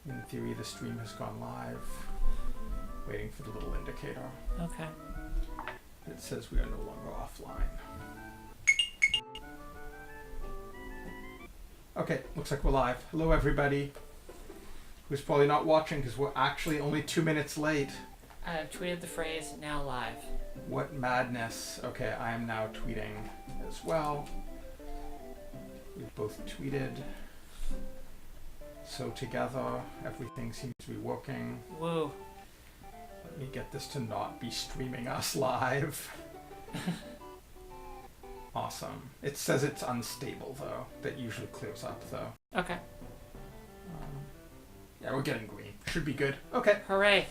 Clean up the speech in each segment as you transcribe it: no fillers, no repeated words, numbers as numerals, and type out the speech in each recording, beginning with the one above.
In theory, the stream has gone live. Waiting for the little indicator. Okay. It says we are no longer offline. Okay, looks like we're live. Hello, everybody. Who's probably not watching because we're actually only 2 minutes late. I've tweeted the phrase now live. What madness. Okay, I am now tweeting as well. We've both tweeted. So together, everything seems to be working. Woo. Let me get this to not be streaming us live. Awesome. It says it's unstable though. That usually clears up though. Okay. Yeah, we're getting green. Should be good. Okay. Hooray.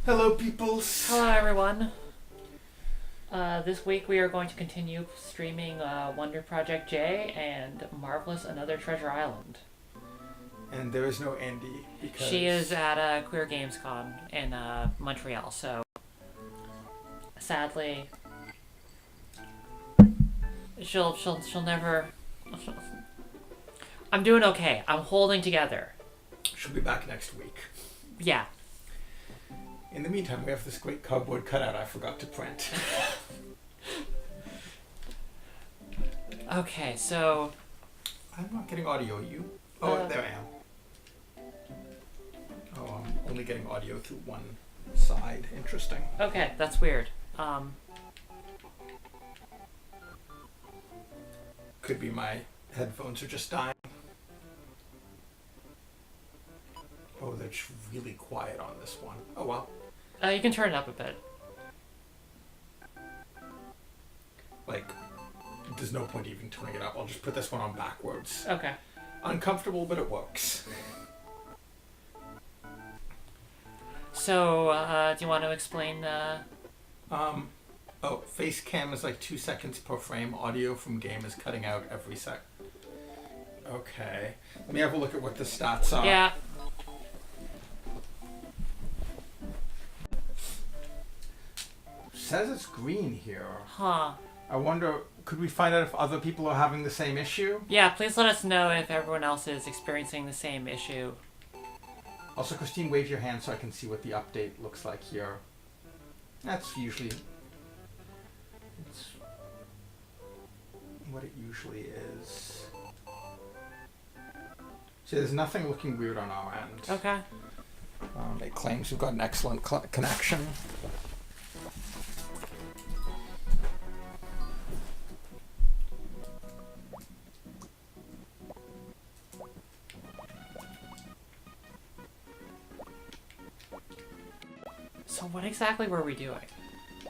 Hello, peoples. Hello, everyone. This week we are going to continue streaming Wonder Project J and Marvellous Another Treasure Island. And there is no Andy because She is at Queer Games Con in Montreal, so sadly she'll never. I'm doing okay. I'm holding together. she'll be back next week. Yeah. In the meantime, we have this great cardboard cutout I forgot to print. Okay, so I'm not getting audio. You? Oh, there I am. Oh, I'm only getting audio through one side. Interesting. okay, that's weird. Could be my headphones are just dying. Oh, they're just really quiet on this one. Oh well. You can turn it up a bit. Like, there's no point even turning it up. I'll just put this one on backwards. Okay. Uncomfortable, but it works. So, do you want to explain? Oh, face cam is like 2 seconds per frame. Audio from game is cutting out every sec. Okay. Let me have a look at what the stats are. Yeah. Says it's green here. Huh. I wonder, could we find out if other people are having the same issue? Yeah, please let us know if everyone else is experiencing the same issue. Also, Christine, wave your hand so I can see what the update looks like here. That's usually... it's what it usually is. So there's nothing looking weird on our end. Okay. It claims we've got an excellent connection. So what exactly were we doing?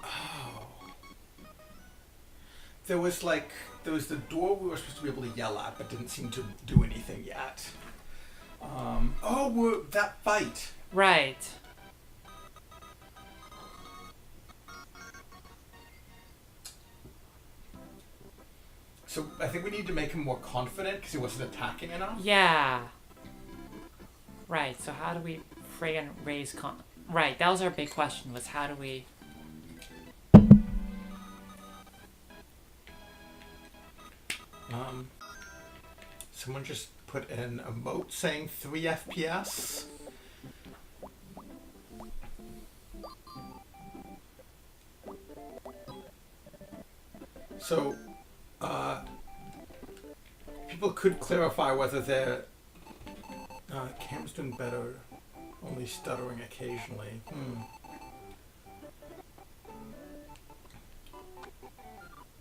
Oh. There was the door we were supposed to be able to yell at, but didn't seem to do anything yet. That fight. Right. So I think we need to make him more confident because he wasn't attacking enough. Yeah. Right, so how do we friggin' raise Right, that was our big question, was how do we... Someone just put an emote saying 3 FPS. So, people could clarify whether their cam's doing better, only stuttering occasionally.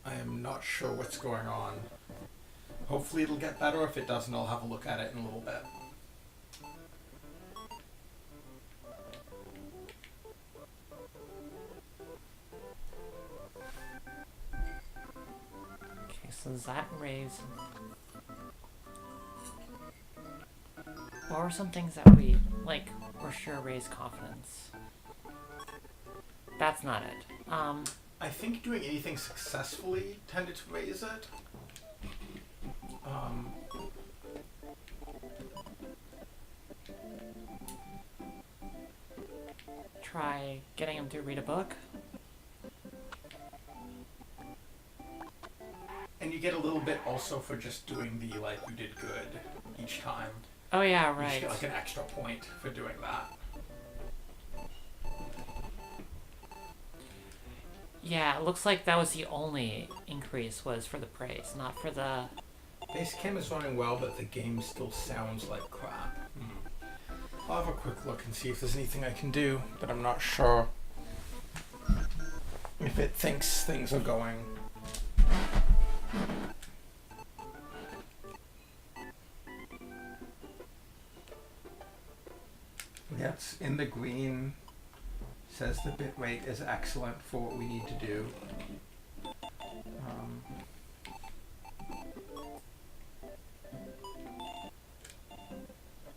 I am not sure what's going on. Hopefully it'll get better. If it doesn't, I'll have a look at it in a little bit. Okay, so does that raise... What were some things that we, were sure raise confidence? That's not it. I think doing anything successfully tended to raise it. Try getting him to read a book. And you get a little bit also for just doing the, like, you did good each time. Oh yeah, You right. just get, like, an extra point for doing that. Yeah, it looks like that was the only increase was for the praise, not for the... Basecamp is running well, but the game still sounds like crap. I'll have a quick look and see if there's anything I can do, but I'm not sure if it thinks things are going. Yeah, it's in the green. Says the bitrate is excellent for what we need to do.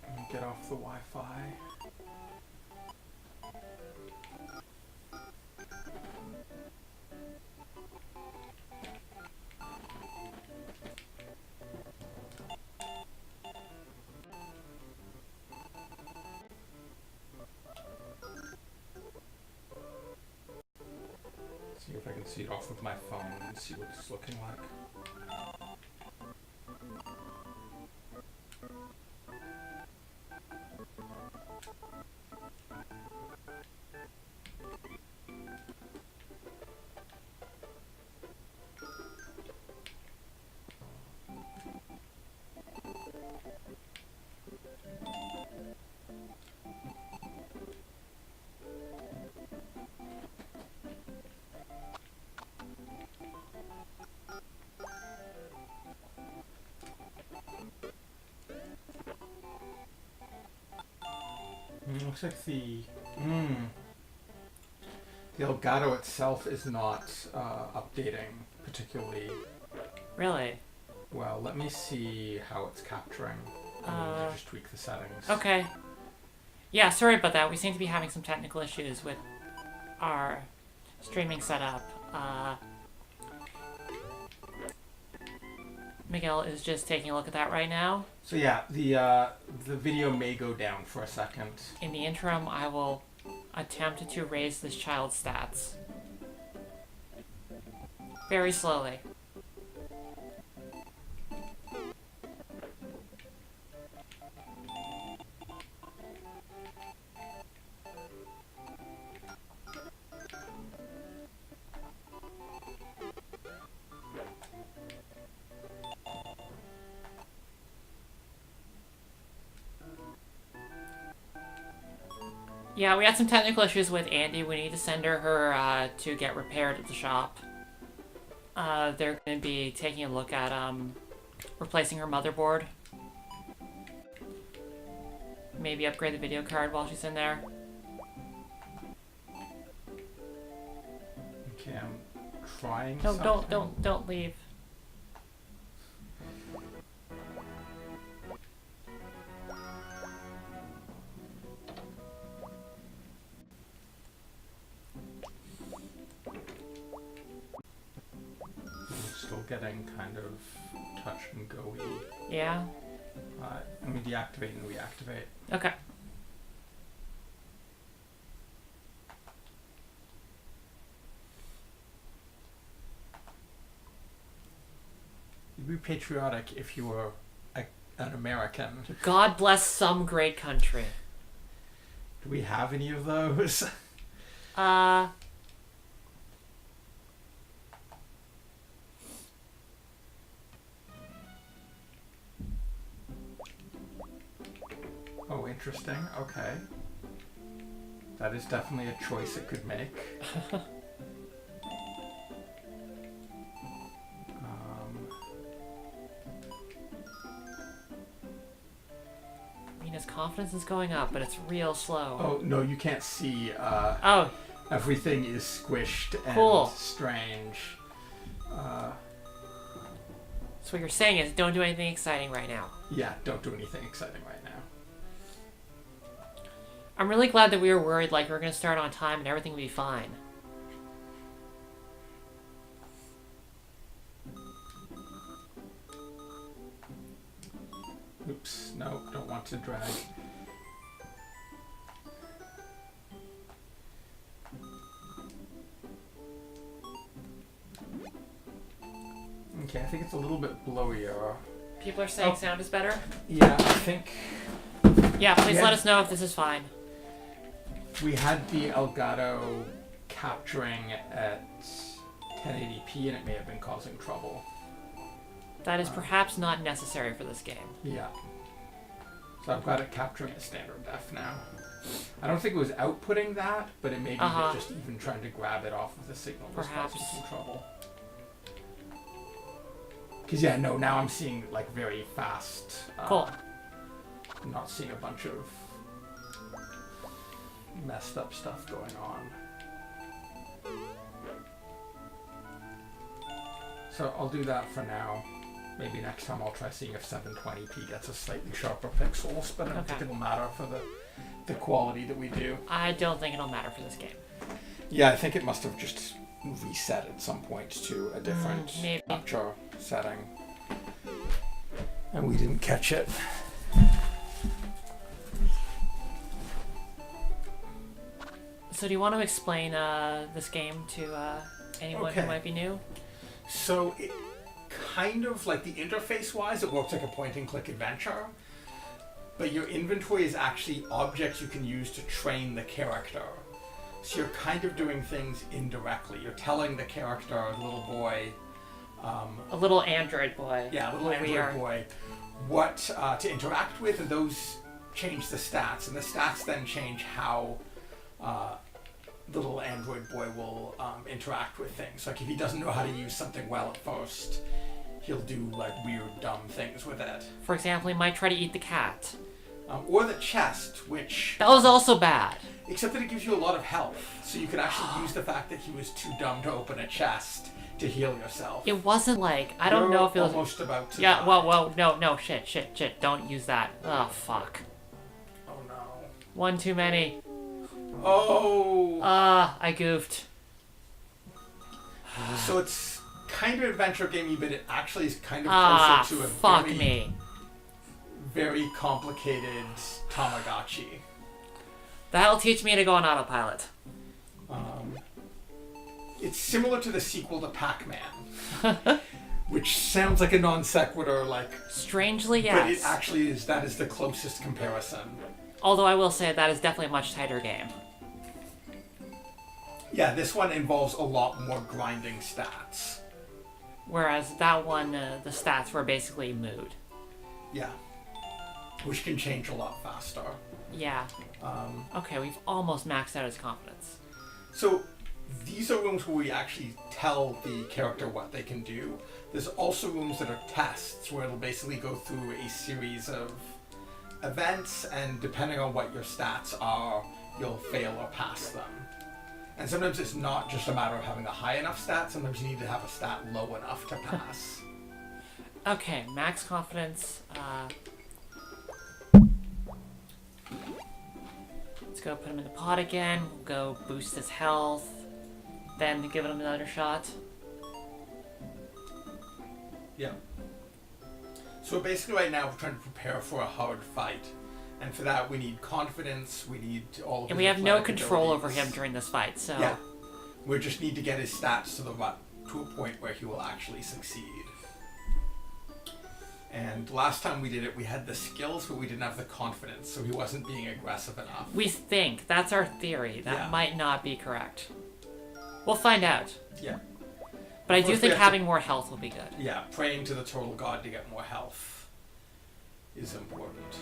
Let me get off the Wi-Fi. See if I can see it off of my phone and see what it's looking like. Looks like the Elgato itself is not updating particularly Really? well. Let me see how it's capturing. I need to just tweak the settings. Okay. Yeah, sorry about that. We seem to be having some technical issues with our streaming setup. Miguel is just taking a look at that right now. So yeah, the video may go down for a second. In the interim, I will attempt to raise this child's stats. Very slowly. Yeah, we had some technical issues with Andy. We need to send her to get repaired at the shop. They're going to be taking a look at replacing her motherboard. Maybe upgrade the video card while she's in there. Okay, I'm trying. No, something. don't leave. Still getting kind of touch and go-y. Yeah? Let me deactivate and reactivate. Okay. You'd be patriotic if you were an American. God bless some great country. Do we have any of those? Oh, interesting. Okay. That is definitely a choice it could make. I mean, his confidence is going up, but it's real slow. Oh, no, you can't see. Oh. Everything is squished and Cool. strange. So what you're saying is don't do anything exciting right now. Yeah, don't do anything exciting right now. I'm really glad that we were worried like we were going to start on time and everything would be fine. Oops, no, don't want to drag. Okay, I think it's a little bit blowier. People are saying sound is better? Yeah, I think Yeah, please let us know if this is fine. we had the Elgato capturing at 1080p and it may have been causing trouble. That is perhaps not necessary for this game. Yeah. So I've got it capturing at standard def now. I don't think it was outputting that, but it may be that just even trying to grab it off of the signal was causing some trouble. Because yeah, no, now I'm seeing like very fast. Cool. I'm not seeing a bunch of messed up stuff going on. So I'll do that for now. Maybe next time I'll try seeing if 720p gets a slightly sharper pixels, but I don't think it'll matter for the quality that we do. I don't think it'll matter for this game. Yeah, I think it must have just reset at some point to a different capture setting. And we didn't catch it. So do you want to explain this game to anyone who might be new? So it kind of, like the interface-wise, it works like a point-and-click adventure. But your inventory is actually objects you can use to train the character. So you're kind of doing things indirectly. You're telling the character, the little boy... a little android boy. Yeah, a little android boy. What to interact with, and those change the stats. And the stats then change how the little android boy will interact with things. Like if he doesn't know how to use something well at first, he'll do like weird, dumb things with it. For example, he might try to eat the cat. Or the chest, which... That was also bad. Except that it gives you a lot of health. So you could actually use the fact that he was too dumb to open a chest to heal yourself. It wasn't like... I don't know if it was... almost about to Yeah, die. well, no, shit. Don't use that. Oh, fuck. Oh, no. One too many. Oh! I goofed. So it's kind of adventure gamey, but it actually is kind of closer to a very complicated Tamagotchi. That'll teach me to go on autopilot. It's similar to the sequel to Pac-Man, which sounds like a non sequitur, like... Strangely, yes. But it actually is, that is the closest comparison. Although I will say that is definitely a much tighter game. Yeah, this one involves a lot more grinding stats. Whereas that one, the stats were basically mood. Yeah. Which can change a lot faster. Yeah. Okay, we've almost maxed out his confidence. So, these are rooms where we actually tell the character what they can do. There's also rooms that are tests, where it'll basically go through a series of events, and depending on what your stats are, you'll fail or pass them. And sometimes it's not just a matter of having a high enough stat, sometimes you need to have a stat low enough to pass. Okay, max confidence. Let's go put him in the pot again. We'll go boost his health. Then give him another shot. Yeah. So basically right now we're trying to prepare for a hard fight. And for that we need confidence, we need all of And his we have no athletic control over abilities. him during this fight, so... Yeah. We just need to get his stats to a point where he will actually succeed. And last time we did it, we had the skills, but we didn't have the confidence, so he wasn't being aggressive enough. We think. That's our theory. That might not be correct. We'll find out. Yeah. But I do think having more health will be good. Yeah, praying to the Turtle God to get more health is important.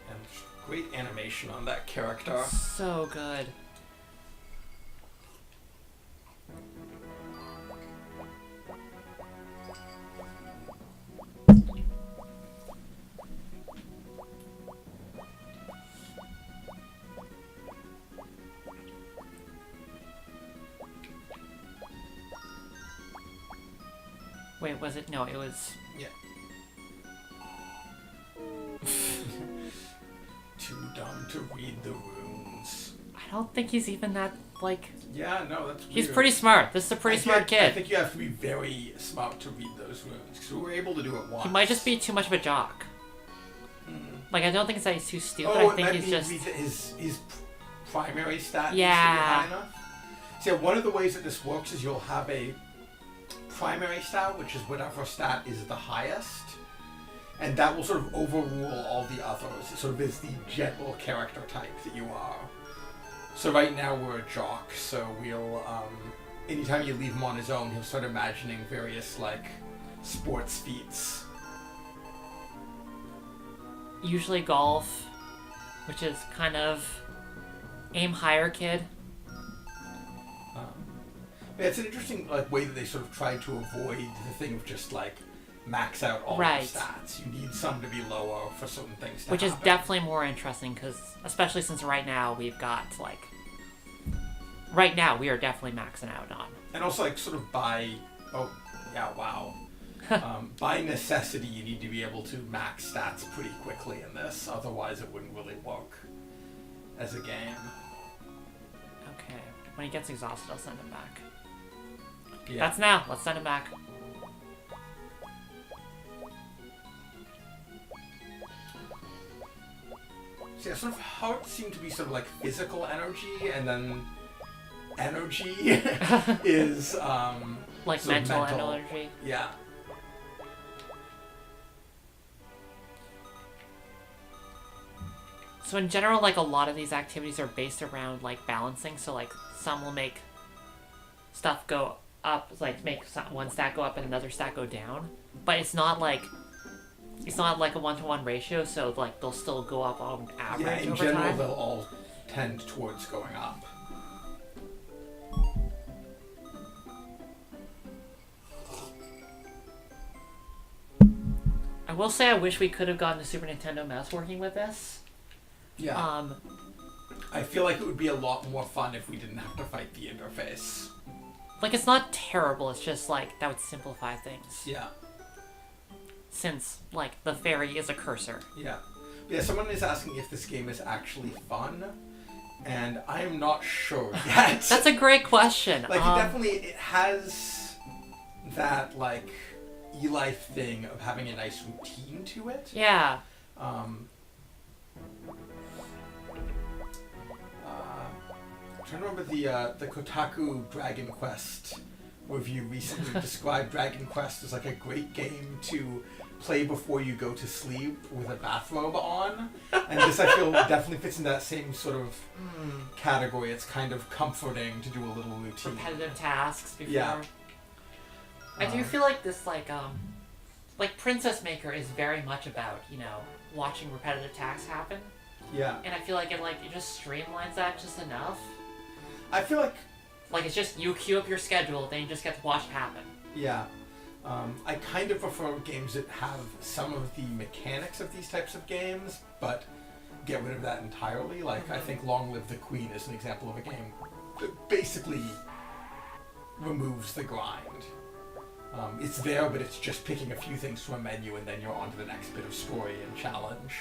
And great animation on that character. So good. Wait, was it? No, it was... Yeah. Too dumb to read the runes. I don't think he's even that, like... Yeah, no, that's weird. He's pretty smart. This is a pretty smart kid. I think you have to be very smart to read those runes, because we were able to do it once. He might just be too much of a jock. Like, I don't think it's that he's too stupid. Oh, I think he's just... his primary stat Yeah. needs to be high enough. So one of the ways that this works is you'll have a primary stat, which is whatever stat is the highest, and that will sort of overrule all the others. It sort of is the general character type that you are. So right now we're a jock, so we'll, anytime you leave him on his own, he'll start imagining various, like, sports feats. Usually golf, which is kind of aim higher, kid. Yeah, it's an interesting way that they sort of tried to avoid the thing of just like max out all Right. the stats. You need some to be lower for certain things to Which is happen. definitely more interesting, because especially since right now we've got, like... Right now, we are definitely maxing out on. And also, like, sort of by... Oh, yeah, wow. By necessity, you need to be able to max stats pretty quickly in this. Otherwise, it wouldn't really work as a game. Okay. When he gets exhausted, I'll send him back. Yeah. That's now. Let's send him back. So yeah, sort of hearts seem to be sort of like physical energy, and then energy is Like sort of mental energy. Yeah. So in general, like, a lot of these activities are based around, like, balancing. So, like, some will make stuff go up, like, make one stat go up and another stat go down. But it's not like a 1-to-1 ratio, so, like, they'll still go up on average Yeah, in over general, time. they'll all tend towards going up. I will say I wish we could have gotten the Super Nintendo mouse working with this. Yeah. I feel like it would be a lot more fun if we didn't have to fight the interface. Like, it's not terrible, it's just, like, that would simplify things. Yeah. Since, like, the fairy is a cursor. Yeah. Yeah, someone is asking if this game is actually fun, and I am not sure yet. That's a great question. Like, it has that, like, e-life thing of having a nice routine to it. Yeah. I'm trying to remember the Kotaku Dragon Quest review recently described Dragon Quest as like a great game to play before you go to sleep with a bathrobe on. And this, I feel, definitely fits in that same sort of category. It's kind of comforting to do a little routine. Repetitive tasks before. Yeah. I do feel like this, like Princess Maker is very much about, watching repetitive tasks happen. Yeah. And I feel like it just streamlines that just enough. I feel like... Like, it's just, you queue up your schedule, then you just get to watch it happen. Yeah. I kind of prefer games that have some of the mechanics of these types of games, but get rid of that entirely. Like, I think Long Live the Queen is an example of a game that basically removes the grind. It's there, but it's just picking a few things from a menu, and then you're on to the next bit of story and challenge.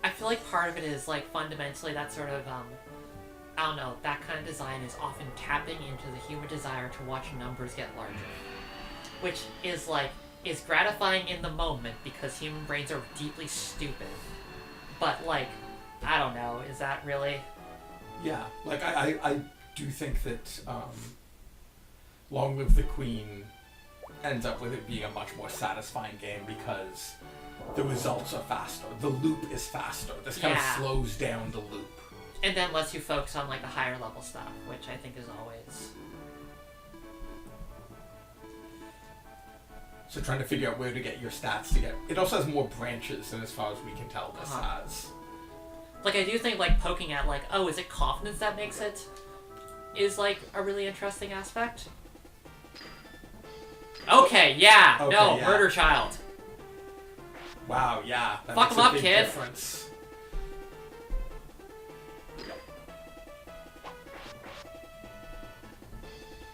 I feel like part of it is, like, fundamentally that sort of, I don't know, that kind of design is often tapping into the human desire to watch numbers get larger. Which is, like, is gratifying in the moment because human brains are deeply stupid. But, like, I don't know, is that really... Yeah, like, I do think that Long Live the Queen ends up with it being a much more satisfying game because the results are faster. The loop is faster. This kind of slows down the loop. And then lets you focus on, like, the higher level stuff, which I think is always... So trying to figure out where to get your stats to get... It also has more branches than, as far as we can tell, this has. Like, I do think, like, poking at, like, oh, is it confidence that makes it? Is, like, a really interesting aspect. Okay, yeah, Okay, no, yeah. murder child. Wow, yeah. That Fuck makes him a up, big kid. difference.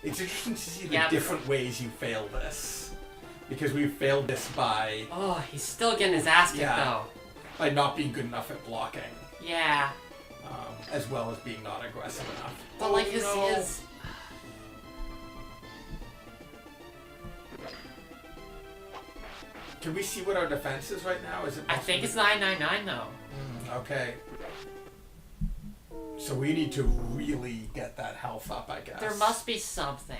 It's interesting to see the different ways you fail this. Because we've failed this by... Oh, he's still getting his ass kicked, though. By not being good enough at blocking. Yeah. As well as being not aggressive enough. But, like, his... Can we see what our defense is right now? Is it? I think it's 999 though. Okay. So we need to really get that health up, I guess. There must be something.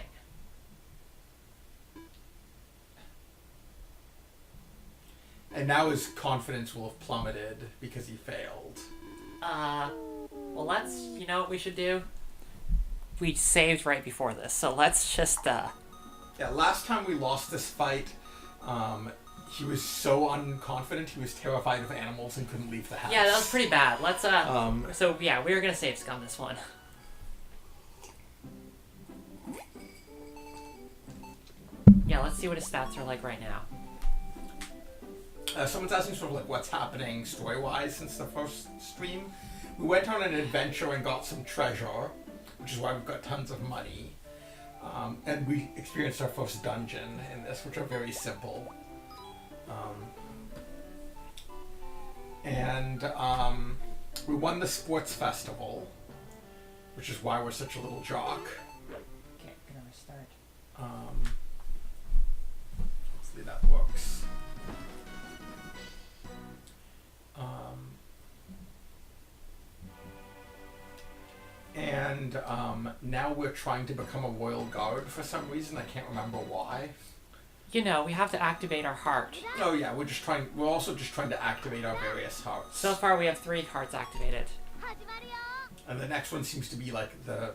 And now his confidence will have plummeted because he failed. Well, let's, you know what we should do? We saved right before this, so let's just, Yeah, last time we lost this fight, he was so unconfident, he was terrified of animals and couldn't leave the house. Yeah, that was pretty bad. Let's, so yeah, we were gonna save Scum this one. Yeah, let's see what his stats are like right now. Someone's asking sort of like what's happening story-wise since the first stream. We went on an adventure and got some treasure, which is why we've got tons of money. And we experienced our first dungeon in this, which are very simple. We won the sports festival, which is why we're such a little jock. Okay, gonna restart. Hopefully that works. Now we're trying to become a royal guard for some reason. I can't remember why. You know, we have to activate our heart. Oh yeah, we're also just trying to activate our various hearts. So far we have 3 hearts activated. And the next one seems to be like the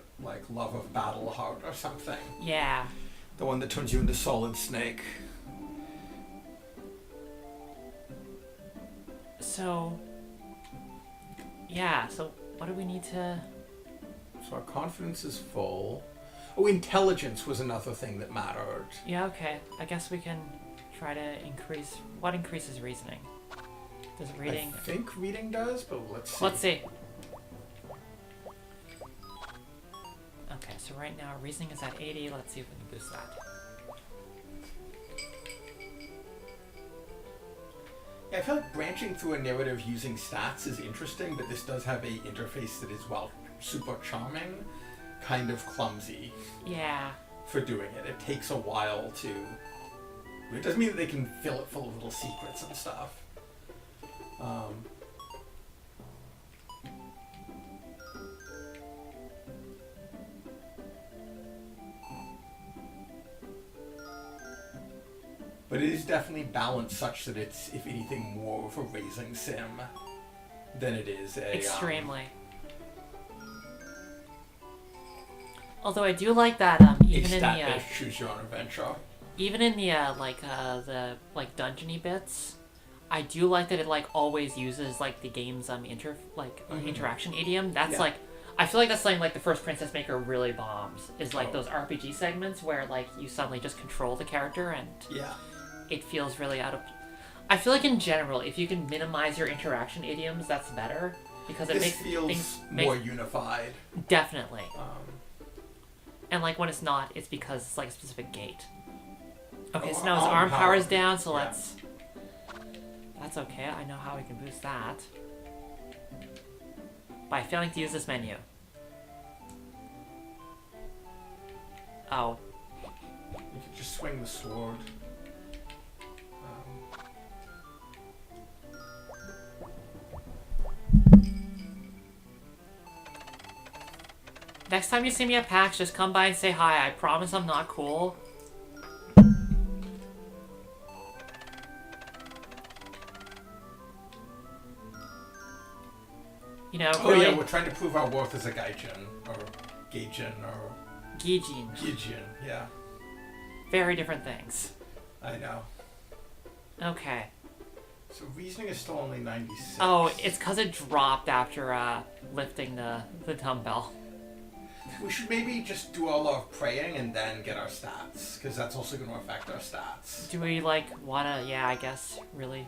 love of battle heart or something. Yeah. The one that turns you into Solid Snake. So, yeah, so what do we need to... So our confidence is full. Oh, intelligence was another thing that mattered. Yeah, okay. I guess we can try to increase... What increases reasoning? Does reading... I think reading does, but let's see. Let's see. Okay, so right now reasoning is at 80. Let's see if we can boost that. Yeah, I feel like branching through a narrative using stats is interesting, but this does have a interface that is, well, super charming, kind of clumsy. Yeah. For doing it. It takes a while to... It doesn't mean that they can fill it full of little secrets and stuff. But it is definitely balanced such that it's, if anything, more of a raising sim than it is a... Extremely. Although I do like that, even in the choose your own adventure. Even in the dungeony bits, I do like that it always uses the game's interaction idiom. That's I feel like that's something the first Princess Maker really bombs is those RPG segments where you suddenly just control the character and it feels really out of. I feel like in general, if you can minimize your interaction idioms, that's better because it feels things more unified. Definitely. And when it's not, it's because it's a specific gate. Okay, so now his arm power is down, so let's... That's okay, I know how we can boost that. By failing to use this menu. Oh. You could just swing the sword. Next time you see me at PAX, just come by and say hi. I promise I'm not cool. You know, oh really, yeah, we're trying to prove our worth as a Gaijin, or Gaijin, or... Gaijin. Gaijin, yeah. Very different things. I know. Okay. So reasoning is still only 96. Oh, it's because it dropped after lifting the dumbbell. We should maybe just do all our praying and then get our stats, because that's also going to affect our stats. Do we, wanna, I guess, really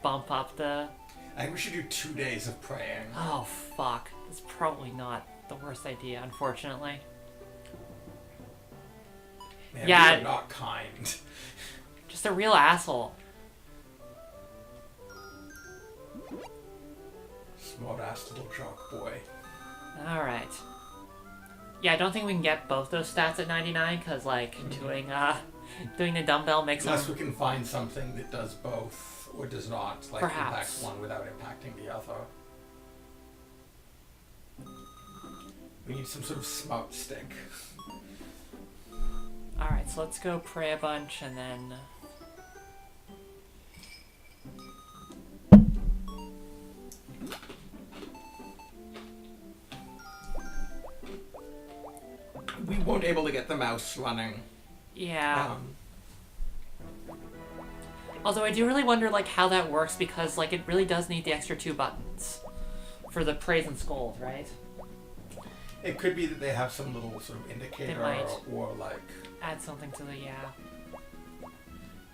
bump up the... I think we should do 2 days of praying. Oh, fuck. That's probably not the worst idea, unfortunately. Man, yeah, you're not kind. Just a real asshole. Smart-ass little jock boy. Alright. Yeah, I don't think we can get both those stats at 99, because, doing Doing the dumbbell makes Unless them... we can find something that does both, or does not, like Perhaps. impact one without impacting the other. We need some sort of smart stick. Alright, so let's go pray a bunch and then... We weren't able to get the mouse running. Yeah. Although I do really wonder, like, how that works, because, like, it really does need the extra 2 buttons for the praise and scold, right? It could be that they have some little sort of indicator or like add something to the, yeah.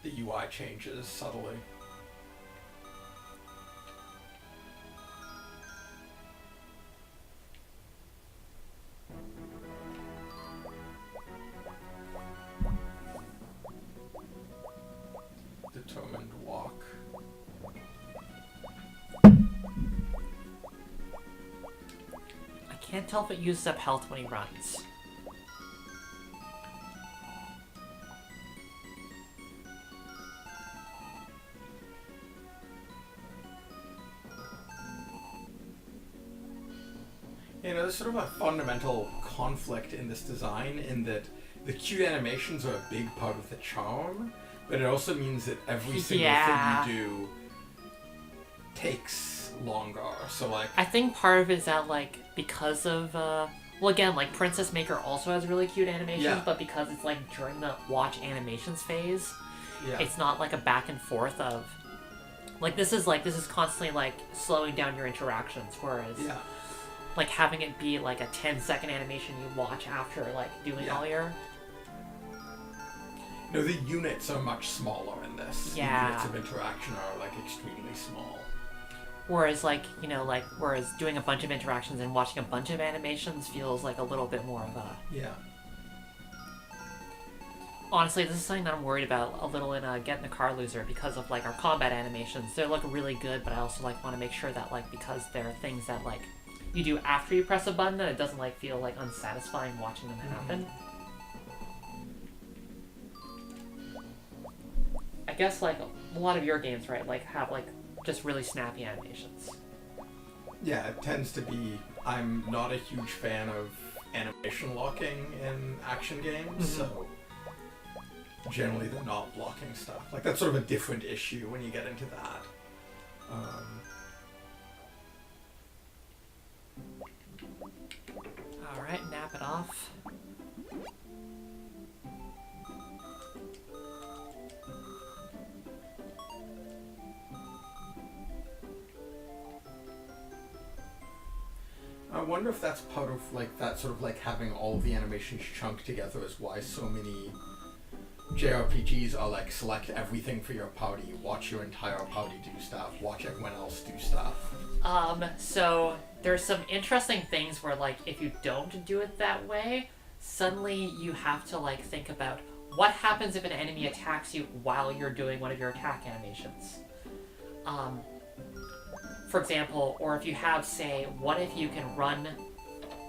The UI changes subtly. Determined walk. I can't tell if it uses up health when he runs. You know, there's sort of a fundamental conflict in this design in that the cute animations are a big part of the charm, but it also means that every single thing you do takes longer. So, like... I think part of it is that, like, because of, well, again, like, Princess Maker also has really cute animations, but because it's, like, during the watch animations phase, it's not, like, a back and forth of... Like, this is constantly, like, slowing down your interactions, whereas... Like, having it be, like, a 10-second animation you watch after, like, doing all your... No, the units are much smaller in this. Yeah. The units of interaction are, like, extremely small. Whereas, like, you know, like, whereas doing a bunch of interactions and watching a bunch of animations feels like a little bit more of a... Yeah. Honestly, this is something that I'm worried about a little in Getting the Car Loser because of, like, our combat animations. They look really good, but I also, like, want to make sure that, like, because there are things that, like, you do after you press a button, that it doesn't, like, feel, like, unsatisfying watching them happen. I guess, like, a lot of your games, right, like, have, like, just really snappy animations. Yeah, it tends to be... I'm not a huge fan of animation locking in action games, so... Generally, they're not blocking stuff. Like, that's sort of a different issue when you get into that. Alright, nap it off. I wonder if that's part of, like, that sort of, like, having all of the animations chunked together is why so many JRPGs are, like, select everything for your party, watch your entire party do stuff, watch everyone else do stuff. So there's some interesting things where, like, if you don't do it that way, suddenly you have to, like, think about what happens if an enemy attacks you while you're doing one of your attack animations. For example, or if you have, say, what if you can run,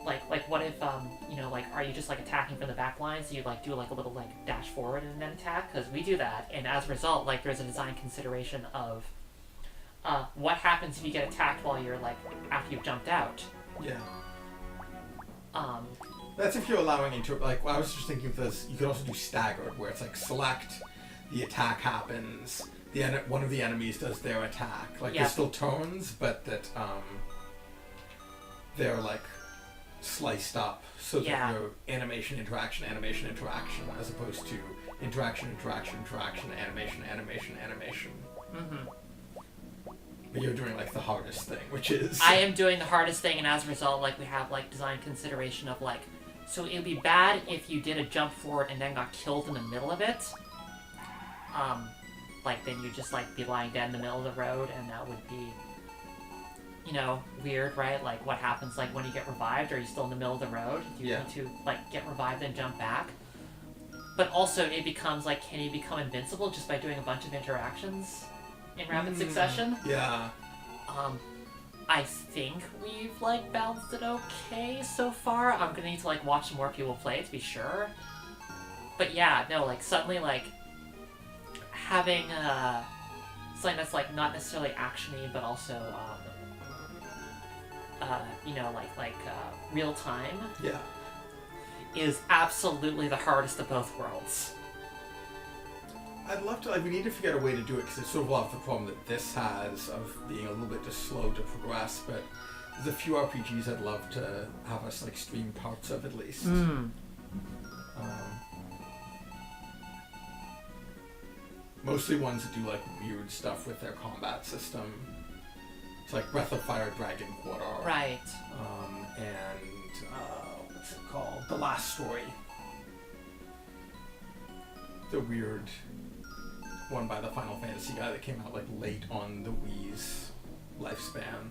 like what if, you know, like, are you just, like, attacking from the back line, so you, like, do, like, a little, like, dash forward and then attack? Because we do that, and as a result, like, there's a design consideration of, what happens if you get attacked while you're, like, after you've jumped out? Yeah. That's if you're allowing like, I was just thinking of this, you could also do staggered, where it's, like, select, the attack happens, one of the enemies does their attack. Like, there's still turns, but that, they're, like, sliced up so that your animation, interaction, as opposed to interaction, animation. But you're doing, like, the hardest thing, which is... I am doing the hardest thing, and as a result, like, we have, like, design consideration of, like, so it would be bad if you did a jump forward and then got killed in the middle of it. Like, then you'd just, like, be lying dead in the middle of the road, and that would be, you know, weird, right? Like, what happens, like, when you get revived? Are you still in the middle of the road? Do you need to, like, get revived and jump back? But also, it becomes, like, can you become invincible just by doing a bunch of interactions in rapid succession? Yeah. I think we've, like, balanced it okay so far. I'm gonna need to, like, watch some more people play to be sure. But yeah, no, like suddenly like having something that's like not necessarily actiony, but also you know, like real time Yeah. is absolutely the hardest of both worlds. I'd love to, like, we need to figure out a way to do it, because it's sort of a lot of the problem that this has of being a little bit just slow to progress, but there's a few RPGs I'd love to have us, like, stream parts of at least. Mostly ones that do, like, weird stuff with their combat system. It's like Breath of Fire, Dragon Quarter. Right. And, what's it called? The Last Story. The weird one by the Final Fantasy guy that came out like late on the Wii's lifespan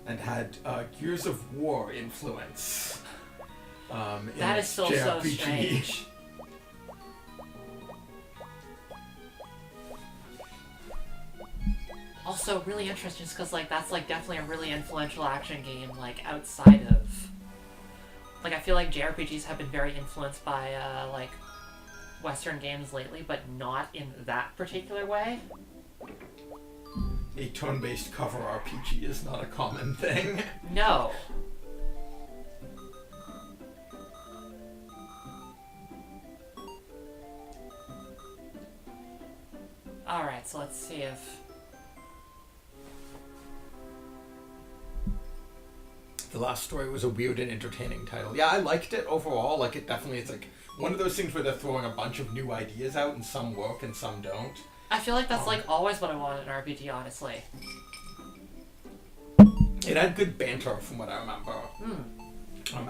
and had Gears of War influence. That is still so strange. Also, really interesting, just because like that's like definitely a really influential action game. Like outside of, like I feel like JRPGs have been very influenced by like Western games lately, but not in that particular way. A turn-based cover RPG is not a common thing. No. Alright, so let's see if... The Last Story was a weird and entertaining title. Yeah, I liked it overall. Like, it definitely is like one of those things where they're throwing a bunch of new ideas out and some work and some don't. I feel like that's like always what I want in an RPG, honestly. It had good banter from what I remember.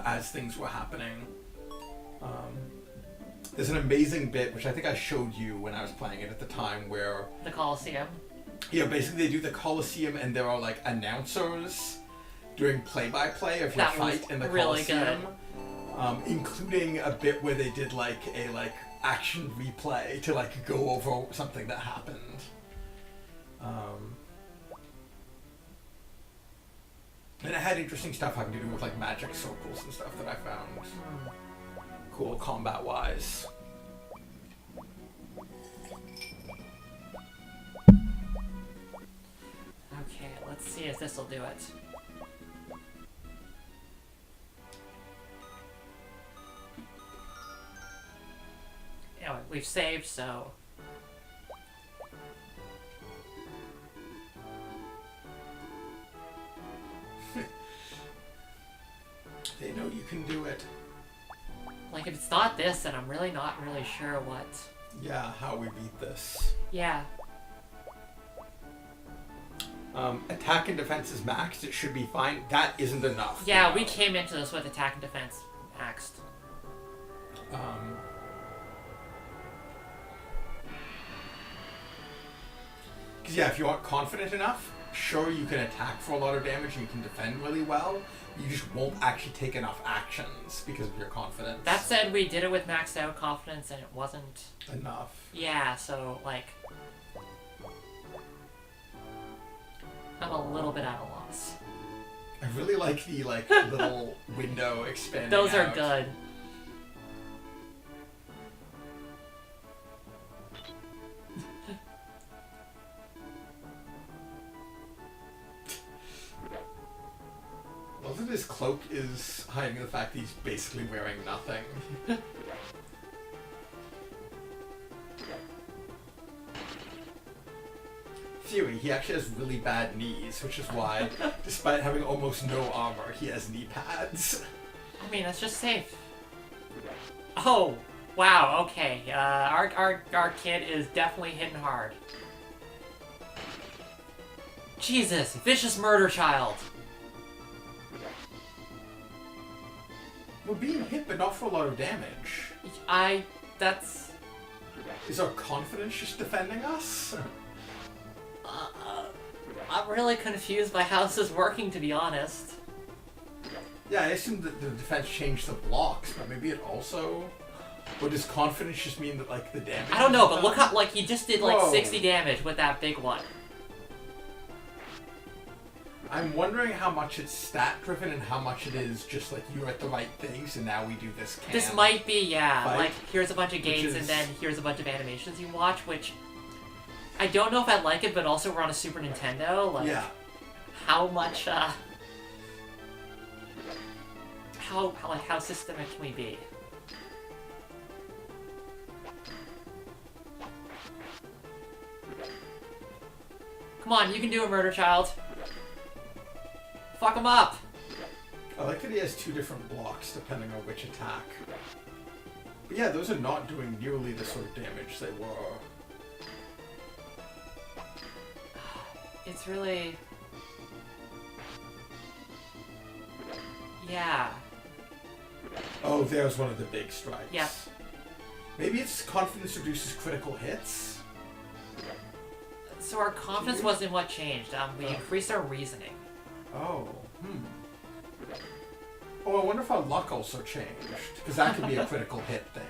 As things were happening. There's an amazing bit, which I think I showed you when I was playing it at the time, where... The Colosseum. Yeah, basically they do the Colosseum and there are like announcers doing play-by-play of your fight in the really Colosseum. Good. Including a bit where they did like a action replay to like go over something that happened. And it had interesting stuff having to do with like magic circles and stuff that I found cool combat-wise. Okay, let's see if this will do it. Anyway, we've saved, so... They know you can do it. Like, if it's not this, then I'm really not really sure what... Yeah, how we beat this. Yeah. Attack and defense is maxed. It should be fine. That isn't enough. Yeah, we came into this with attack and defense maxed. Because yeah, if you aren't confident enough, sure you can attack for a lot of damage and you can defend really well. You just won't actually take enough actions because of your confidence. That said, we did it with maxed out confidence and it wasn't... enough. Yeah, so, like... I'm a little bit at a loss. I really like the little window expanding Those are out. good. Well, his cloak is hiding the fact that he's basically wearing nothing. Theory, he actually has really bad knees, which is why, despite having almost no armor, he has knee pads. I mean, that's just safe. Oh, wow, okay. Our kid is definitely hitting hard. Jesus, vicious murder child. We're being hit, but not for a lot of damage. That's... Is our confidence just defending us? I'm really confused by how this is working, to be honest. Yeah, I assume that the defense changed the blocks, but maybe it also... Or does confidence just mean that, like, the damage... I don't know, is but done? look how, like, he just did, like, Whoa. 60 damage with that big one. I'm wondering how much it's stat driven and how much it is just like you're at the right things and now we do this camp. This might be, yeah, fight, like here's a bunch of games and then here's a bunch of animations you watch, which I don't know if I like it, but also we're on a Super Nintendo. Like, yeah. How much, how systemic can we be? Come on, you can do a murder child. Fuck him up. I like that he has 2 different blocks depending on which attack. But yeah, those are not doing nearly the sort of damage they were. It's really... Yeah. Oh, there's one of the big strikes. Yep. Maybe it's confidence reduces critical hits? So our confidence wasn't what changed. We increased our reasoning. Oh, Oh, I wonder if our luck also changed. Because that could be a critical hit thing.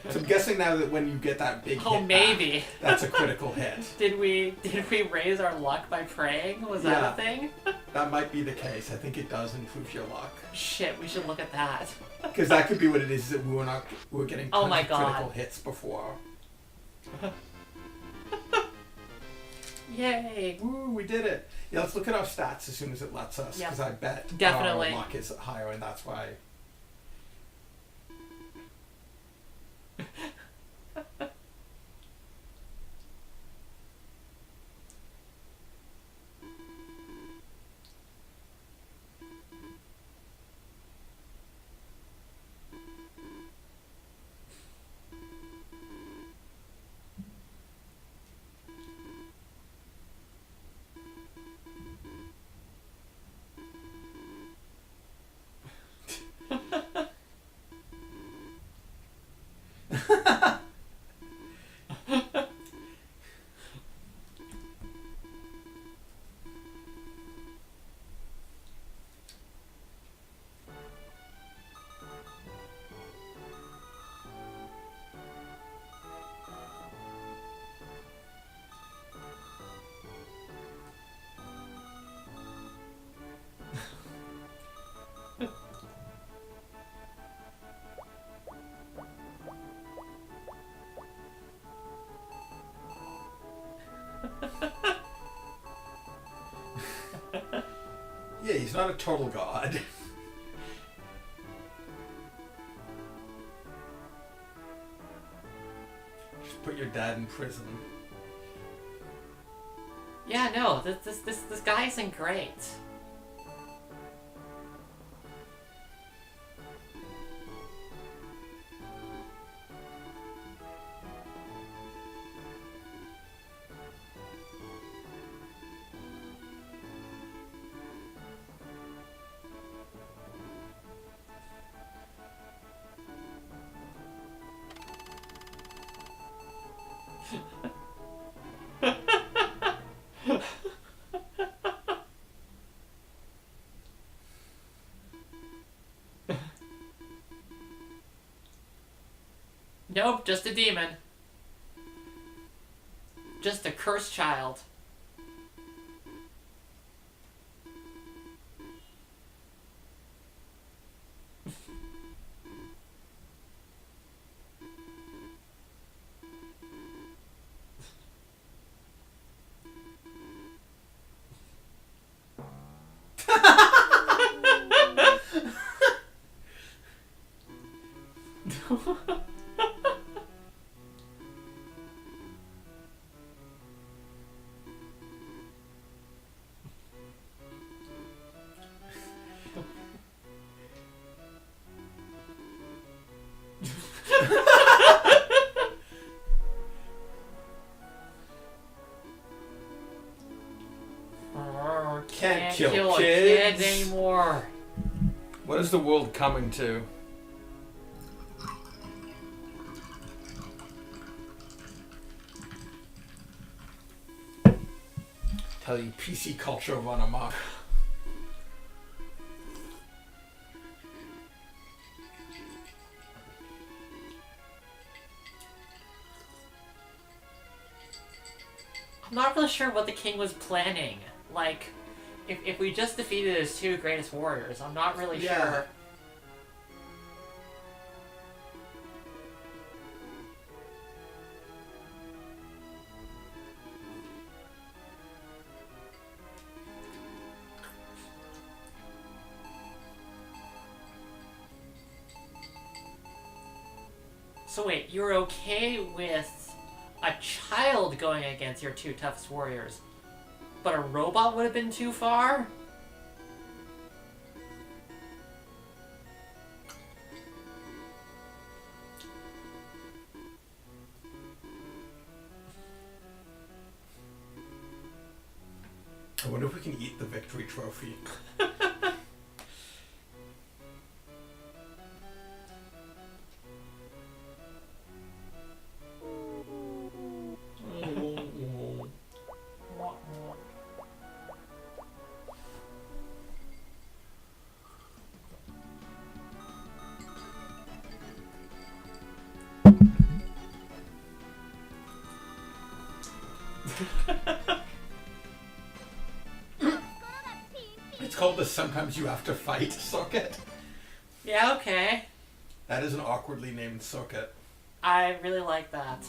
So I'm guessing now that when you get that big hit maybe. back, that's a critical hit. Did we raise our luck by praying? Was that a thing? That might be the case. I think it does improve your luck. Shit, we should look at that. Because that could be what it is, that we were getting Oh my critical God. hits before. Yay! Woo, we did it. Yeah, let's look at our stats as soon as it lets us. Because I bet Definitely. our luck is higher and that's why. Yeah, he's not a total god. Just put your dad in prison. Yeah, no, this guy isn't great. Nope, just a demon. Just a cursed child. Can't kill kids. a kid anymore. What is the world coming to? Tell you, PC culture run amok. I'm not really sure what the king was planning. Like, if we just defeated his two greatest warriors, I'm not really Yeah. sure. So wait, you're okay with a child going against your two toughest warriors, but a robot would have been too far? I wonder if we can eat the victory trophy. It's called the Sometimes You Have to Fight circuit. Yeah, okay. That is an awkwardly named circuit. I really like that.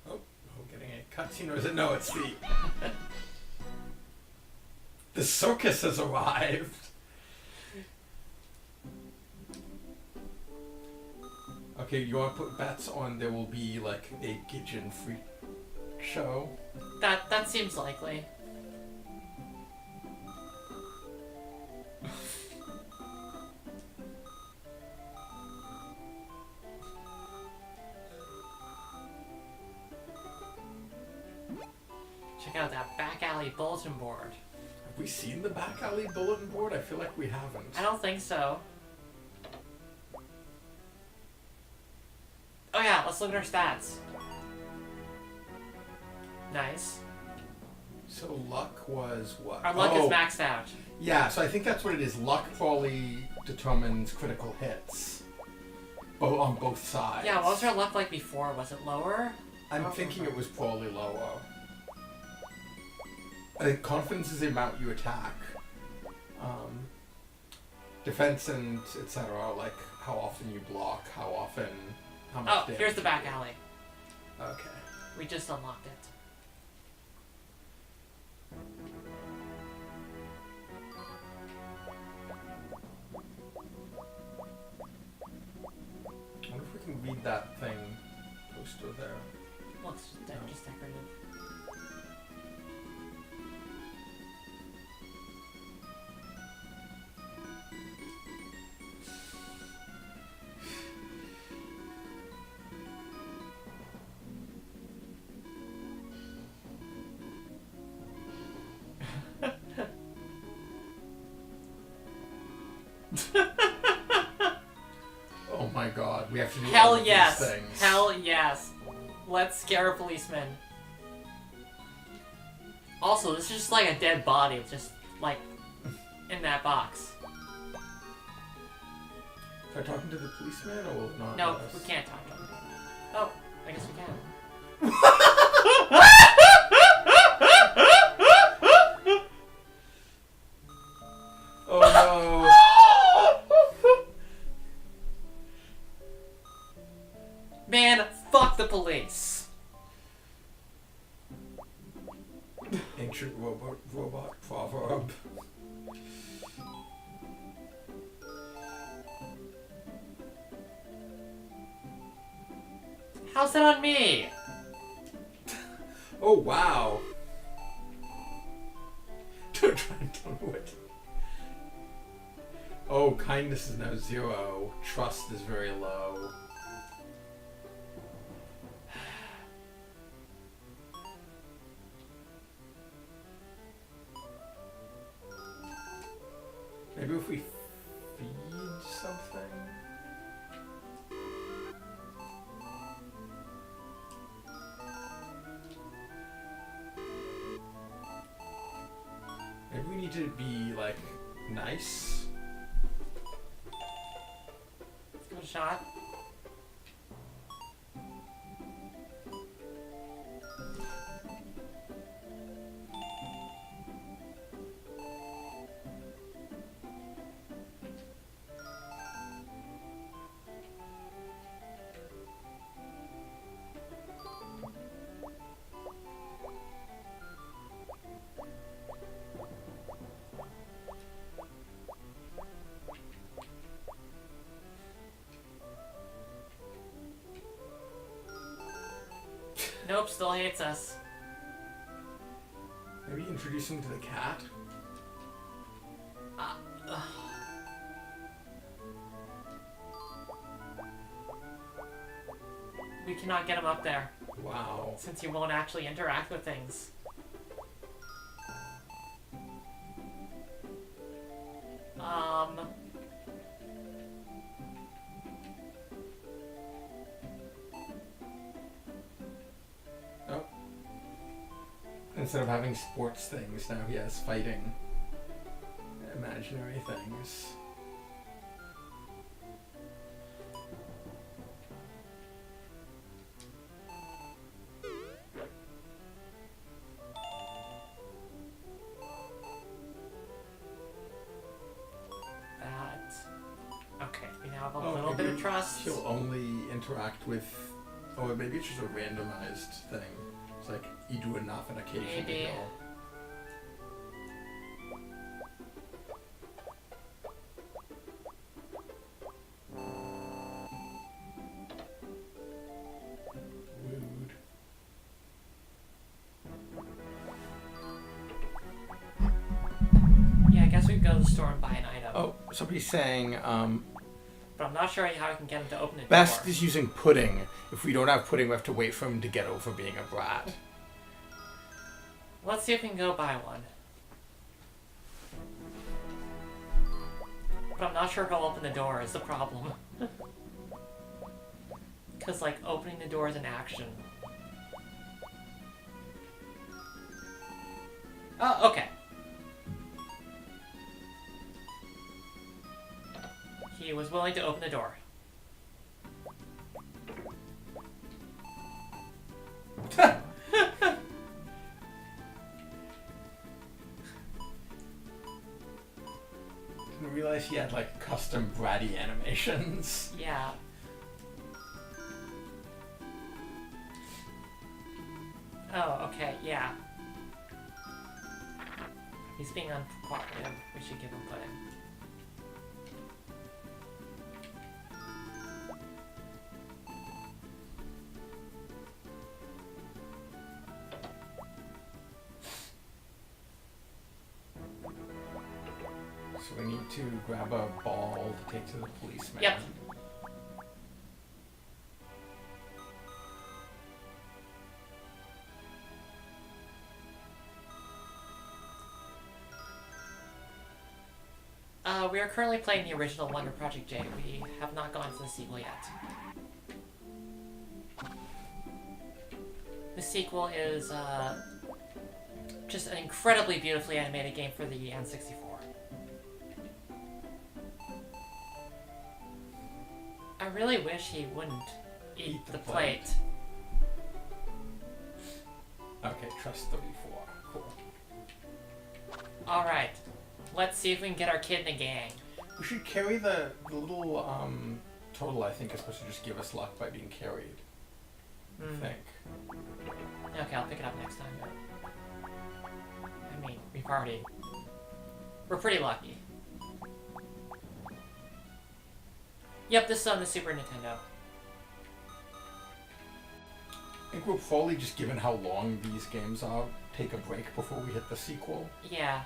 Oh, getting a cutscene, or is it? No, it's the... The circus has arrived. Okay, you want to put bets on there will be like a Gijin freak show? That seems likely. Check out that back alley bulletin board. Have we seen the back alley bulletin board? I feel like we haven't. I don't think so. Oh yeah, let's look at our stats. Nice. So luck was what? Our luck is maxed out. Yeah, so I think that's what it is. Luck probably determines critical hits. On both sides. Yeah, what was our luck like before? Was it lower? I'm thinking it was probably lower. I think confidence is the amount you attack. Defense and etc. Like how often you block, how much damage. Here's the back alley. Okay. We just unlocked it. I wonder if we can read that thing poster there. Looks just decorative. Oh my god, we have to do all Hell of yes! these things. Hell yes! Let's scare a policeman. Also, this is just like a dead body, just like in that box. Are we talking to the policeman or will it not? No, let us? we can't talk to him. Oh, I guess we can. Oh no! Man, fuck the police. Ancient robot proverb. How's that on me? Oh wow! Don't do it. Oh, kindness is now 0. Trust is very low. Maybe if we feed something? to be like nice. Let's give it a shot. Nope, still hates us. Maybe introduce him to the cat. We cannot get him up there. Wow. Since he won't actually interact with things. Oh. Instead of having sports things, now he has fighting imaginary things. Okay, we now have a little bit of trust. He'll only interact with, or maybe it's just a randomized thing. It's like you do enough and occasionally Maybe. he'll. Rude. Yeah, I guess we could go to the store and buy an item. Oh, somebody's saying, But I'm not sure how I can get him to open the best door. is using pudding. If we don't have pudding, we have to wait for him to get over being a brat. Let's see if we can go buy one. But I'm not sure he'll open the door is the problem. Because, like, opening the door is an action. Oh, okay. He was willing to open the door. Didn't realize he had like custom bratty animations. Yeah. Oh, okay, yeah. He's being uncooperative. We should give him pudding. So we need to grab a ball to take to the policeman. Yep. We are currently playing the original Wonder Project J. We have not gone to the sequel yet. The sequel is just an incredibly beautifully animated game for the N64. I really wish he wouldn't eat the plate. Okay, trust 34. Cool. Alright, let's see if we can get our kid in the gang. We should carry the little total, I think, is supposed to just give us luck by being carried. I think. Okay, I'll pick it up next time. But I mean, we're pretty lucky. Yep, this is on the Super Nintendo. I think we'll probably, just given how long these games are, take a break before we hit the sequel. Yeah.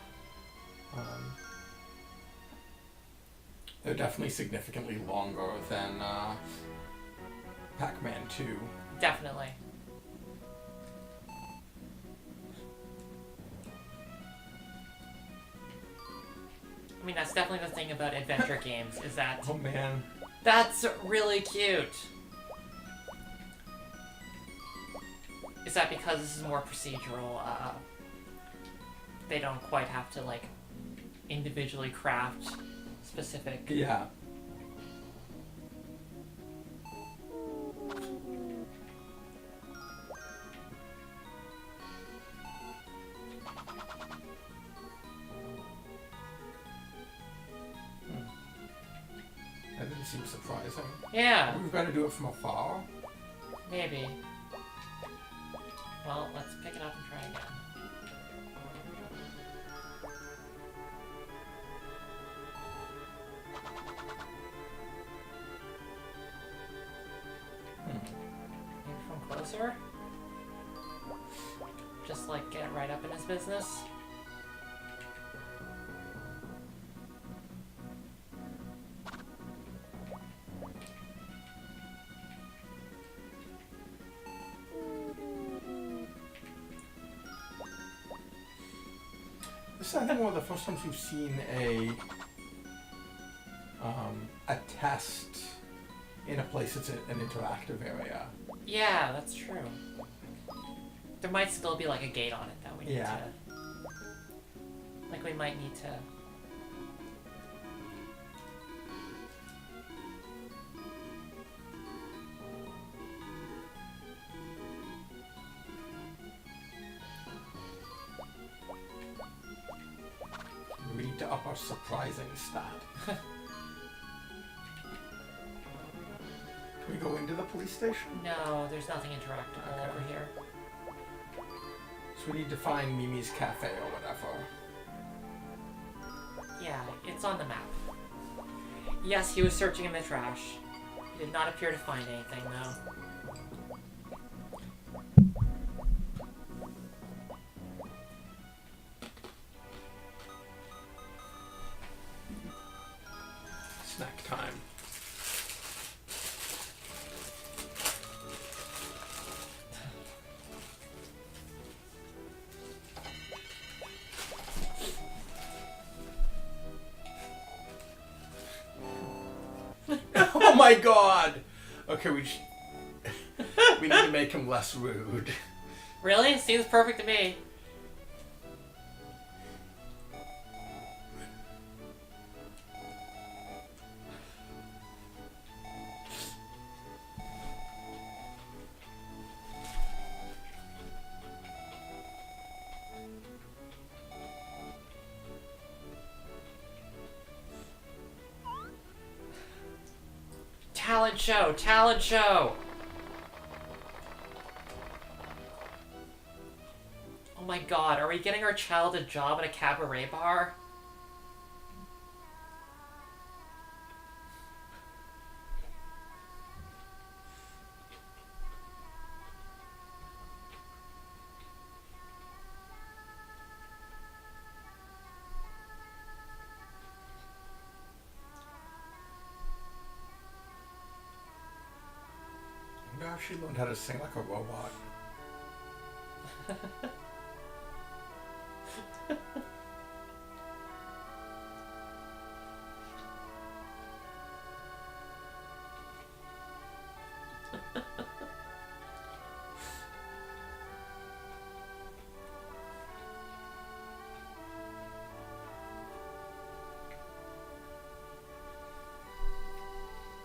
They're definitely significantly longer than Pac-Man 2. Definitely. I mean, that's definitely the thing about adventure games, is that... Oh man. That's really cute! Is that because this is more procedural, they don't quite have to, like, individually craft specific. Yeah. That didn't seem surprising. Yeah. We've got to do it from afar. Maybe. Well, let's pick it up and try again. Maybe from closer? Just like get right up in his business? This is, I think, one of the first times we've seen a test in a place that's an interactive area. Yeah, that's true. There might still be like a gate on it that we need Yeah. to... Like we might need to... We need to up our surprising stat. Can we go into the police station? No, there's nothing interactable Okay. over here. So we need to find Mimi's Cafe or whatever. Yeah, it's on the map. Yes, he was searching in the trash. He did not appear to find anything, though. Snack time. Oh my god! Okay, we need to make him less rude. Really? Seems perfect to me. Talent show! Talent show! Oh my god, are we getting our child a job at a cabaret bar? I wonder if she learned how to sing like a robot.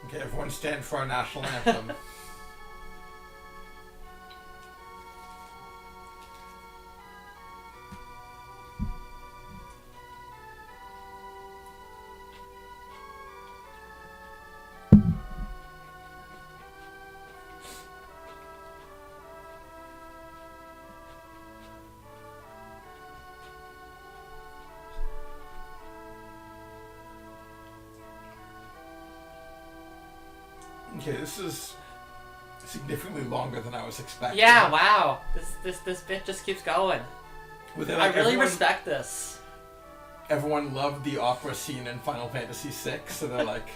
Okay, everyone stand for our national anthem. Okay, this is significantly longer than I was expecting. Yeah, wow. This bit just keeps going. With it, I like, really respect this. Everyone loved the opera scene in Final Fantasy VI, so they're like...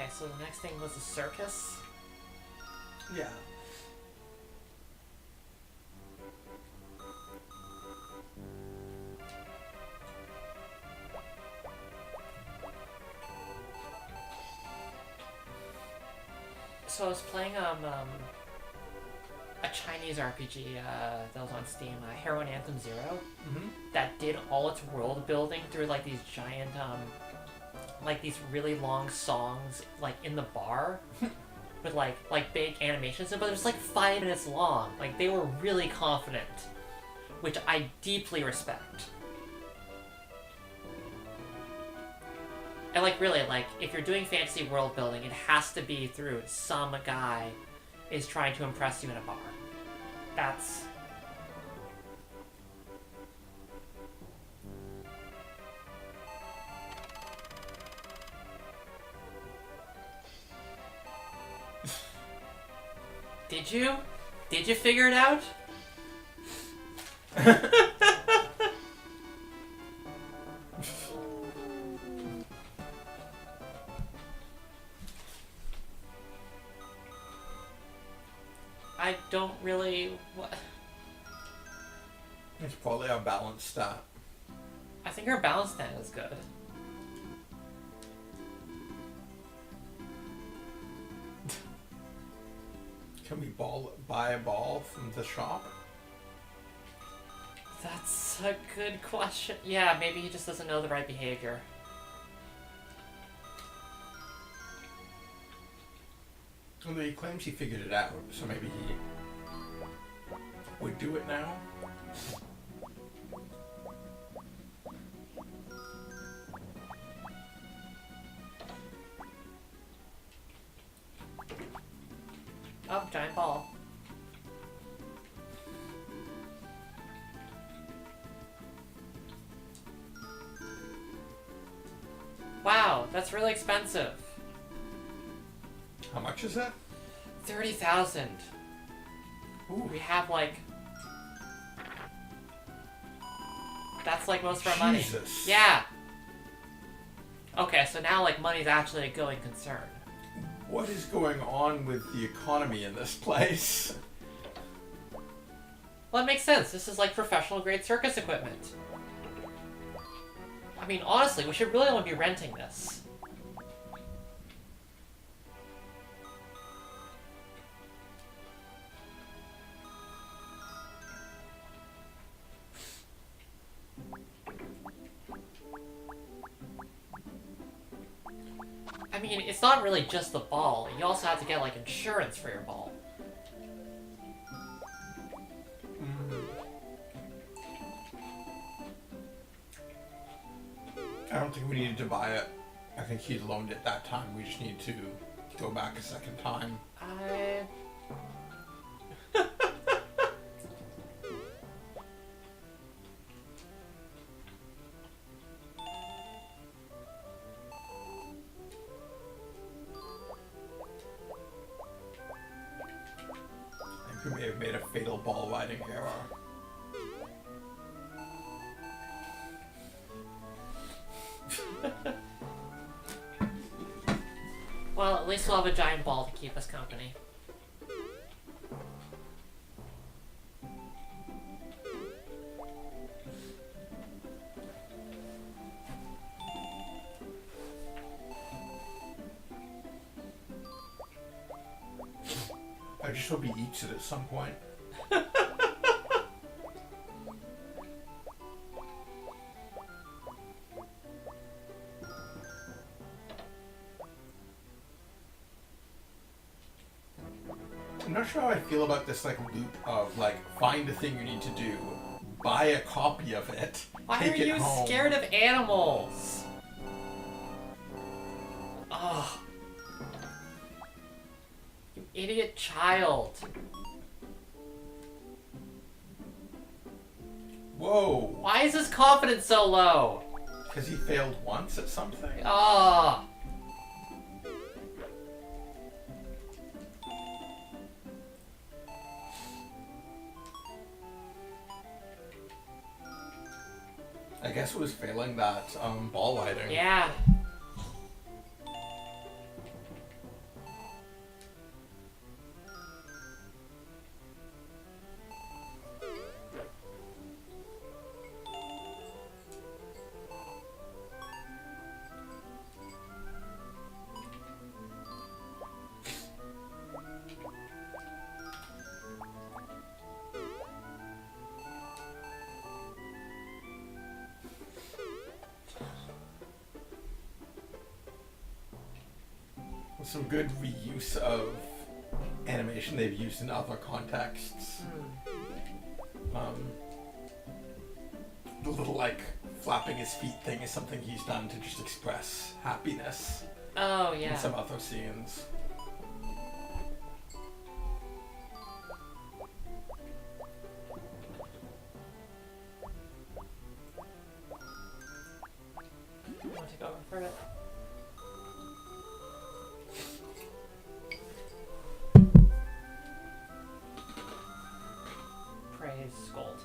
Okay, so the next thing was the circus. Yeah. So I was playing a Chinese RPG that was on Steam, Heroine Anthem Zero, that did all its world building through like these giant like these really long songs like in the bar with like big animations, but it was like 5 minutes long. Like they were really confident, which I deeply respect. And like really, like if you're doing fantasy world building, it has to be through some guy is trying to impress you in a bar. That's Did you? Did you figure it out? I don't really... What? It's probably a balanced stat. I think our balance stat is good. Can we buy a ball from the shop? That's a good question. Yeah, maybe he just doesn't know the right behavior. Although he claims he figured it out, so maybe he would do it now. Oh, giant ball. Wow, that's really expensive. How much is that? 30,000. Ooh. We have like... That's like most of our money. Jesus. Yeah. Okay, so now like money's actually a going concern. What is going on with the economy in this place? Well, it makes sense. This is like professional grade circus equipment. I mean, honestly, we should really only be renting this. I mean, it's not really just the ball. You also have to get, like, insurance for your ball. I don't think we needed to buy it. I think he loaned it that time. We just need to go back a second time. I think we may have made a fatal ball riding error. Well, at least we'll have a giant ball to keep us company. I just hope he eats it at some point. I'm not sure how I feel about this like loop of like find a thing you need to do, buy a copy of it, Why take are it you home. scared of animals? Ugh. You idiot child. Whoa! Why is his confidence so low? Because he failed once at something? Ugh. I guess it was failing that ball riding. Yeah. Some good reuse of animation they've used in other contexts. The little like flapping his feet thing is something he's done to just express happiness. Oh yeah. In some other scenes. You want to take over for a bit? Praise Scold.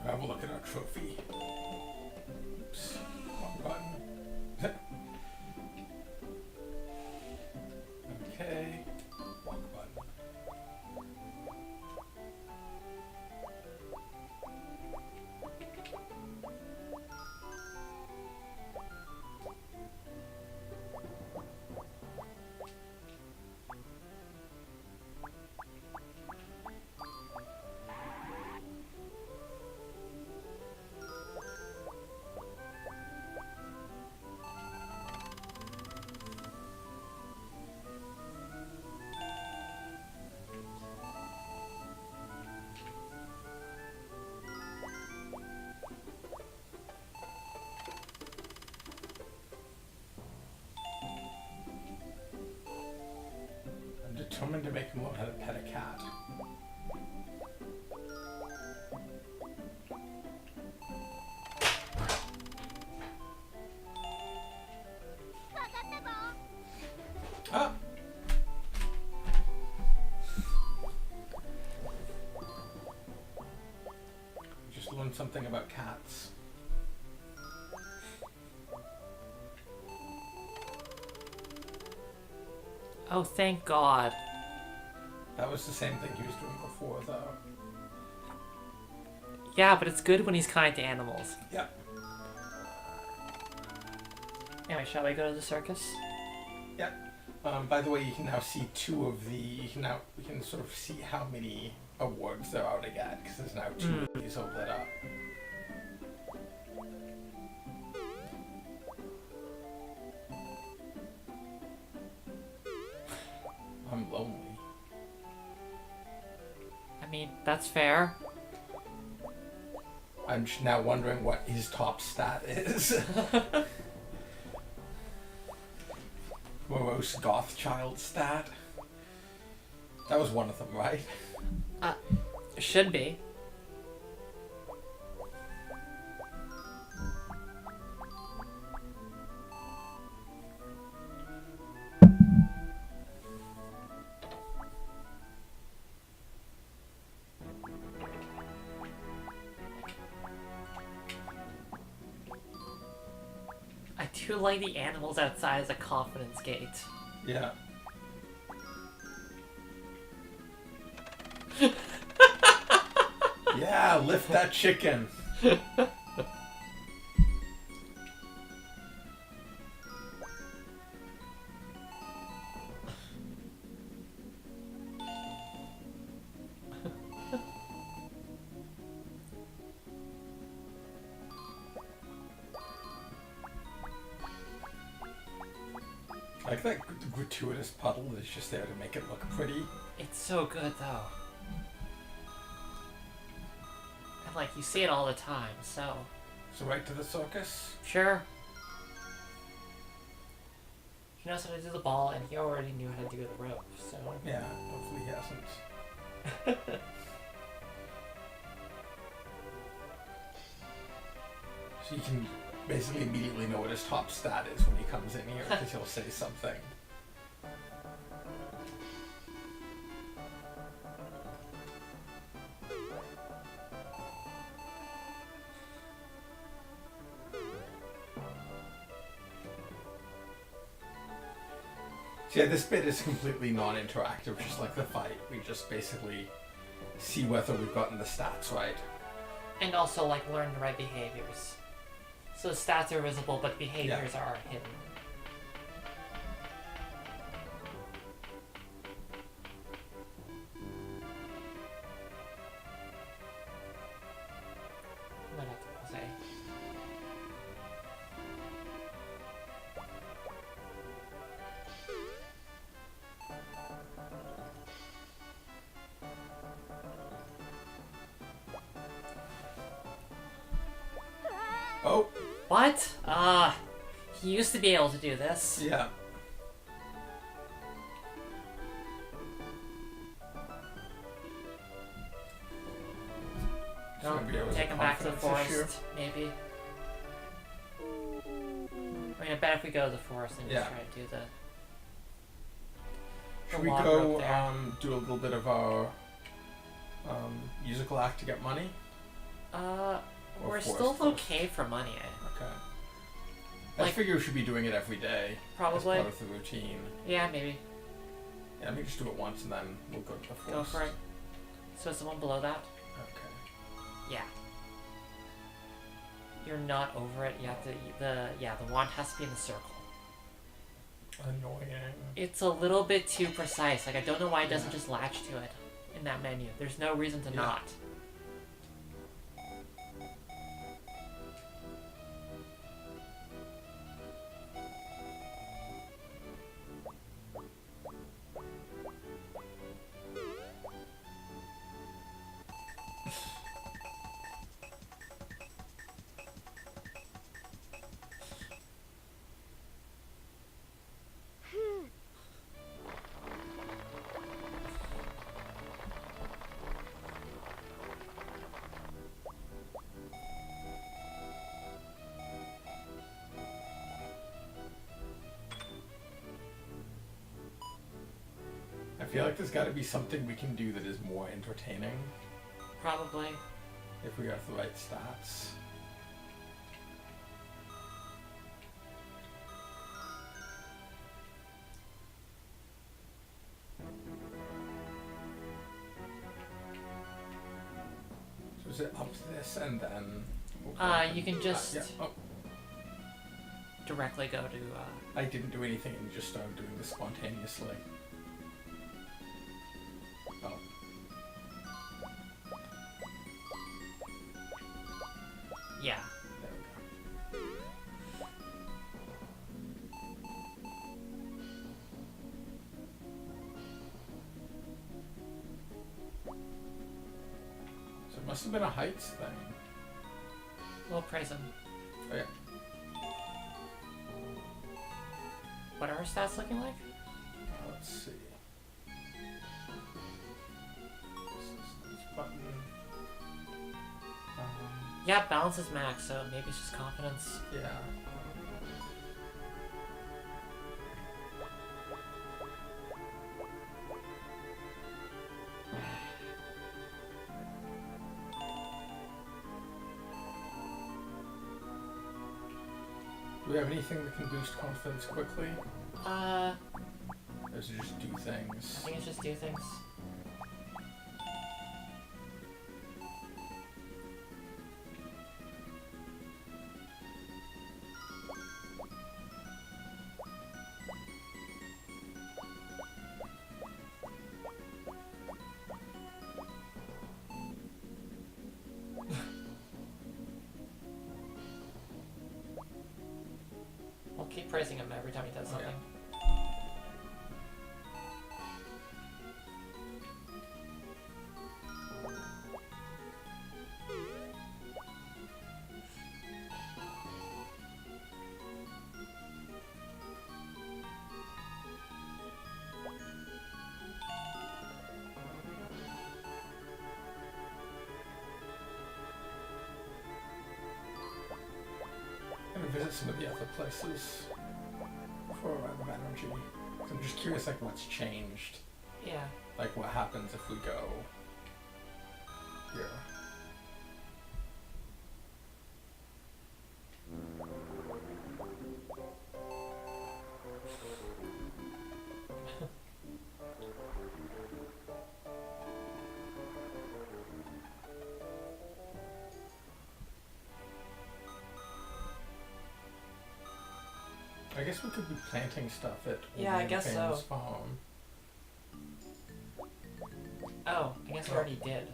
Have a look at our trophy. Oops, wrong button. Okay, wrong button. I'm determined to make him learn how to pet a cat. Ah! Just learned something about cats. Oh, thank God. That was the same thing he was doing before, though. Yeah, but it's good when he's kind to animals. Yeah. Anyway, shall we go to the circus? Yeah. By the way, you can now see two of the. We can sort of see how many awards there are to get because there's now two of these all lit up. I'm lonely. I mean, that's fair. I'm just now wondering what his top stat is. Morose goth child stat. That was one of them, right? Should be. I do like the animals outside as a confidence gate. Yeah. Yeah, lift that chicken. I like that gratuitous puddle is just there to make it look pretty. It's so good, though. And, like, you see it all the time, so... So right to the circus? Sure. He knows how to do the ball, and he already knew how to do the rope, so... Yeah, hopefully he hasn't. So you can basically immediately know what his top stat is when he comes in here, because he'll say something. So yeah, this bit is completely non-interactive, just like the fight. We just basically see whether we've gotten the stats right. And also, like, learn the right behaviors. So the stats are visible, but behaviors are hidden. Might have to say. Oh, What? He used to be able to do this. yeah. No, Maybe it was a take him back to the confidence forest, issue. maybe. I mean, I bet if we go to the forest and just Yeah. try to do the Should we log go rope there. do a little bit of our musical act to get money? Or we're forest still first? okay for money. Okay. I Like- figure we should be doing it every day. Probably. As part of the routine. Yeah, maybe. Yeah, let me just do it once and then we'll go to the forest. Go for it. So is the one below that? Okay. Yeah. You're not over it. You have to. The wand has to be in the circle. Annoying. It's a little bit too precise. Like, I don't know why it doesn't Yeah. just latch to it in that menu. There's no reason to Yeah. not. I feel like there's got to be something we can do that is more entertaining Probably. if we have the right stats. So is it up this and then? we'll go up You and- can just yeah. Oh, directly go to. I didn't do anything and just started doing this spontaneously. Oh. Yeah. There we go. So it must have been a heights thing. We'll praise him. Oh yeah. What are our stats looking like? Let's see. This button. Yeah, balance is max, so maybe it's just confidence. Yeah. Do we have anything that can boost confidence quickly? I Or is it just do things? think it's just do things. I'll keep praising him every time he does Oh, yeah. something. I'm gonna visit some of the other places for a lot of energy. 'Cause I'm just curious, like, what's changed. Yeah. Like, what happens if we go here? I guess we could be planting stuff at Yeah, I guess Fame's so. farm. Oh, I guess we already did.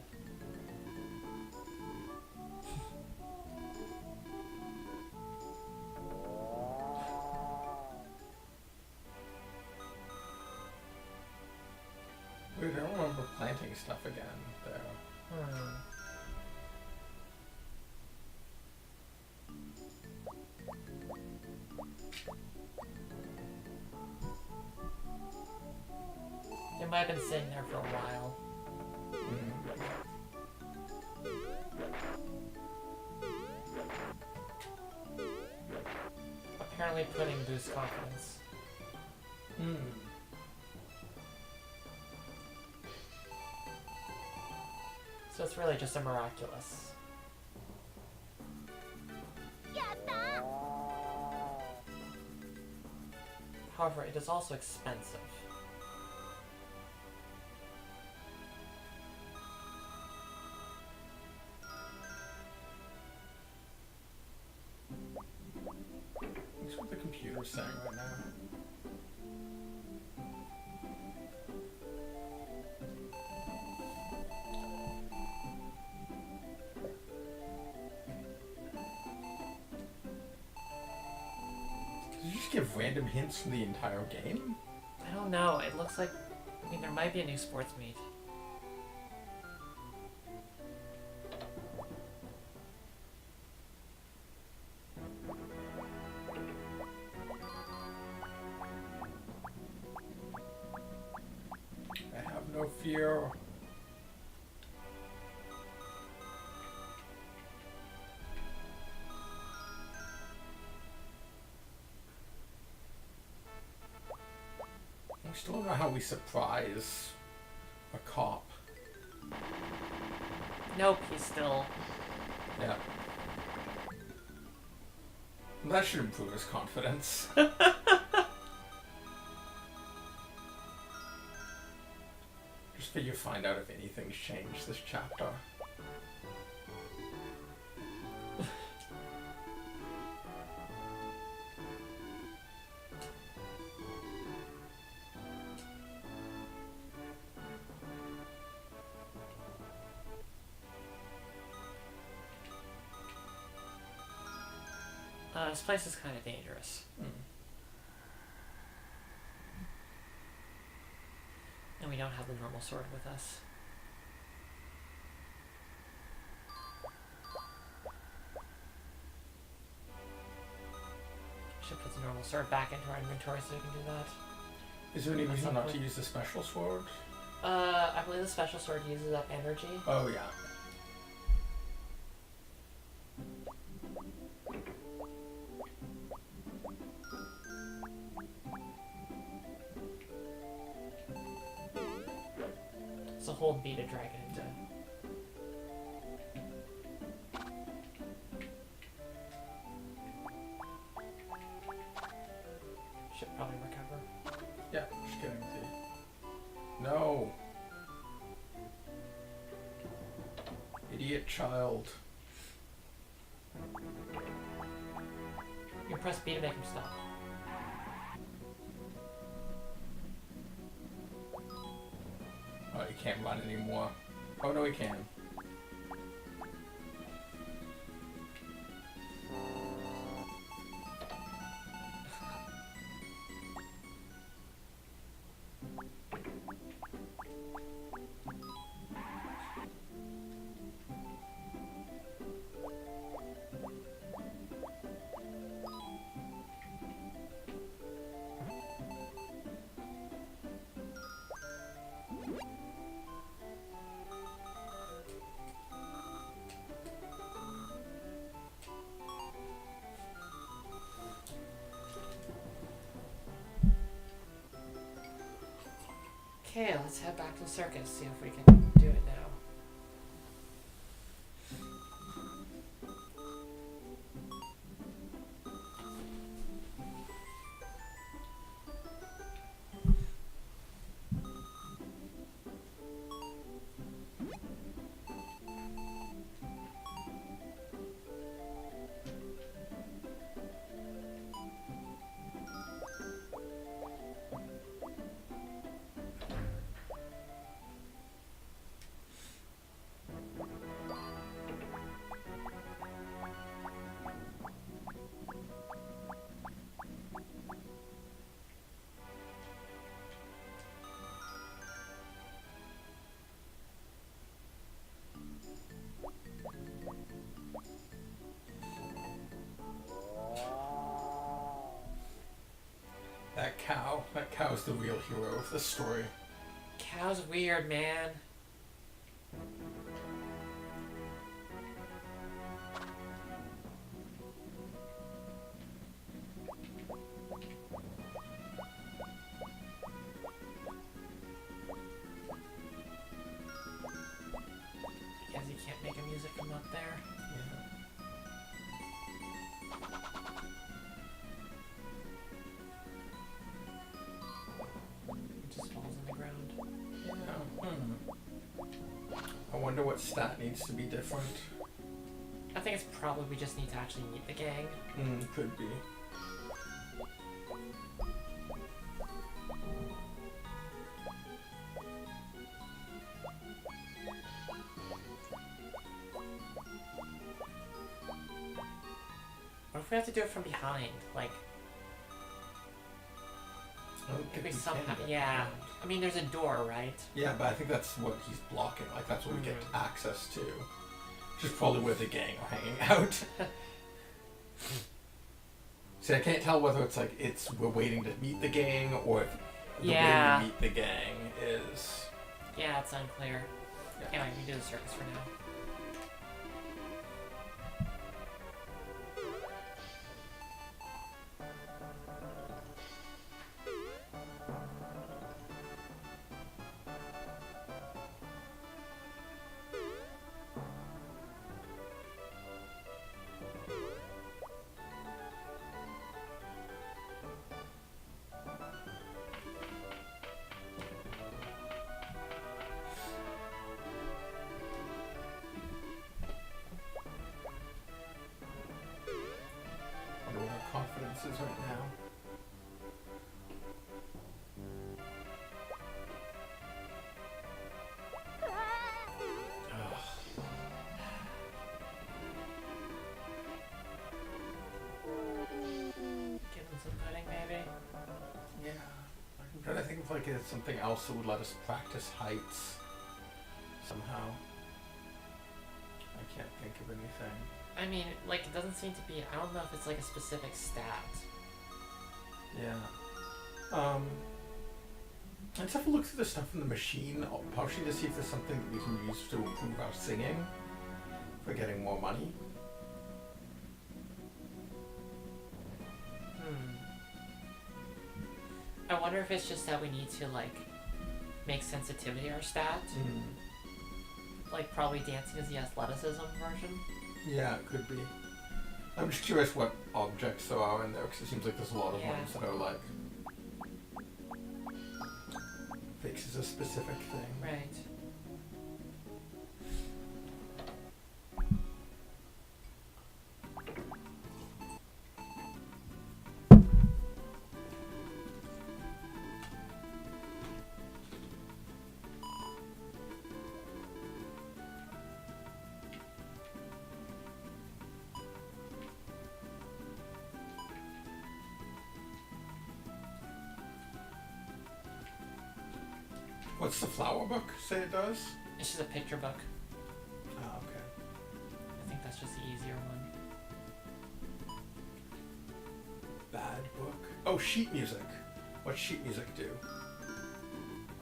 Wait, I don't remember planting stuff again there. It might have been sitting there for a while. Apparently pudding boosts confidence. So it's really just a miraculous. However, it is also expensive. That's what the computer's saying right now. Did you just give random hints from the entire game? I don't know. It looks like... I mean, there might be a new sports meet. I have no fear. I still don't know how we surprise a cop. Nope, he's still... Yeah. That should improve his confidence. Just figure find out if anything's changed this chapter. This place is kind of dangerous. And we don't have the normal sword with us. Should put the normal sword back into our inventory so we can do that. Is there any reason not to use the special sword? I believe the special sword uses up energy. Oh, yeah. So hold B to drag it into. Should probably recover. Yeah, just getting the... No! Idiot child. You can press B to make him stop. Oh, he can't run anymore. Oh, no, he can. Okay, let's head back to the circus, see if we can do it now. cow. That cow's the real hero of this story. Cow's weird, man. Guess you can't make a music from up there. It just falls on the ground. I wonder what stat needs to be different. I think it's probably we just need to actually meet the gang. Could be. What if we have to do it from behind? Like, I don't think we we somehow, can get yeah. behind. I mean, there's a door, right? Yeah, but I think that's what he's blocking. Like, that's what we get access to. Which is probably where the gang are hanging out. See, I can't tell whether it's like we're waiting to meet the gang or if the way to meet the gang is. Yeah, it's unclear. Yeah. Anyway, we do the circus for now. I wonder what our confidence is right now. Give him some pudding, maybe? Yeah. I'm trying to think of like it's something else that would let us practice heights somehow. I can't think of anything. I mean, like, it doesn't seem to be... I don't know if it's, like, a specific stat. Yeah. Let's have a look through the stuff in the machine, partially to see if there's something that we can use to improve our singing for getting more money. I wonder if it's just that we need to, like, make sensitivity our stat. Like, probably dancing is the athleticism version. Yeah, it could be. I'm just curious what objects there are in there, because it seems like there's a lot of ones that are like fixes a specific thing. Right. What's the flower book say it does? It's just a picture book. Oh, okay. I think that's just the easier one. Bad book. Oh, sheet music. What's sheet music do?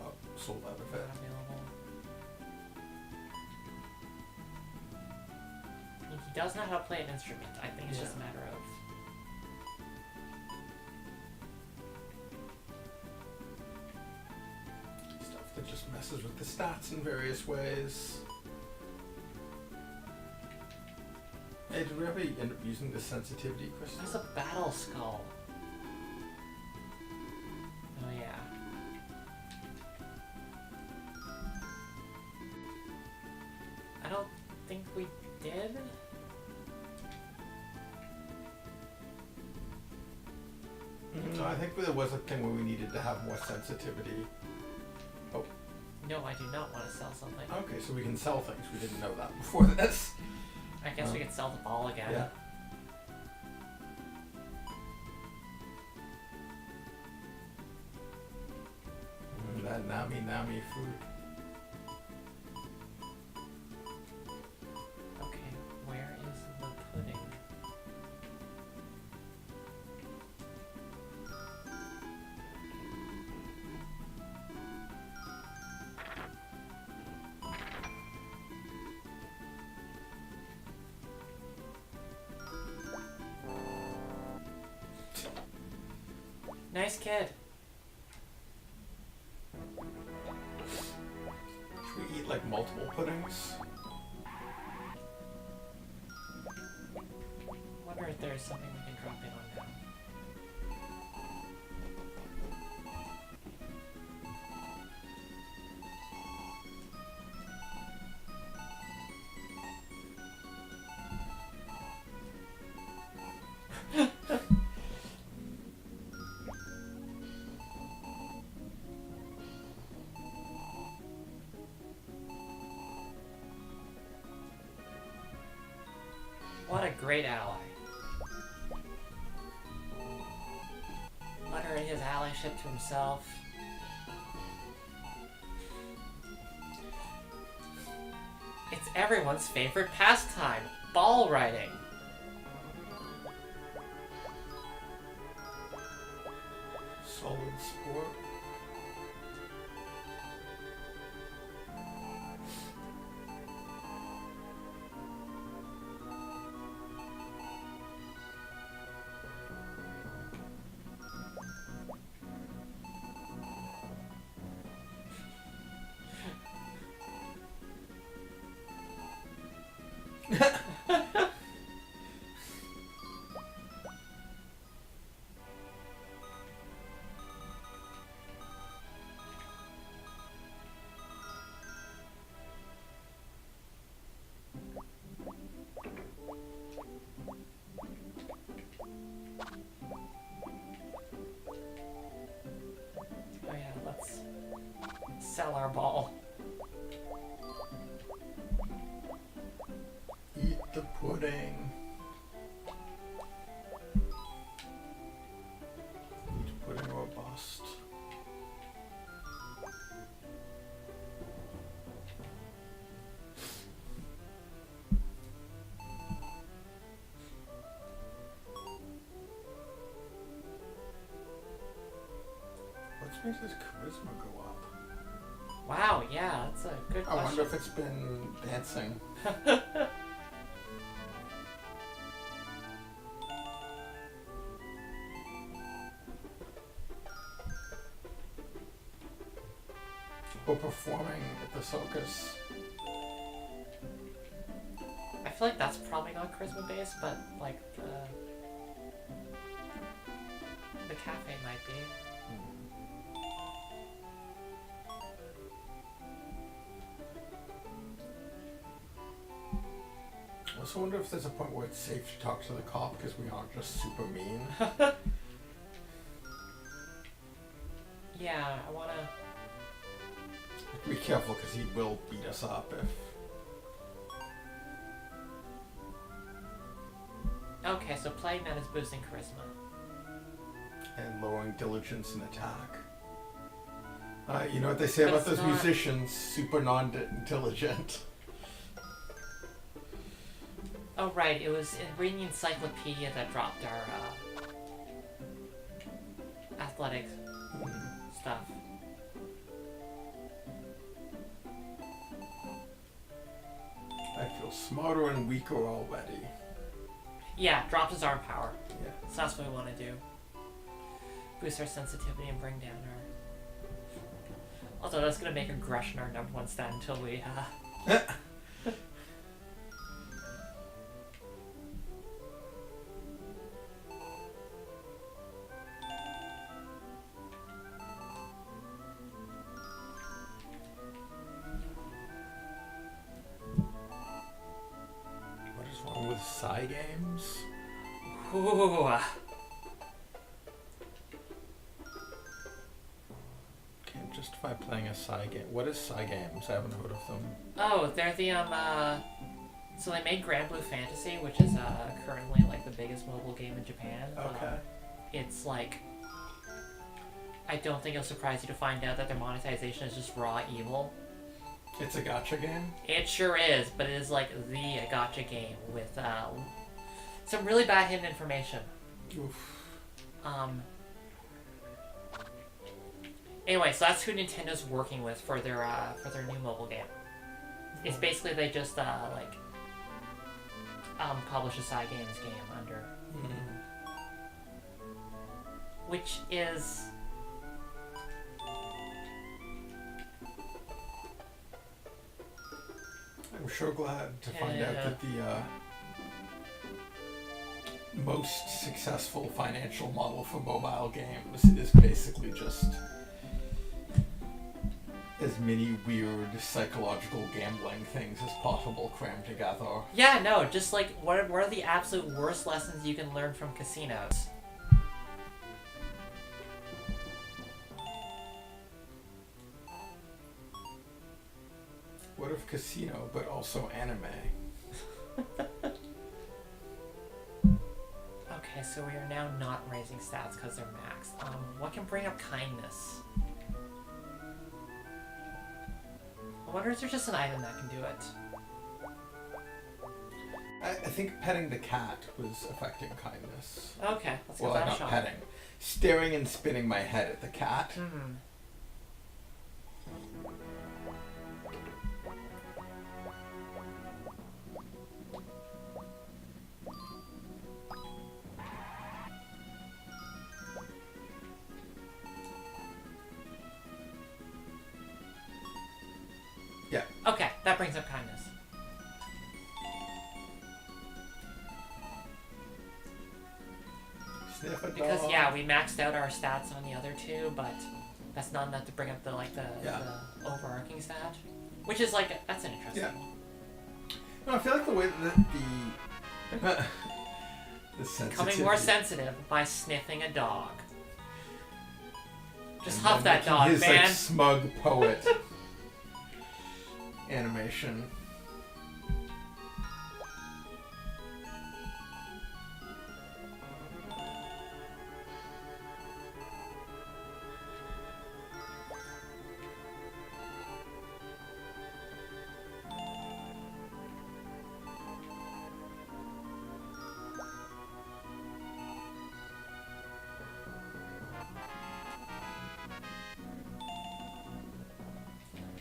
Oh, sold out of it. Not available. I mean, he does know how to play an instrument. I think it's just a matter of... Stuff that just messes with the stats in various ways. Hey, did we ever end up using the sensitivity crystal? That's a battle skull. Oh yeah. I don't think we did. No, I think there was a thing where we needed to have more sensitivity. Oh, No, I do not want to sell something. okay, so we can sell things. We didn't know that before this. I guess we could sell the ball again. Yeah. That Nami fruit. Okay, where is the pudding? Nice kid. Should we eat like multiple puddings? I wonder if there's something we can drop in on now. What a great ally. Uttering his allyship to himself. It's everyone's favorite pastime, ball riding. Solid sport. Oh yeah, let's sell our ball. Eat the pudding. Eat pudding or bust. Let's make this charisma go up. Wow, yeah, that's a good I wonder question. if it's been dancing. Or performing at the circus. I feel like that's probably not charisma based, but like the cafe might be. I also wonder if there's a point where it's safe to talk to the cop because we aren't just super mean. Yeah, I wanna. Be careful because he will beat us up if... Okay, so playing that is boosting charisma. and lowering diligence and attack. You know what they say But about it's those not- musicians? Super non-intelligent. Oh right, it was reading the encyclopedia that dropped our athletics stuff. I feel smarter and weaker already. Yeah, drops his arm power. Yeah. So that's what we want to do. Boost our sensitivity and bring down our... Although that's going to make aggression our number one stat until we... What is wrong with Psy games? Ooh. Can't justify playing a Psy game. What is Psy games? I haven't heard of them. Oh, they're the, so they made Grand Blue Fantasy, which is, currently, like, the biggest mobile game in Japan. Okay. It's, like... I don't think it'll surprise you to find out that their monetization is just raw evil. It's a gacha game? It sure is, but it is, like, the gacha game with, some really bad hidden information. Oof. Anyway, so that's who Nintendo's working with for their new mobile game. It's basically they just publish a Psy Games game under. which is... I'm sure glad to find out that the most successful financial model for mobile games is basically just as many weird psychological gambling things as possible crammed together. Yeah, no, just like, what are the absolute worst lessons you can learn from casinos? What if casino, but also anime? Okay, so we are now not raising stats because they're maxed. What can bring up kindness? I wonder if there's just an item that can do it. I think petting the cat was affecting kindness. Okay, let's give Well, that a not shot. petting. Staring and spinning my head at the cat. Hmm. Yeah. Okay, that brings up kindness. Sniff a dog. Because yeah, we maxed out our stats on the other two, but that's not enough to bring up the the overarching stat, which is like that's an interesting. Yeah. No, I feel like the way that the sensitivity. Becoming more sensitive by sniffing a dog. Just and huff then that dog, his, man. like, smug poet animation.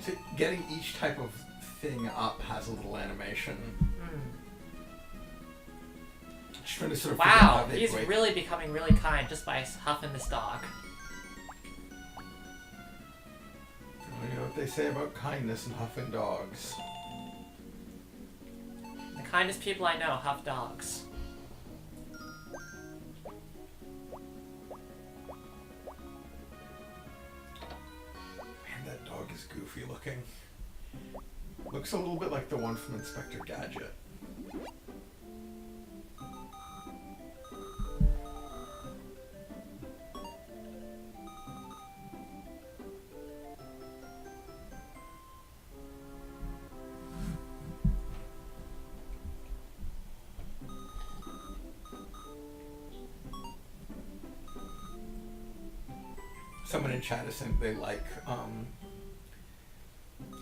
So getting each type of thing up has a little animation. Just trying to sort of figure out Wow, how they he's break. really becoming really kind just by huffing this dog. You know what they say about kindness and huffing dogs. The kindest people I know huff dogs. Man, that dog is goofy looking. Looks a little bit like the one from Inspector Gadget. Someone in chat is saying they like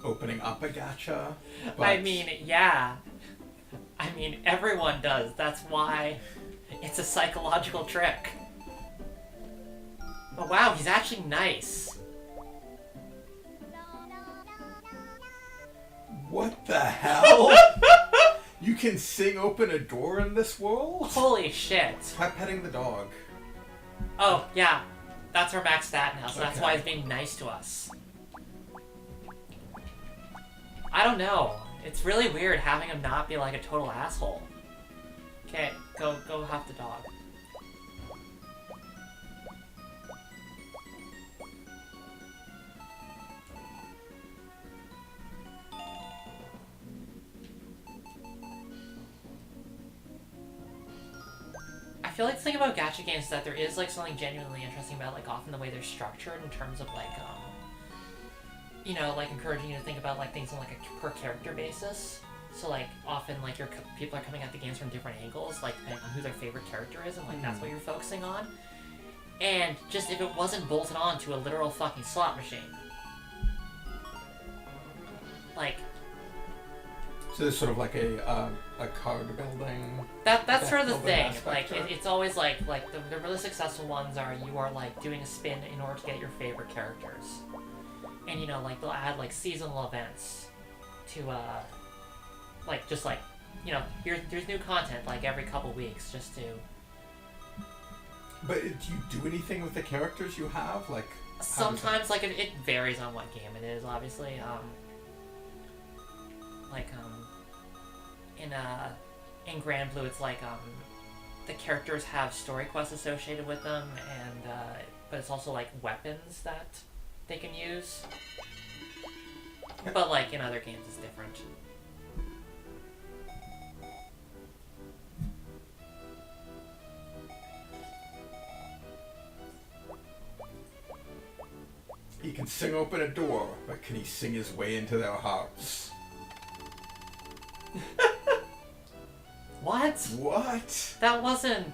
opening up a gacha. But I mean, yeah. I mean, everyone does. That's why it's a psychological trick. Oh wow, he's actually nice. what the hell? You can sing open a door in this world? Holy shit. Try petting the dog. Oh, yeah. That's our max stat now, so that's Okay. why he's being nice to us. I don't know. It's really weird having him not be like a total asshole. Okay, go huff the dog. I feel like the thing about gacha games is that there is like something genuinely interesting about like often the way they're structured in terms of like you know, like encouraging you to think about like things on like a per character basis. So like often like people are coming at the games from different angles, like depending on who their favorite character is, and like that's what you're focusing on. And just if it wasn't bolted on to a literal fucking slot machine, like So there's sort of like a card building. that's sort of the building thing. aspect Like to it. it's always like the really successful ones are you are like doing a spin in order to get your favorite characters, and you know like they'll add like seasonal events to like just like you know there's new content like every couple weeks just to But do you do anything with the characters you have? Like Sometimes, like, it varies on what game it is, obviously. Like, in Grand Blue, it's like, the characters have story quests associated with them, and, but it's also, like, weapons that they can use. But, like, in other games, it's different. he can sing open a door, but can he sing his way into their hearts? What? What? That wasn't...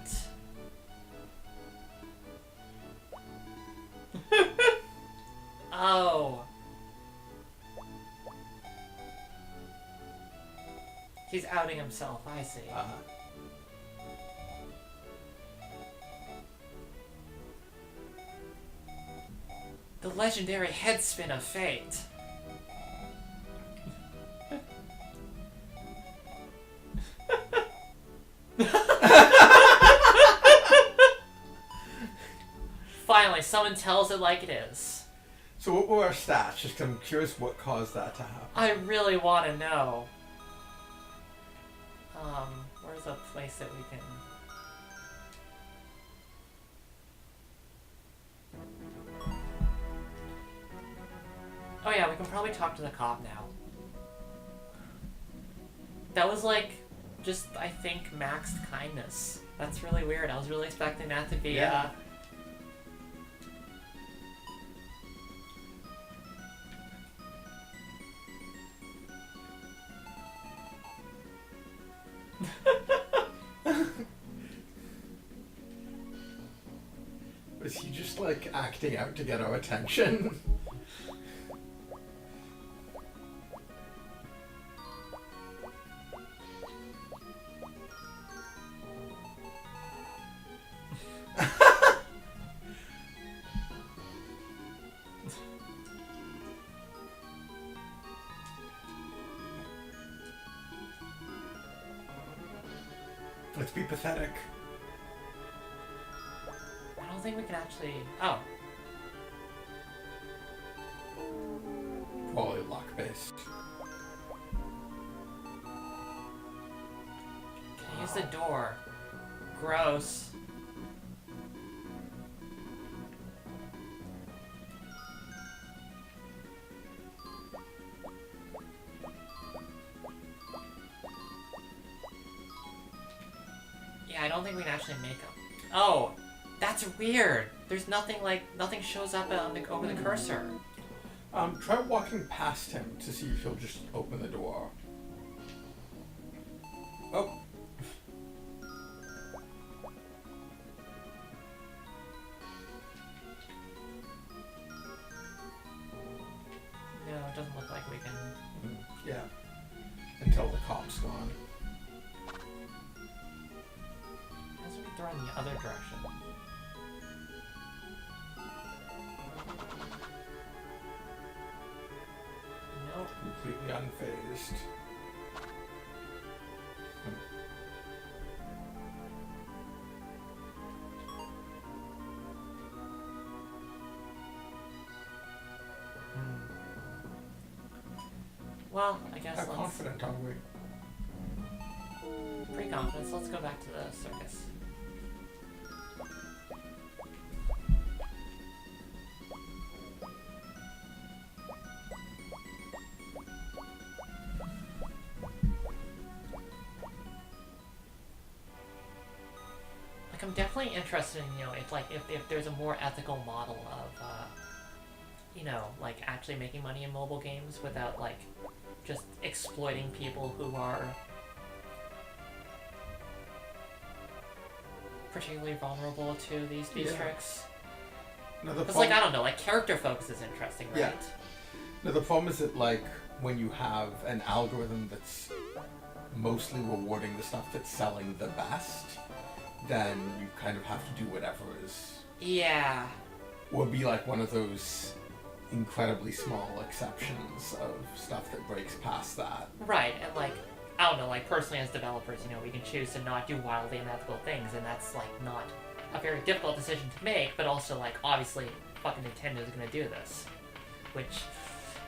Oh. He's outing himself, I see. The legendary headspin of fate. Finally, someone tells it like it is. So what were our stats? Just 'cause I'm curious what caused that to happen. I really want to know. Where's a place that we can... Oh yeah, we can probably talk to the cop now. That was like, just, I think, maxed kindness. That's really weird. I was really expecting that to be, Yeah. Was he just like acting out to get our attention? Let's be pathetic. I don't think we can actually... Oh. Probably luck-based. Can I use the door? Gross. Yeah, I don't think we can actually make them. Oh, that's weird. There's nothing like, nothing shows up on the, over the cursor. Try walking past him to see if he'll just open the door. Oh. No, it doesn't look like we can. Yeah. Until the cop's gone. How's we throw in the other direction? Nope. Completely unfazed. Well, I guess How let's... confident are we? Pretty confident, so let's go back to the circus. Like, I'm definitely interested in, you know, if there's a more ethical model of, you know, like, actually making money in mobile games without, like, just exploiting people who are particularly vulnerable to these tricks. No, the It's like, I don't know, like, character focus is interesting, right? Yeah. No, the problem is that, like, when you have an algorithm that's mostly rewarding the stuff that's selling the best, then you kind of have to do whatever is... Yeah. Or be like one of those incredibly small exceptions of stuff that breaks past that. Right, and like, I don't know, like personally as developers, you know, we can choose to not do wildly unethical things, and that's like not a very difficult decision to make, but also, like, obviously, fucking Nintendo's gonna do this. Which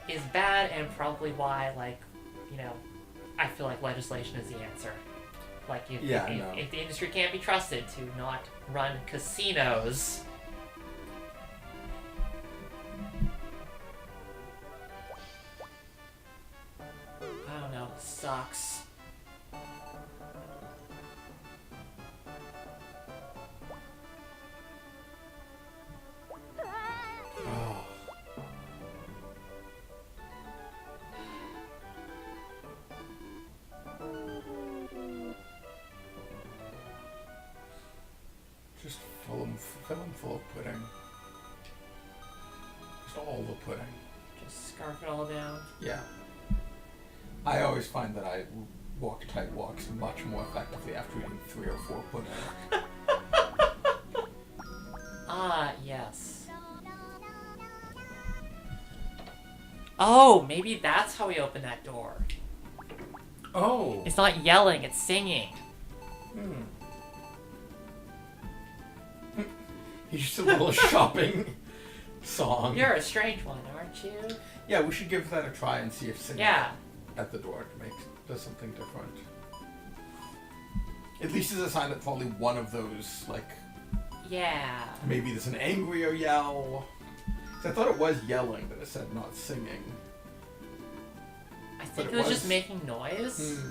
is bad, and probably why, like, you know, I feel like legislation is the answer. Like, if the industry can't be trusted to not run casinos... I don't know, sucks. Oh. Just fill them full of pudding. Just all the pudding. Just scarf it all down. Yeah. I always find that I walk tight walks much more effectively after eating 3 or 4 pudding. Ah, yes. Oh, maybe that's how we open that door. Oh. It's not yelling, it's singing. He's just a little shopping song. You're a strange one, aren't you? Yeah, we should give that a try and see if singing at the door does something different. At least as a sign that probably one of those, like... Yeah. Maybe there's an angrier yell. 'Cause I thought it was yelling, but it said not singing. I think it was just making noise.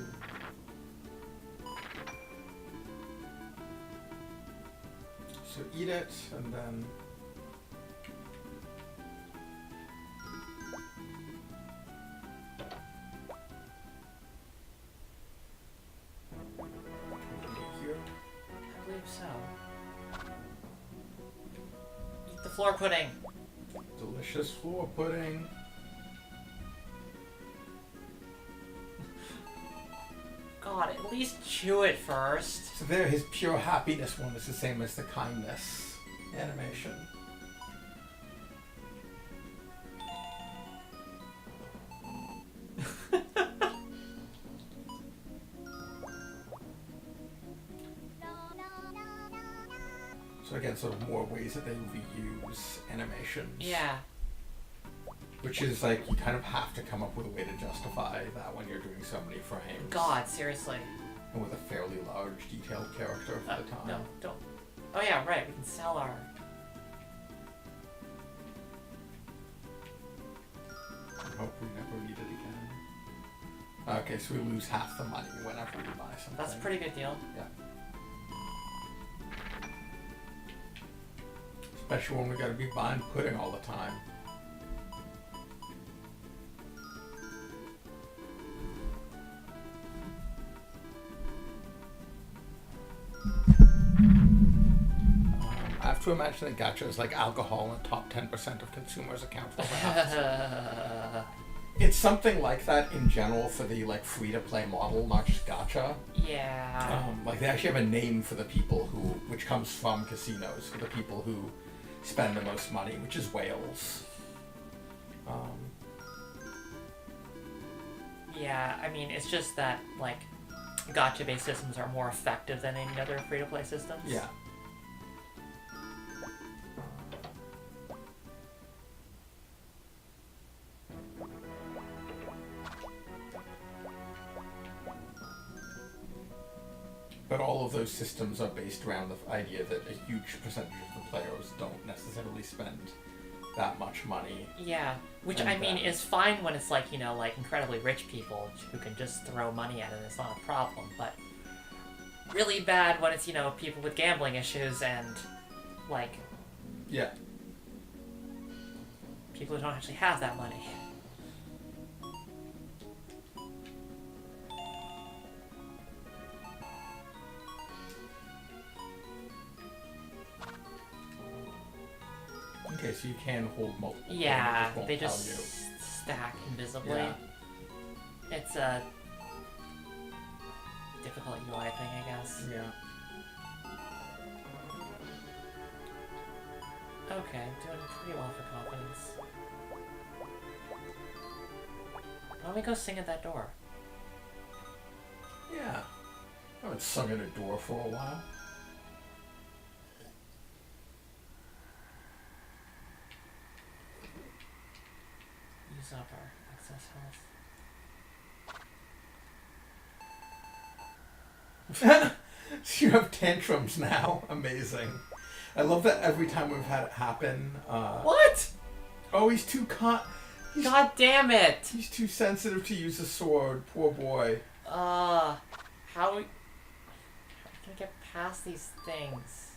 So eat it, and then... Here. I believe so. Eat the floor pudding. Delicious floor pudding. God, at least chew it first. So there, his pure happiness one is the same as the kindness animation. So again, sort of more ways that they reuse animations. Yeah. Which is like, you kind of have to come up with a way to justify that when you're doing so many frames. God, seriously. And with a fairly large, detailed character for the time. No, don't. Oh yeah, right, we can sell our... I hope we never need it again. Okay, so we lose half the money whenever we buy something. That's a pretty good deal. Yeah. Especially when we gotta be buying pudding all the time. I have to imagine that gacha is like alcohol and the top 10% of consumers account for that. It's something like that in general for the like free-to-play model, not just gacha. Yeah. Like they actually have a name for the people who, which comes from casinos, for the people who spend the most money, which is whales. Yeah, I mean, it's just that, like, gacha-based systems are more effective than any other free-to-play systems. Yeah. But all of those systems are based around the idea that a huge percentage of the players don't necessarily spend that much money. Yeah, which I mean is fine when it's like, you know, like incredibly rich people who can just throw money at it and it's not a problem, but really bad when it's, you know, people with gambling issues and, like... Yeah. People who don't actually have that money. Okay, so you can hold multiple. Yeah, won't they tell just you. stack invisibly. Yeah. It's a difficult UI thing, I guess. Yeah. Okay, doing pretty well for confidence. Why don't we go sing at that door? Yeah. I haven't sung at a door for a while. use up our excess health. So you have tantrums now. Amazing. I love that every time we've had it happen. What? Oh, he's too God damn it! He's too sensitive to use a sword. Poor boy. How can I get past these things?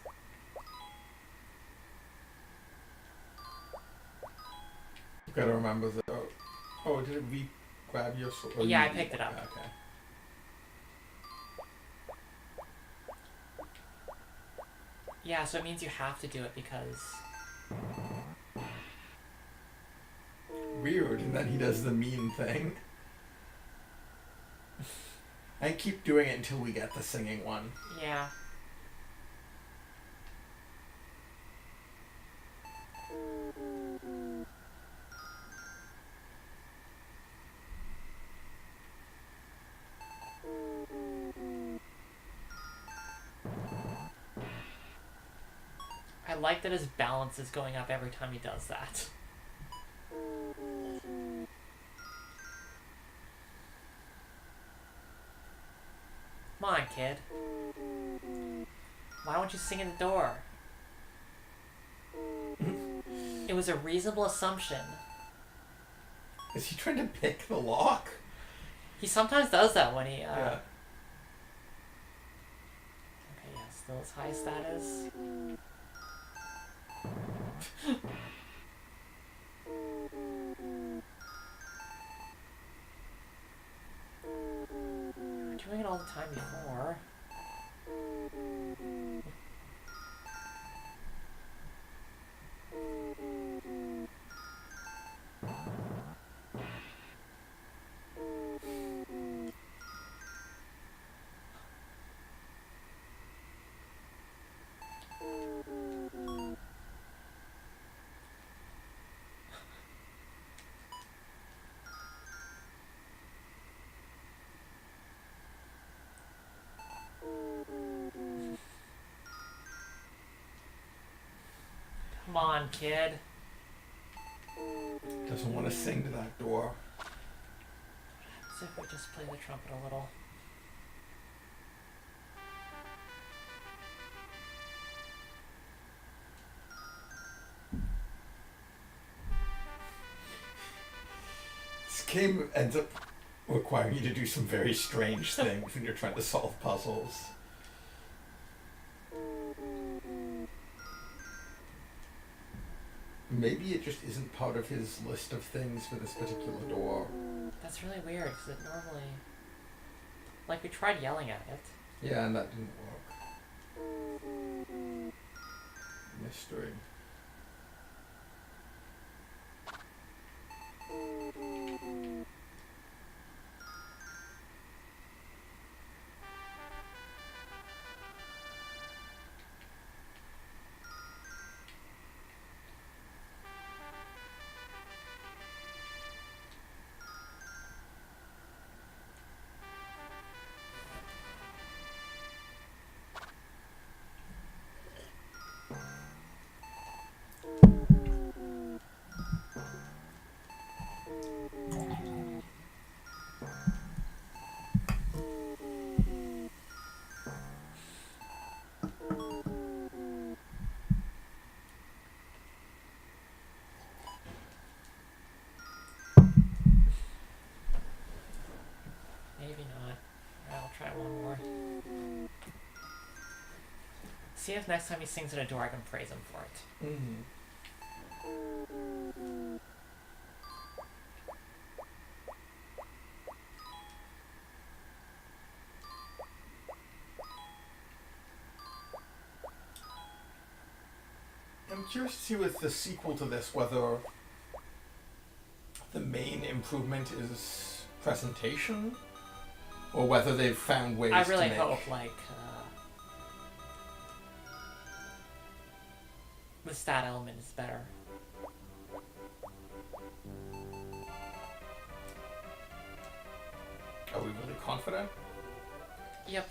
You gotta remember that. Oh, did it grab your sword? Oh, Yeah, I picked it up. Okay. Yeah, so it means you have to do it because... Weird, and then he does the mean thing. I keep doing it until we get the singing one. Yeah. I like that his balance is going up every time he does that. Come on, kid. Why won't you sing in the door? It was a reasonable assumption. Is he trying to pick the lock? He sometimes does that when he, Yeah. Okay, yeah, still as high as that is. Doing it all the time before. Come on, kid. Doesn't want to sing to that door. So if we just play the trumpet a little. This game ends up requiring you to do some very strange things when you're trying to solve puzzles. Maybe it just isn't part of his list of things for this particular door. That's really weird, because it normally... Like, we tried yelling at it. Yeah, and that didn't work. Mystery. Maybe not. Alright, I'll try one more. See if next time he sings at a door I can praise him for it. Mm-hmm. I'm curious to see with the sequel to this whether the main improvement is presentation or whether they've found ways I really to make... hope, like, the stat element is better. Are we really confident? Yep.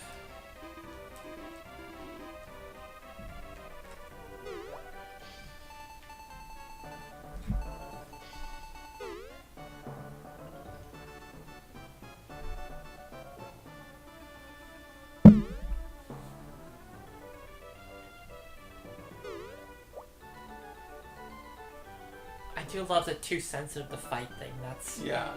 do love the too sensitive to fight thing. That's... Yeah.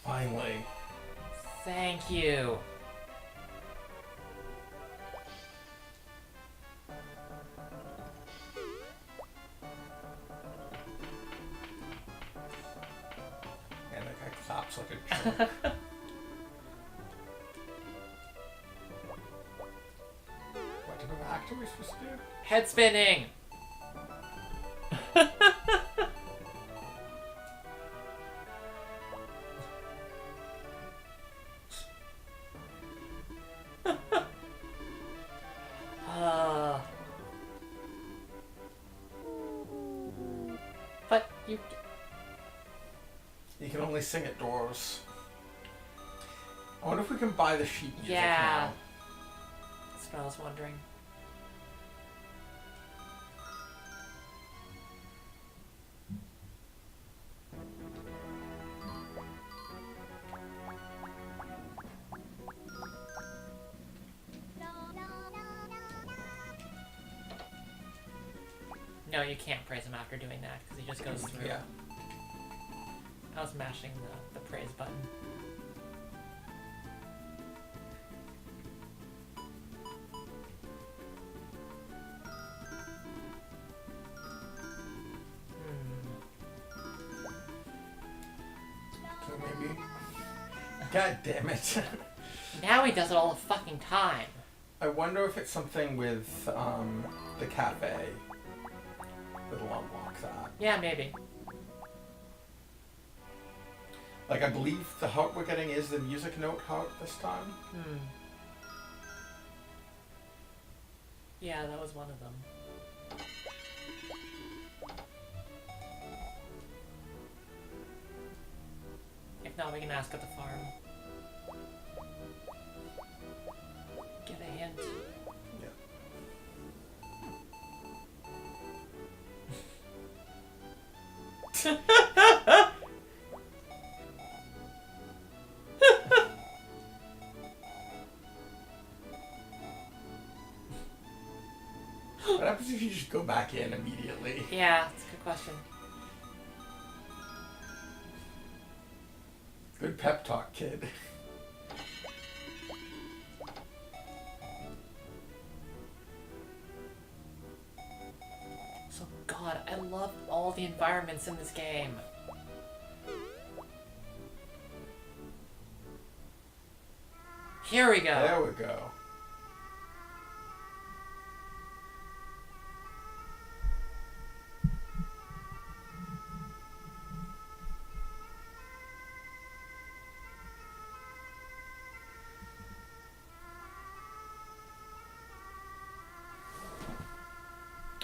Finally. Thank you. And that guy claps like a jerk. What type of act are we supposed to do? Head spinning. But you... You can only sing at doors. I wonder if we can buy the sheet music Yeah. now. That's what I was wondering. No, you can't praise him after doing that because he just goes through. Yeah. I was mashing the praise button. So maybe. God damn it. Now he does it all the fucking time. I wonder if it's something with the cafe that'll unlock that. Yeah, maybe. Like, I believe the heart we're getting is the music note heart this time. Yeah, that was one of them. If not, we can ask at the farm. Get a hint. Yeah. What happens if you just go back in immediately? Yeah, that's a good question. Good pep talk, kid. So, God, I love all the environments in this game. Here we go. There we go.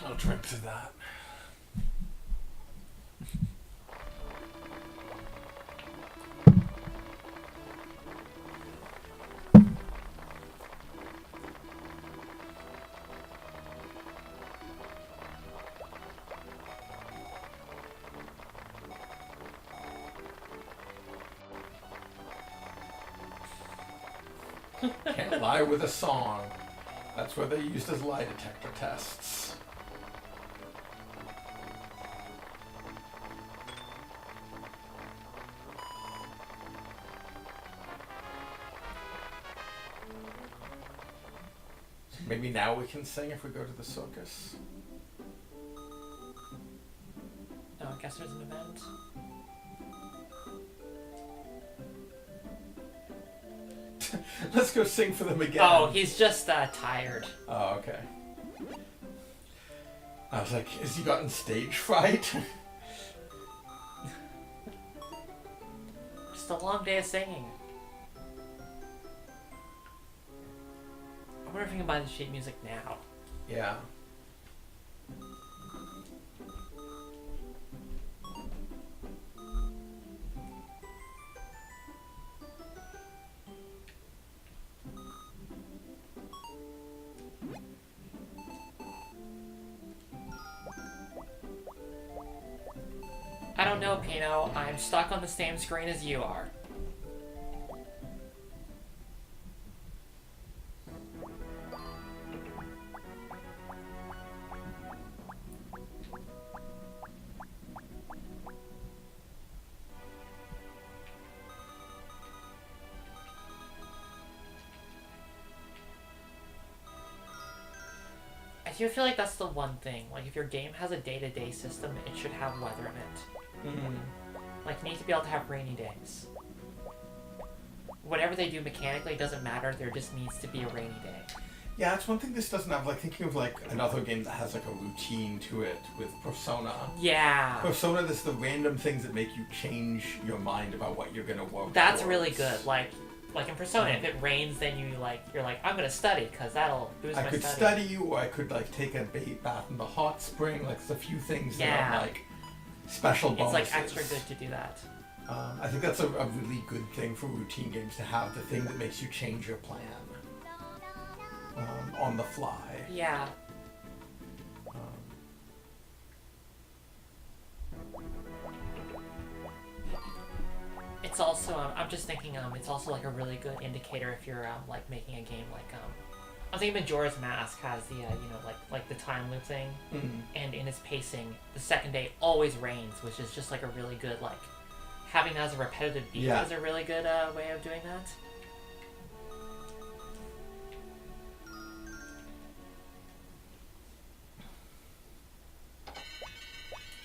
I'll drink to that. Can't lie with a song. That's where they're used as lie detector tests. Maybe now we can sing if we go to the circus. Oh, I guess there's an event. Let's go sing for them again. Oh, he's just tired. Oh, okay. I was like, has he gotten stage fright? Just a long day of singing. I wonder if we can buy the sheet music now. Yeah. I don't know, Pino. I'm stuck on the same screen as you are. I do feel like that's the one thing. Like, if your game has a day-to-day system, it should have weather in it. Mm. Like, you need to be able to have rainy days. Whatever they do mechanically doesn't matter, there just needs to be a rainy day. Yeah, that's one thing this doesn't have. Like, thinking of, like, another game that has, like, a routine to it with Persona. Yeah. Persona, there's the random things that make you change your mind about what you're gonna work That's towards. really good. Like in Persona, if it rains, then you're like, I'm gonna study, because that'll boost my I could study, or I could, like, take a bath in the hot spring. Like, there's a few things that are, like, special bonuses. It's, like, extra good to do that. I think that's a really good thing for routine games, to have the thing that makes you change your plan on the fly. Yeah. It's also, I'm just thinking, it's also, like, a really good indicator if you're, like, making a game, like, I'm thinking Majora's Mask has the, like the time loop thing, and in its pacing, the second day always rains, which is just, like, a really good, like, having that as a repetitive beat is a really good way of doing that.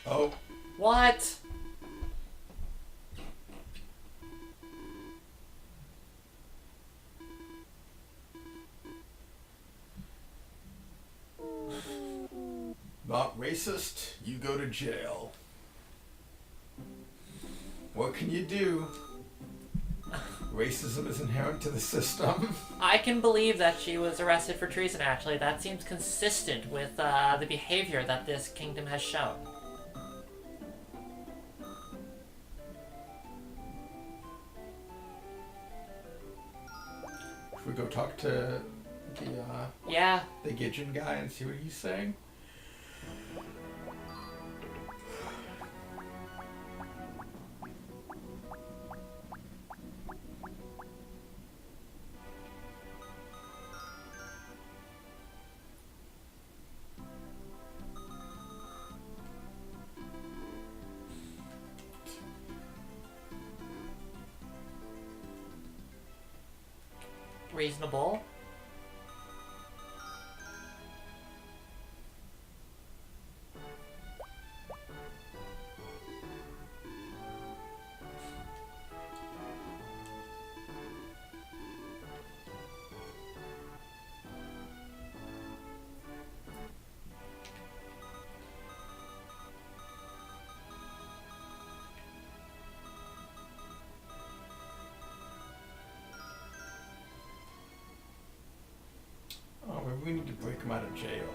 Oh. What? Not racist, you go to jail. What can you do? Racism is inherent to the system. I can believe that she was arrested for treason, actually. That seems consistent with the behavior that this kingdom has shown. Should we go talk to the Gidgeon guy and see what he's saying? Reasonable. Oh, maybe we need to break him out of jail.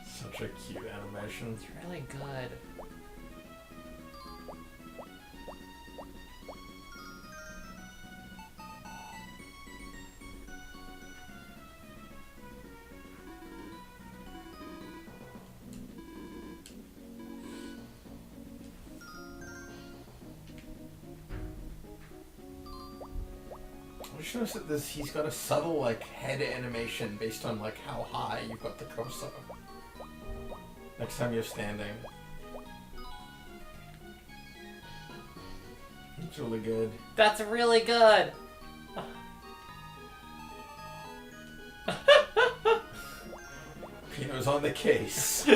Such a cute animation. It's really good. I just noticed that he's got a subtle, like, head animation based on, like, how high you've got the cursor. Next time you're standing. It's really good. That's really good! Pino's on the case.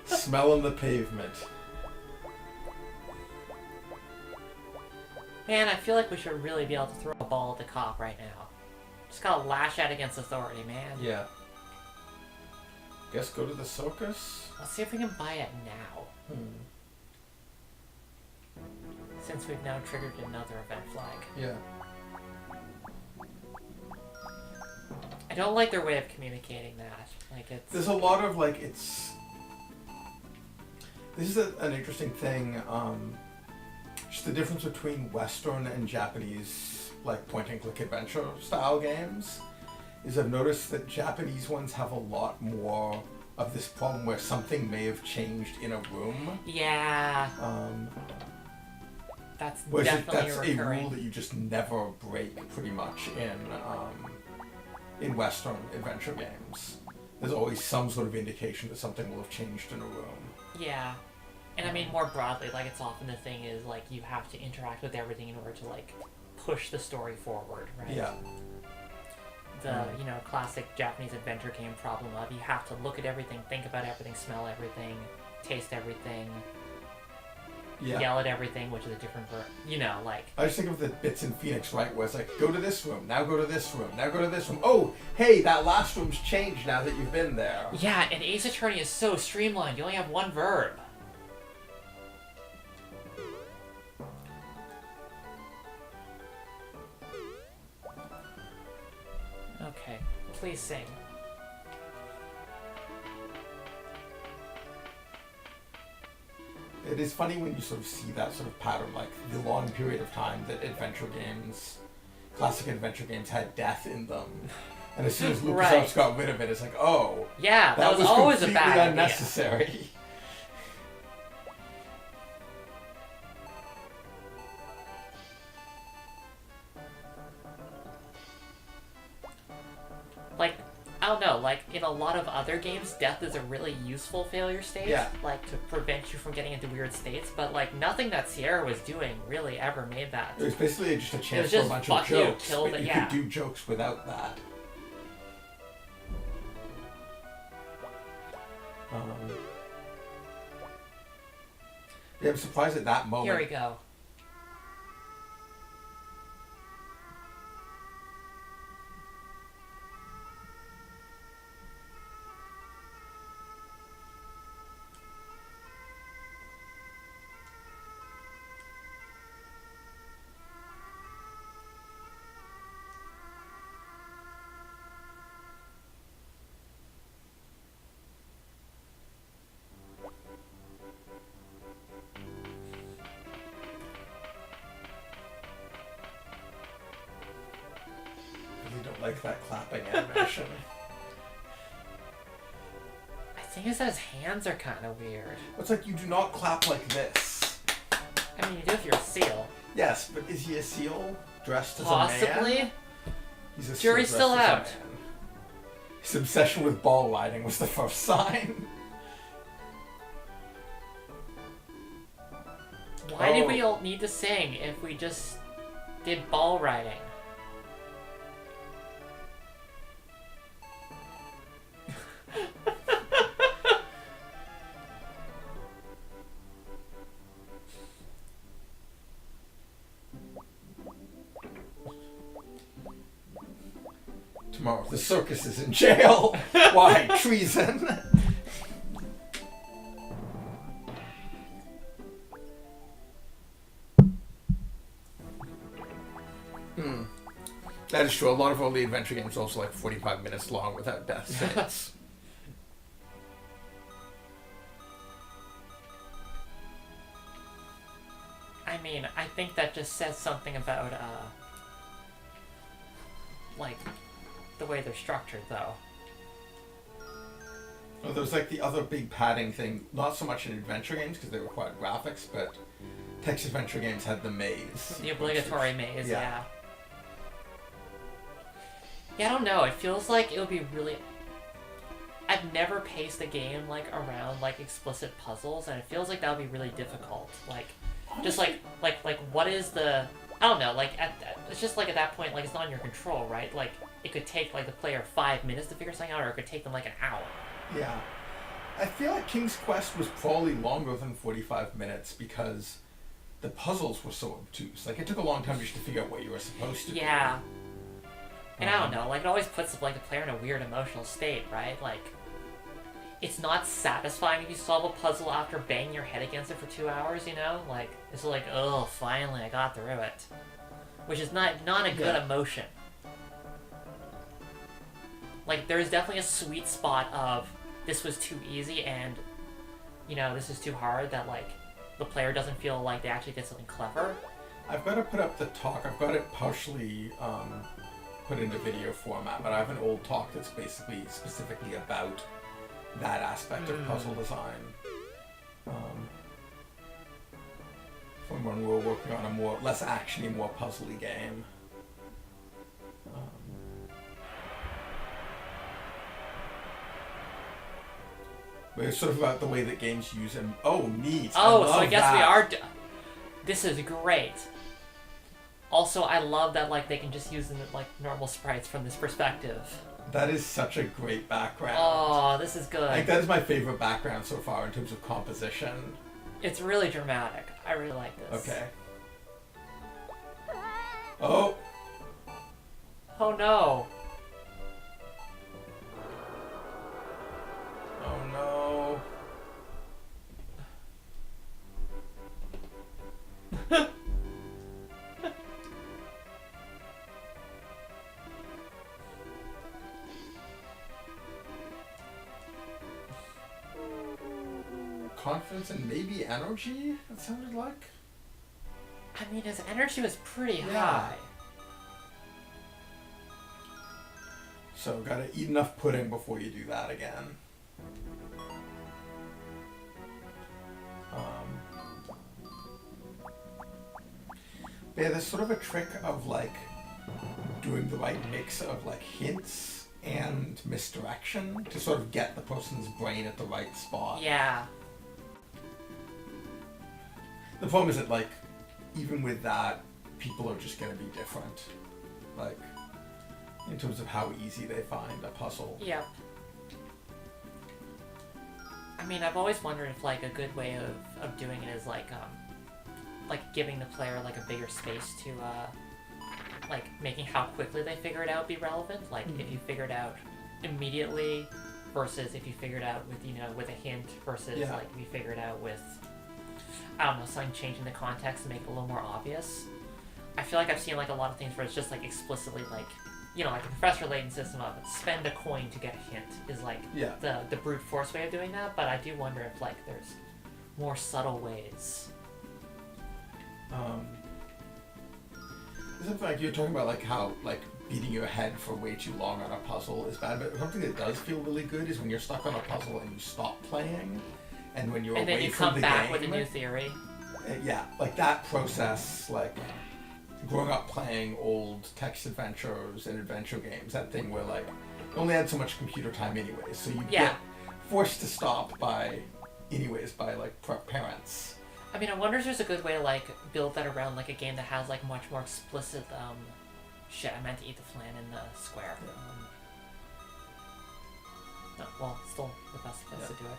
Smelling the pavement. Man, I feel like we should really be able to throw a ball at the cop right now. Just gotta lash out against authority, man. Yeah. Guess go to the circus? Let's see if we can buy it now. Since we've now triggered another event flag. Yeah. I don't like their way of communicating that. Like, it's... There's a lot of, like, it's... This is an interesting thing, just the difference between Western and Japanese, like, point-and-click adventure style games is I've noticed that Japanese ones have a lot more of this problem where something may have changed in a room. Yeah. That's definitely that's a rule that you just never break, pretty much, in Western adventure games. There's always some sort of indication that something will have changed in a room. Yeah. And I mean, more broadly, like, it's often the thing is, like, you have to interact with everything in order to, like, push the story forward, right? Yeah. The, you know, classic Japanese adventure game problem of you have to look at everything, think about everything, smell everything, taste everything, yell at everything, which is a different you know, like... I just think of the bits in Phoenix, right, where it's like, go to this room, now go to this room, now go to this room. Oh, hey, that last room's changed now that you've been there. Yeah, and Ace Attorney is so streamlined. You only have one verb. Okay, please sing. It is funny when you sort of see that sort of pattern, like the long period of time that classic adventure games had death in them. And as soon as LucasArts got rid of it, it's like, oh, yeah, that was always a bad unnecessary. Idea. Like, I don't know, like, in a lot of other games, death is a really useful failure state, like, to prevent you from getting into weird states, but, like, nothing that Sierra was doing really ever made that. It was basically just a chance for a bunch of jokes, but you could do jokes without that. Yeah, I'm surprised at that moment. Here we go. Like that clapping animation. I think it's that his hands are kind of weird. It's like you do not clap like this. I mean, you do if you're a seal. Yes, but is he a seal dressed as a Possibly. man? He's a Jury's seal still dressed out. as a man. His obsession with ball riding was the first sign. Why did we all need to sing if we just did ball riding? Tomorrow, the circus is in jail. Why? Treason. That is true. A lot of early adventure games are also like 45 minutes long without death states. I mean, I think that just says something about, like, the way they're structured, though. Well, there's like the other big padding thing, not so much in adventure games because they required graphics, but text adventure games had the maze. The obligatory maze, yeah. Yeah, I don't know. It feels like it would be really... I've never paced a game, like, around, like, explicit puzzles, and it feels like that would be really difficult. Like, just, like, what is the... I don't know, like, it's just, like, at that point, like, it's not in your control, right? Like, it could take, like, the player 5 minutes to figure something out, or it could take them, like, an hour. Yeah. I feel like King's Quest was probably longer than 45 minutes because the puzzles were so obtuse. Like, it took a long time just to figure out what you were supposed to do. Yeah. And I don't know, like, it always puts, like, the player in a weird emotional state, right? Like, it's not satisfying if you solve a puzzle after banging your head against it for 2 hours, you know? Like, it's like, oh, finally, I got through it. Which is not a good emotion. Like, there's definitely a sweet spot of, this was too easy and, you know, this is too hard, that, like, the player doesn't feel like they actually did something clever. I've got to put up the talk. I've got it partially put into video format, but I have an old talk that's basically specifically about that aspect of puzzle design. From when we were working on a less actiony, more puzzly game. But it's sort of about the way that games use them. Oh, neat. Oh, so I guess we are. This is great. Also, I love that like they can just use them like normal sprites from this perspective. That is such a great background. Oh, this is good. Like that is my favorite background so far in terms of composition. It's really dramatic. I really like this. Okay. Oh. Oh no. Oh no. Confidence and maybe energy, it sounded like. I mean, his energy was pretty Yeah. high. So gotta eat enough pudding before you do that again. Yeah, there's sort of a trick of like doing the right mix of like hints and misdirection to sort of get the person's brain at the right spot. Yeah. The problem is that like even with that, people are just gonna be different. Like in terms of how easy they find a puzzle. Yep. I mean, I've always wondered if like a good way of doing it is like giving the player like a bigger space to like making how quickly they figure it out be relevant. Like if you figure it out immediately versus if you figure it out with with a hint versus like if you figure it out with I don't know, something changing the context to make it a little more obvious. I feel like I've seen like a lot of things where it's just like explicitly like like the Professor Layton system of spend a coin to get a hint is like the brute force way of doing that, but I do wonder if like there's more subtle ways. Something like you're talking about like how like beating your head for way too long on a puzzle is bad, but something that does feel really good is when you're stuck on a puzzle and you stop playing, and when you're and away then you from come the back game, with a new theory. Yeah, like that process, like growing up playing old text adventures and adventure games, that thing where like you only had so much computer time anyways, so you get forced to stop by like parents. I mean, I wonder if there's a good way to like build that around like a game that has like much more explicit shit, I meant to eat the flan in the square. No, well, still the best place to do it.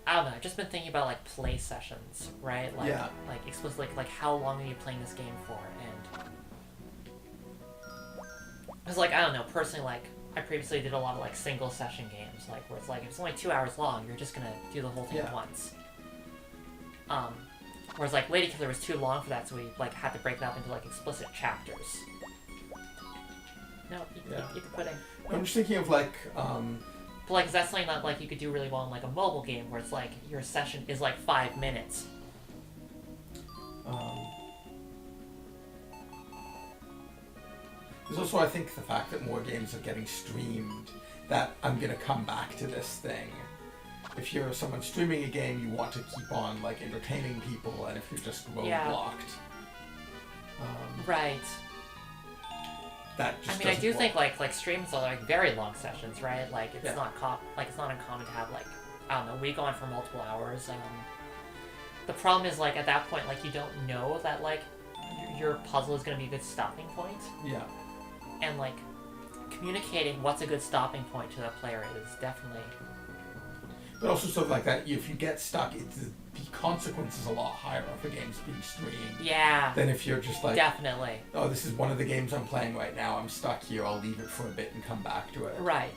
I don't know, I've just been thinking about like play sessions, right? Like like explicitly like how long are you playing this game for? And it's like I don't know, personally like I previously did a lot of like single session games, like where it's like if it's only 2 hours long, you're just gonna do the whole thing at once. Whereas like Lady Killer was too long for that, so we like had to break it up into like explicit chapters. No, eat the pudding. I'm just thinking of like But like, is that something that like you could do really well in like a mobile game where it's like your session is like 5 minutes? There's also, I think, the fact that more games are getting streamed, that I'm gonna come back to this thing. If you're someone streaming a game, you want to keep on like entertaining people, and if you're just roadblocked, right. That just I mean, I do think like streams are like very long sessions, right? Like it's not it's not uncommon to have like I don't know, we go on for multiple hours. The problem is like at that point, like you don't know that like your puzzle is going to be a good stopping point. Yeah. And like communicating what's a good stopping point to the player is definitely. But also sort of like that, if you get stuck, the consequence is a lot higher if a game's being streamed. Yeah. Than if you're just like... Definitely. Oh, this is one of the games I'm playing right now, I'm stuck here, I'll leave it for a bit and come back to it. Right.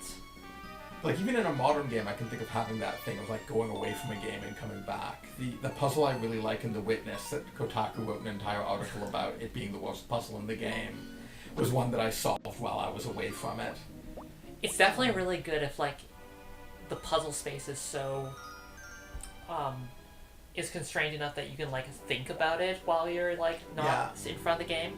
Like, even in a modern game, I can think of having that thing of, like, going away from a game and coming back. The puzzle I really like in The Witness, that Kotaku wrote an entire article about it being the worst puzzle in the game, was one that I solved while I was away from it. It's definitely really good if, like, the puzzle space is so is constrained enough that you can like think about it while you're like not in front of the game.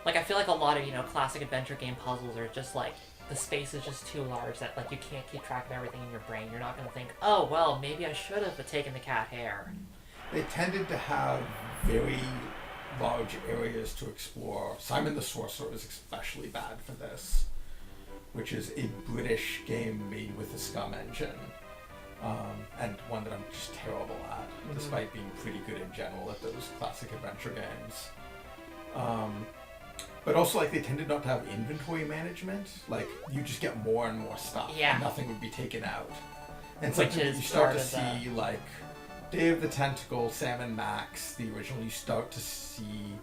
Like, I feel like a lot of, classic adventure game puzzles are just like, the space is just too large that, like, you can't keep track of everything in your brain. You're not going to think, oh, well, maybe I should have taken the cat hair. They tended to have very large areas to explore. Simon the Sorcerer is especially bad for this, which is a British game made with the Scum engine, and one that I'm just terrible at, despite being pretty good in general at those classic adventure games. But also, like, they tended not to have inventory management. Like, you just get more and more stuff, and nothing would be taken out. And something that you start to see, like, Day of the Tentacle, Salmon Max, the original, you start to see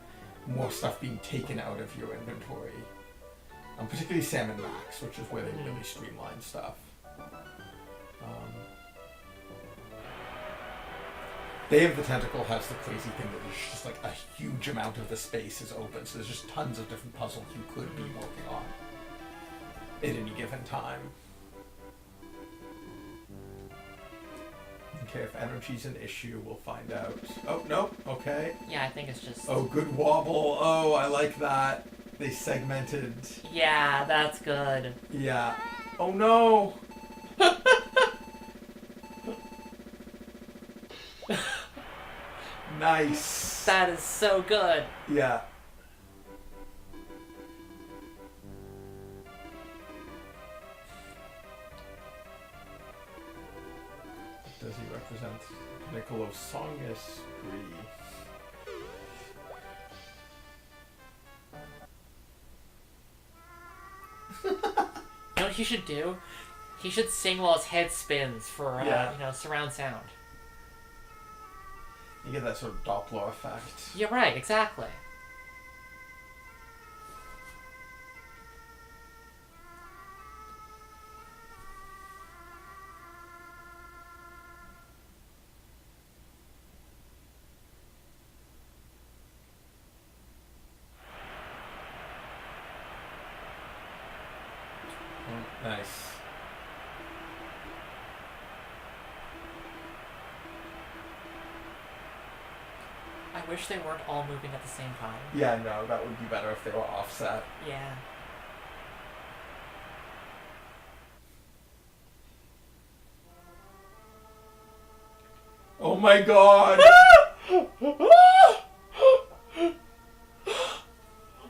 more stuff being taken out of your inventory. Particularly Salmon Max, which is where they really streamline stuff. Day of the Tentacle has the crazy thing that there's just like a huge amount of the space is open, so there's just tons of different puzzles you could be working on at any given time. Okay, if energy's an issue, we'll find out. Oh, no, okay. Yeah, I think it's just... Oh, good wobble. Oh, I like that. They segmented. Yeah, that's good. Yeah. Oh, no! Nice. That is so good. Yeah. Does he represent Nicolo Songus Gree? You know what he should do? He should sing while his head spins for, surround sound. You get that sort of Doppler effect. Yeah, right, exactly. Nice. I wish they weren't all moving at the same time. Yeah, no, that would be better if they were offset. Yeah. Oh my god!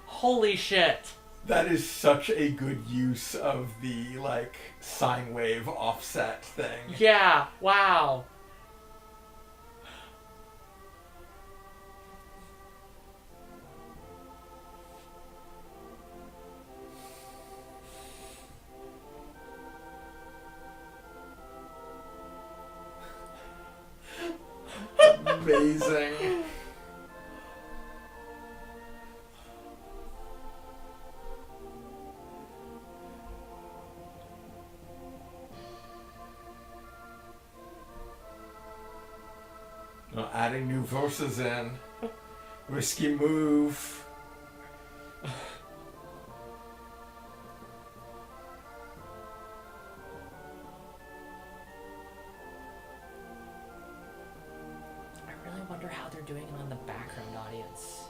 Holy shit! That is such a good use of the, like, sine wave offset thing. Yeah, wow. Amazing. Adding new verses in. Risky move. I really wonder how they're doing it on the background audience.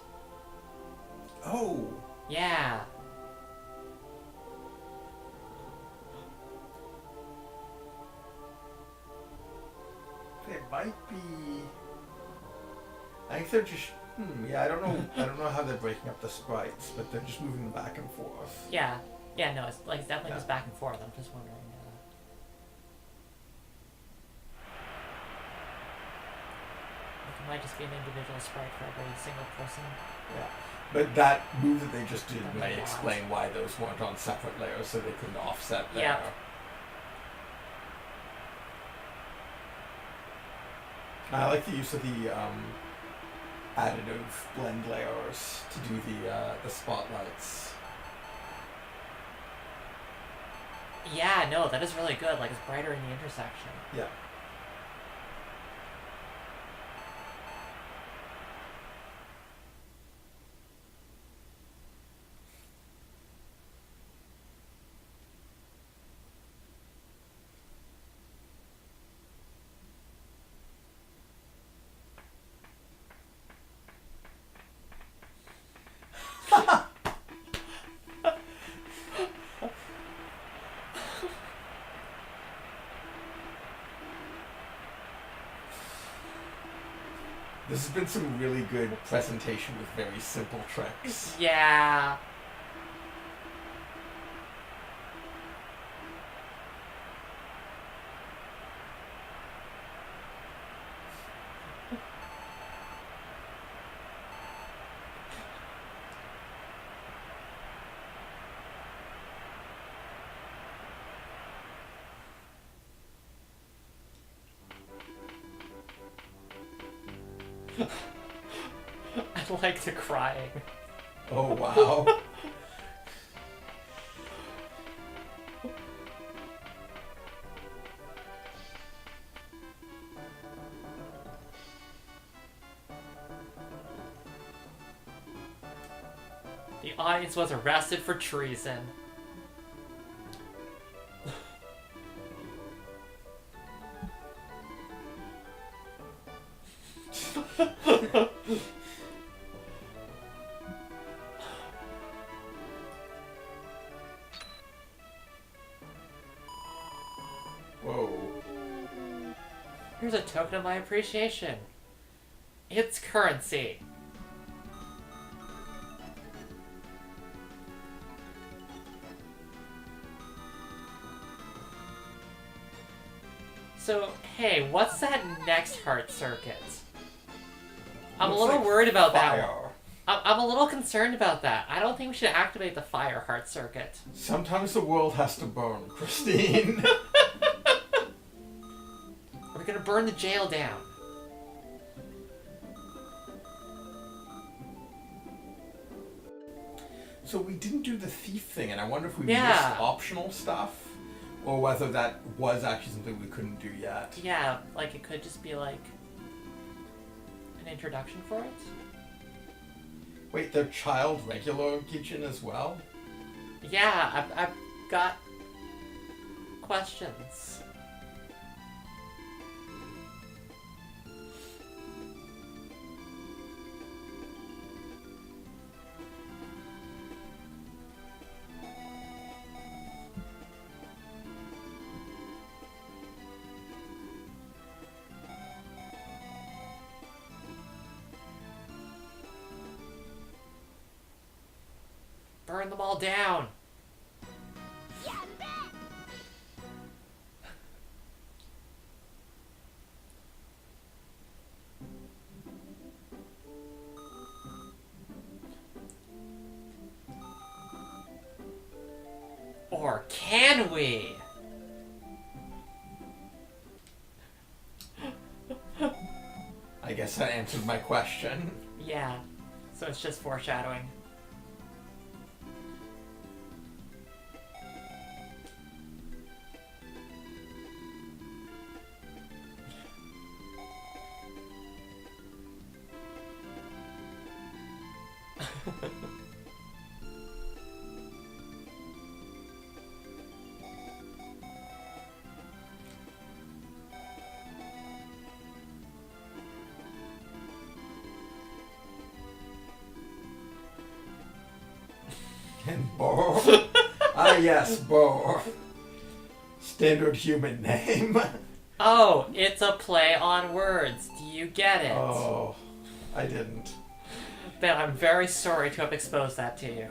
Oh. Yeah. It might be. I think they're just. Yeah, I don't know how they're breaking up the sprites, but they're just moving them back and forth. Yeah. Yeah, no, it's like definitely just back and forth. I'm just wondering. It might just be an individual sprite for every single person. Yeah. But that move that they just did may explain why those weren't on separate layers, so they couldn't offset there. Yeah. I like the use of the additive blend layers to do the spotlights. Yeah, no, that is really good. Like, it's brighter in the intersection. Yeah. This has been some really good presentation with very simple tricks. Yeah. I like the crying. Oh, wow. The audience was arrested for treason. Whoa. Here's a token of my appreciation. It's currency. So, hey, what's that next heart circuit? I'm Looks a little like worried about that fire. one. I'm a little concerned about that. I don't think we should activate the fire heart circuit. Sometimes the world has to burn, Christine. We're gonna burn the jail down. So we didn't do the thief thing, and I wonder if we Yeah. missed optional stuff, or whether that was actually something we couldn't do yet. Yeah, like it could just be like an introduction for it. Wait, they're child regular Gijin as well? Yeah, I've got questions. Burn them all down. Or can we? I guess that answered my question. Yeah, so it's just foreshadowing. And Bo. Ah, yes, Bo. Standard human name. Oh, it's a play on words. Do you get it? Oh, I didn't. Ben, I'm very sorry to have exposed that to you.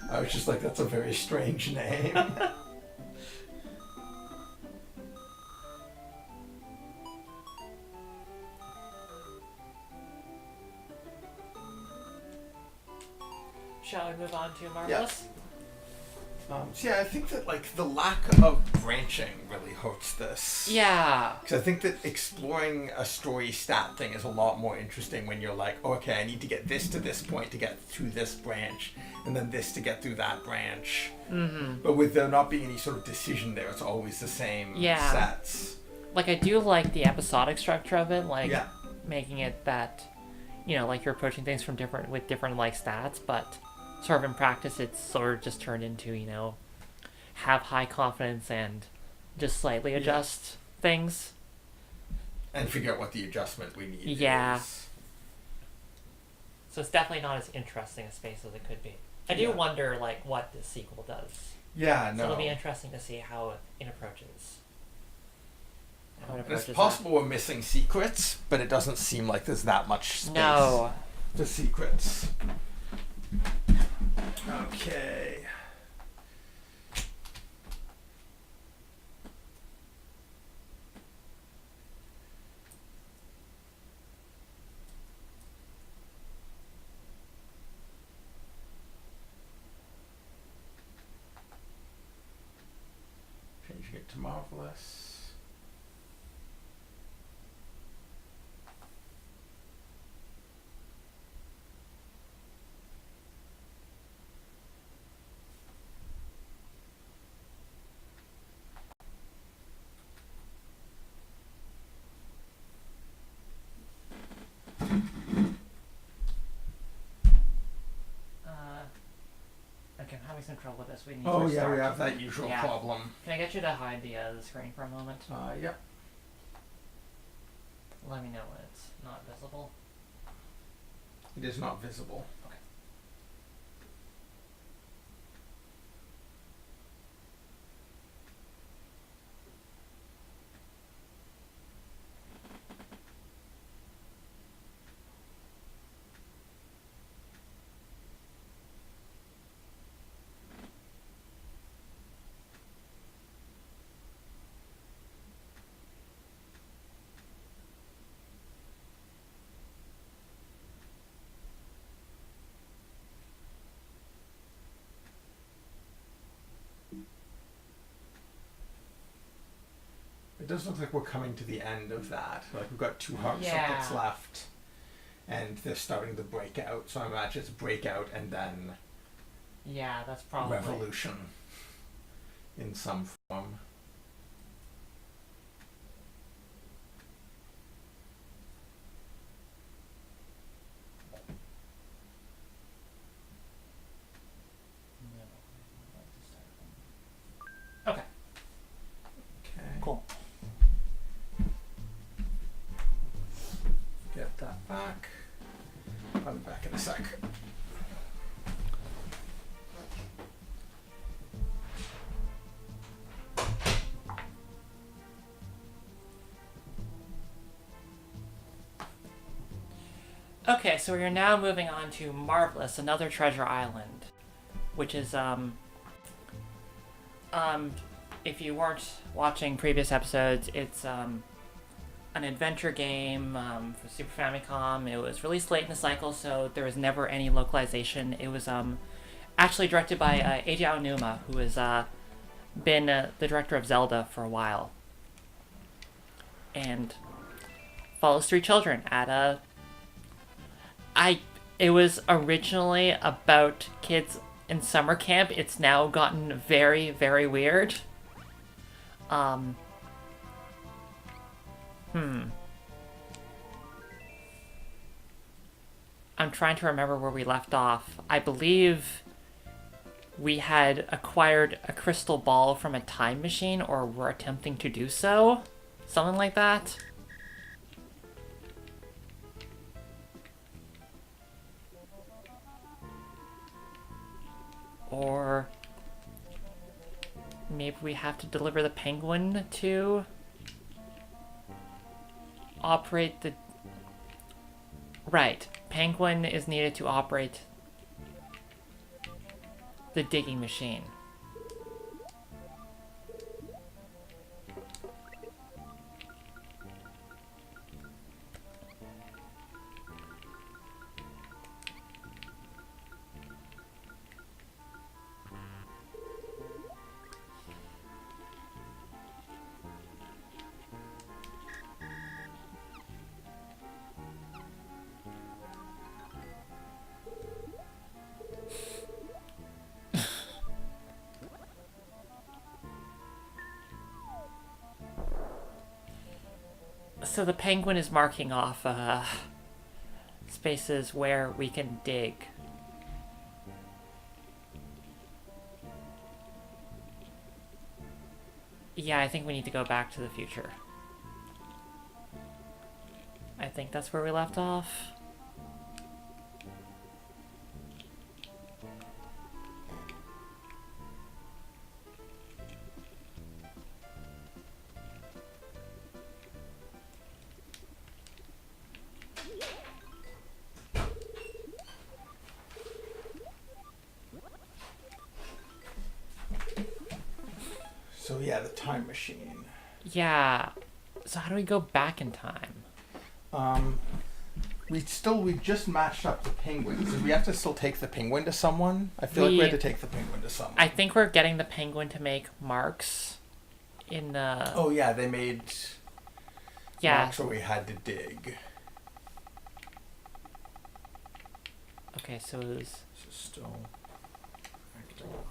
I was just like, that's a very strange name. Shall we move on to Marvellous? So yeah, I think that like the lack of branching really hurts this. Yeah. Because I think that exploring a story stat thing is a lot more interesting when you're like, oh, okay, I need to get this to this point to get through this branch, and then this to get through that branch. Mm-hmm. But with there not being any sort of decision there, it's always the same sets. Like, I do like the episodic structure of it, like, Yeah. making it that, you know, like, you're approaching things from different, like, stats, but sort of in practice, it's sort of just turned into, you know, have high confidence and just slightly adjust things. And figure out what the adjustment we need Yeah. is. So it's definitely not as interesting a space as it could be. I do wonder, like, what the sequel does. Yeah, So no. it'll be interesting to see how it approaches. how it And it's approaches possible we're missing secrets, but it doesn't seem like there's that much space No. to secrets. Okay. Changing it to Marvellous. Okay, I'm having some trouble with this. We need Oh to yeah, restart. we have that usual Yeah. problem. Can I get you to hide the screen for a moment? Yeah. Let me know when it's not visible. It is not visible. Okay. It does look like we're coming to the end of that. Like we've got 2 heart Yeah. circuits left, and they're starting to break out. So I imagine it's breakout and then Yeah, that's probably. revolution in some form. Okay, Okay. cool. Get that back. I'll be back in a sec. Okay, so we are now moving on to Marvellous, another treasure island, which is if you weren't watching previous episodes, it's an adventure game for Super Famicom. It was released late in the cycle, so there was never any localization. It was actually directed by Eiji Aonuma, who has been the director of Zelda for a while, and follows 3 children at a. It was originally about kids in summer camp. It's now gotten very, very weird. I'm trying to remember where we left off. I believe we had acquired a crystal ball from a time machine, or were attempting to do so. Something like that. Or maybe we have to deliver the penguin to operate the... Right. Penguin is needed to operate the digging machine. So the penguin is marking off spaces where we can dig. Yeah, I think we need to go back to the future. I think that's where we left off. Yeah, the time machine. Yeah. So how do we go back in time? We just matched up the penguins. Did we have to still take the penguin to someone? I feel like we had to take the penguin to someone. I think we're getting the penguin to make marks in the... Oh yeah, they made marks where we had to dig. Okay, so it was... So still acting up.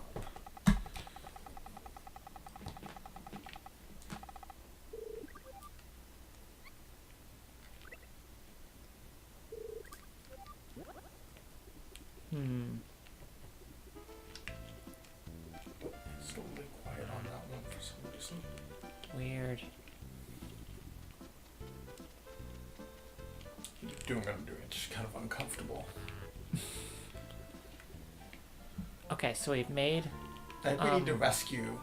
It's totally quiet on that one for some reason. Weird. Keep doing what I'm doing. It's just kind of uncomfortable. Okay, so we've made... I think we need to rescue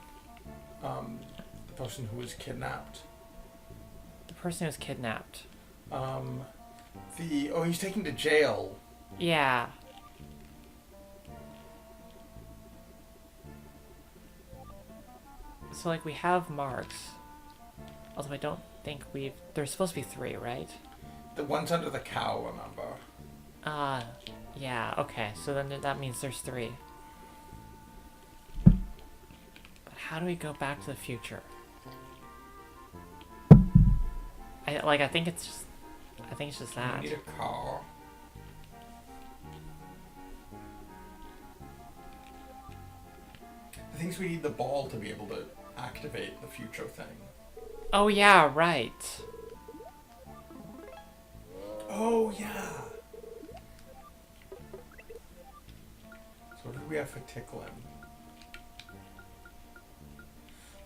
the person who was kidnapped. The person who was kidnapped. He's taken to jail. Yeah. So, like, we have marks. Although I don't think we've... There's supposed to be 3, right? The one's under the cow, remember? Yeah, okay. So then that means there's 3. But how do we go back to the future? I think it's just that. We need a car. The things we need the ball to be able to activate the future thing. Oh yeah, right. Oh yeah. So what do we have for tickling?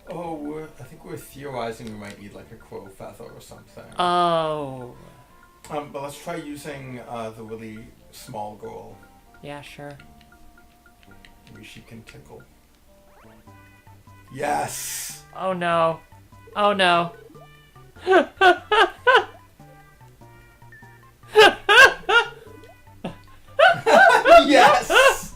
Oh, I think we're theorizing we might need like a crow feather or something. Oh. But let's try using the really small girl. Yeah, sure. Maybe she can tickle. Yes! Oh no. Oh no. Yes!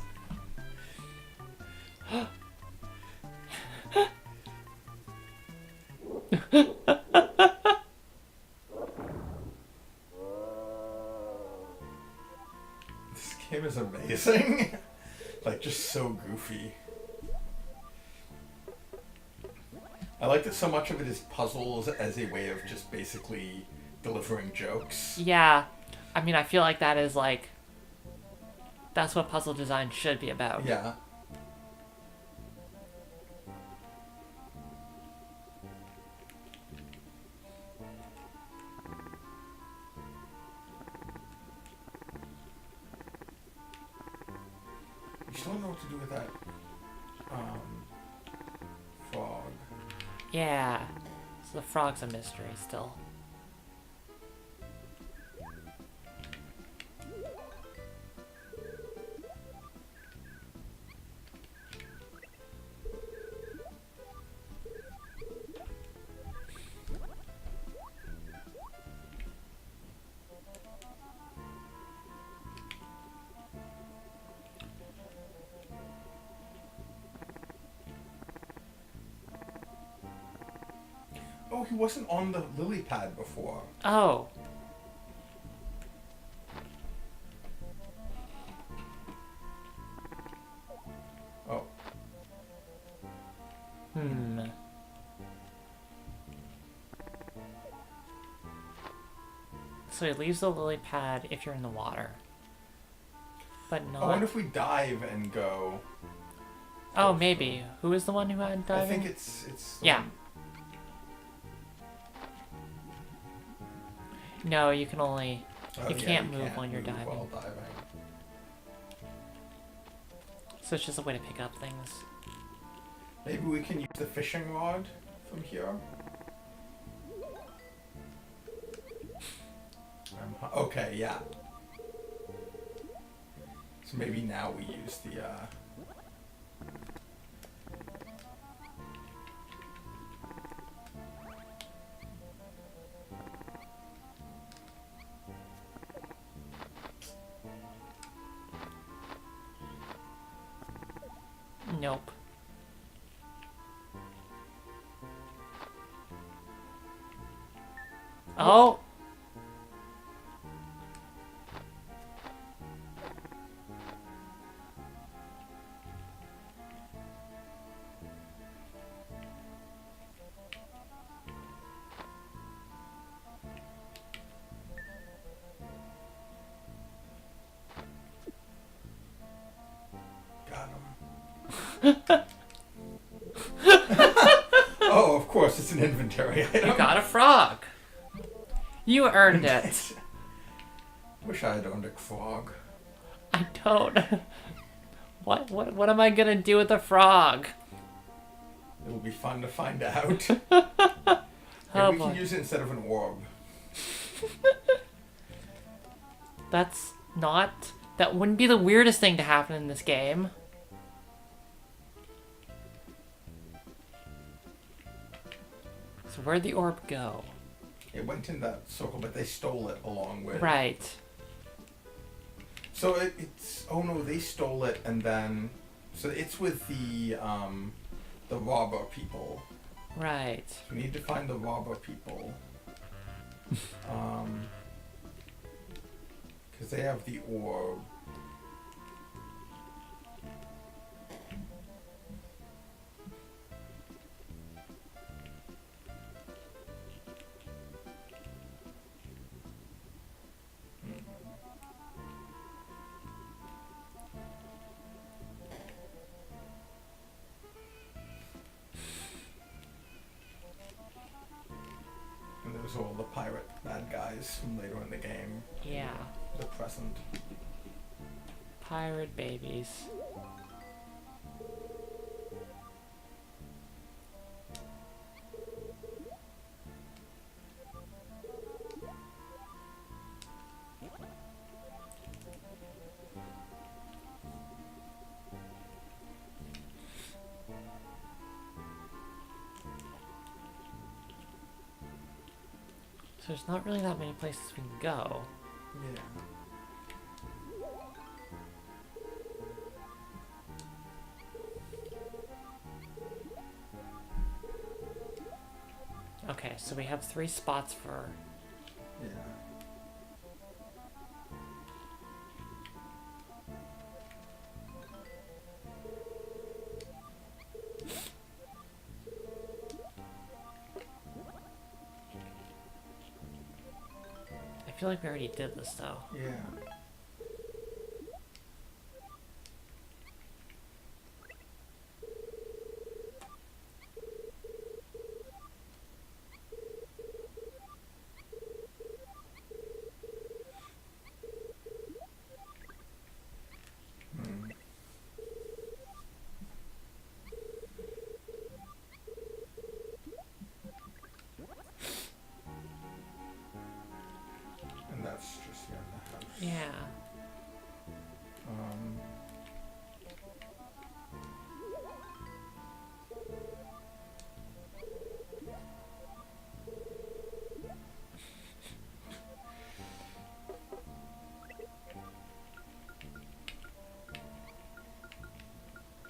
This game is amazing. Like, just so goofy. I like that so much of it is puzzles as a way of just basically delivering jokes. Yeah. I mean, I feel like that is like... That's what puzzle design should be about. Yeah. You still don't know what to do with that frog. Yeah. So the frog's a mystery still. Oh, he wasn't on the lily pad before. Oh. Oh. So he leaves the lily pad if you're in the water. But not... I wonder if we dive and go... Oh, maybe. Who is the one who had diving? I think it's the Yeah. one- No, you can only... Oh, you yeah, can't move when you're move diving. while diving. So it's just a way to pick up things. Maybe we can use the fishing rod from here. Okay, yeah. So maybe now we use the Nope. Oh! Got him. Oh, of course, it's an inventory item. You got a frog! You earned it. Wish I had owned a frog. I don't. What am I gonna do with a frog? It will be fun to find out. Oh, Maybe we boy. can use it instead of an orb. That's not... That wouldn't be the weirdest thing to happen in this game. So where'd the orb go? It went in that circle, but they stole it along with... Right. So it's... Oh no, they stole it and then... So it's with the robber people. Right. We need to find the robber people. Because they have the orb. And there's all the pirate bad guys from later in the game. Yeah. The present. Pirate babies. So there's not really that many places we can go. Yeah. Okay, so we have 3 spots for... Yeah. I feel like we already did this though. Yeah. Hmm. And that's just here in the house. Yeah. Um,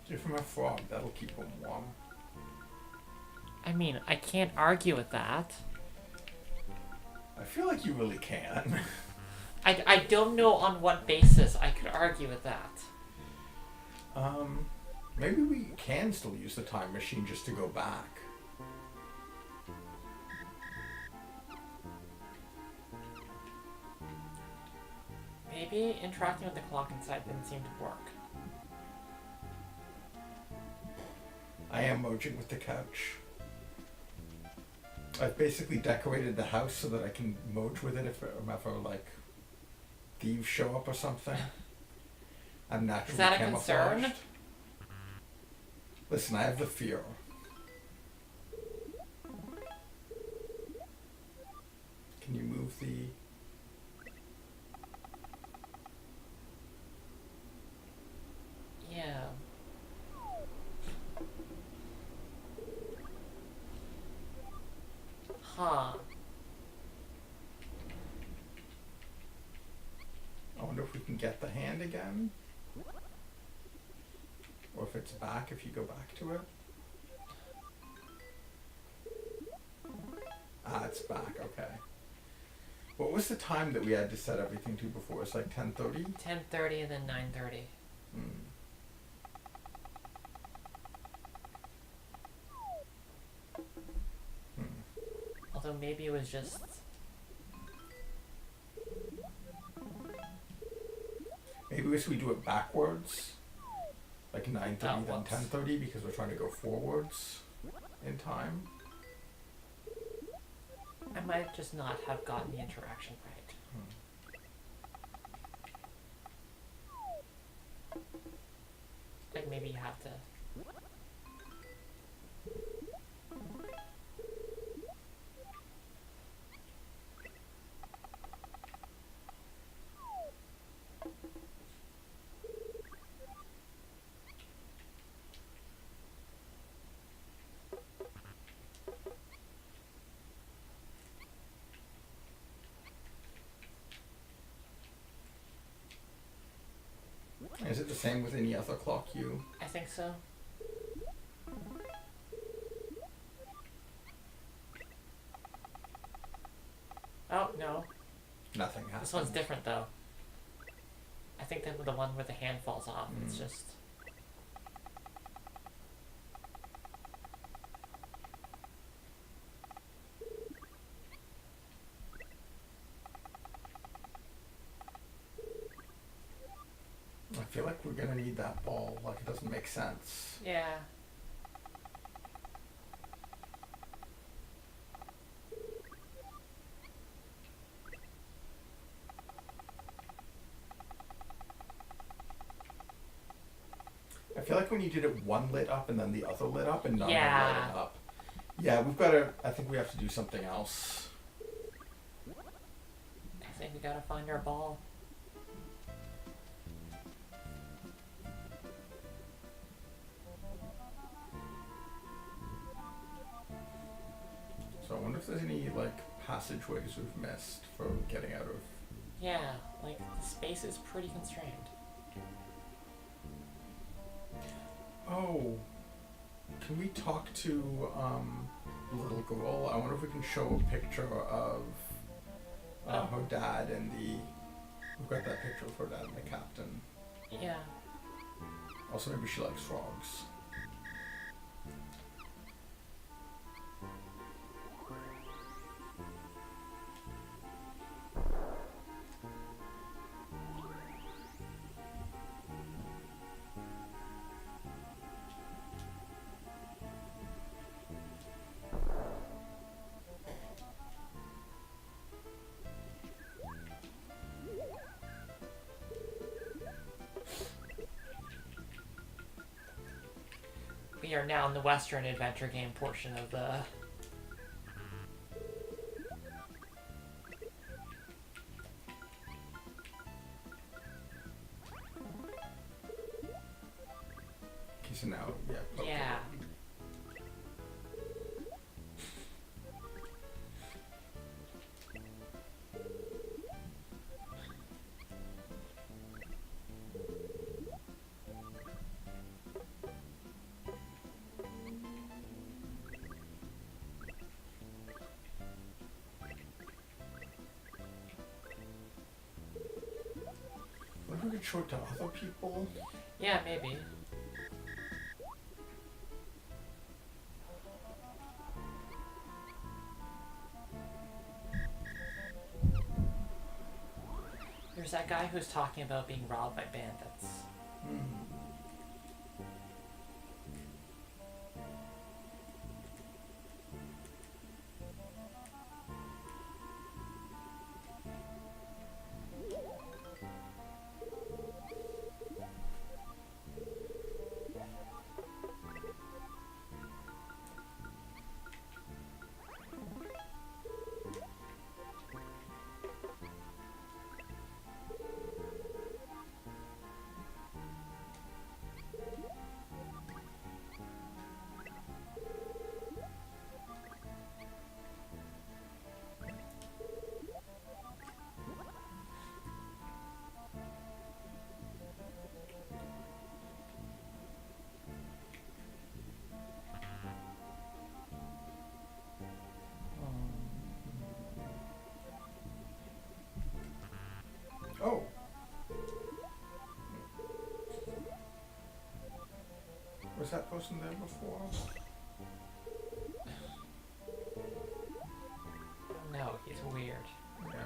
give him a frog, that'll keep him warm. I mean, I can't argue with that. I feel like you really can. I don't know on what basis I could argue with that. Maybe we can still use the time machine just to go back. Maybe interacting with the clock inside didn't seem to work. I am merging with the couch. I've basically decorated the house so that I can merge with it if ever, like, thieves show up or something. I'm naturally Is that a camouflaged. concern? Listen, I have the fear. Can you move the... Yeah. Huh. I wonder if we can get the hand again? Or if it's back, if you go back to it? Ah, it's back, okay. What was the time that we had to set everything to before? It's like 10:30? 10:30 and then 9:30. Hmm. Although maybe it was just... Maybe we do it backwards. Like 9:30 then whoops. 10:30 because we're trying to go forwards in time. I might just not have gotten the interaction right. Like maybe you have to... Is it the same with any other clock you? I think so. Oh, no. Nothing happens. This one's different, though. I think the one where the hand falls off. It's just... I feel like we're gonna need that ball. Like it doesn't make sense. Yeah. I feel like when you did it one lit up and then the other lit up and none Yeah. lit it up. Yeah, we've got to. I think we have to do something else. I think we gotta find our ball. So I wonder if there's any like passageways we've missed for getting out of. Yeah, like, the space is pretty constrained. Oh, can we talk to the little girl? I wonder if we can show a picture of her dad and the. We've got that picture of her dad and the captain. Yeah. Also, maybe she likes frogs. We are now in the Western adventure game portion of the... Okay, so now, yeah. Okay. Yeah. What if we could show it to other people? Yeah, maybe. There's that guy who's talking about being robbed by bandits. that person there before? No, he's weird. Yeah.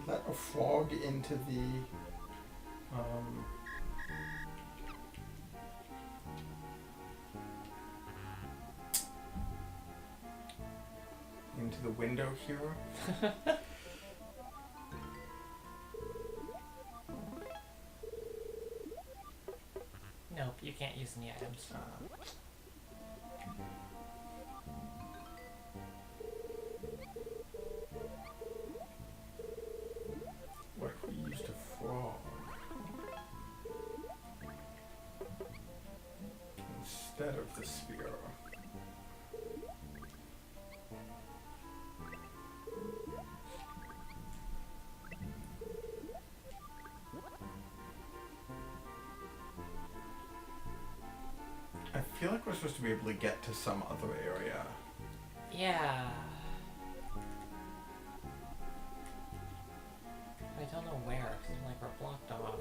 Let a frog into the window here. Nope, you can't use any items. What if we used a frog instead of the spear? I feel like we're supposed to be able to get to some other area. Yeah. I don't know where, because like we're blocked off.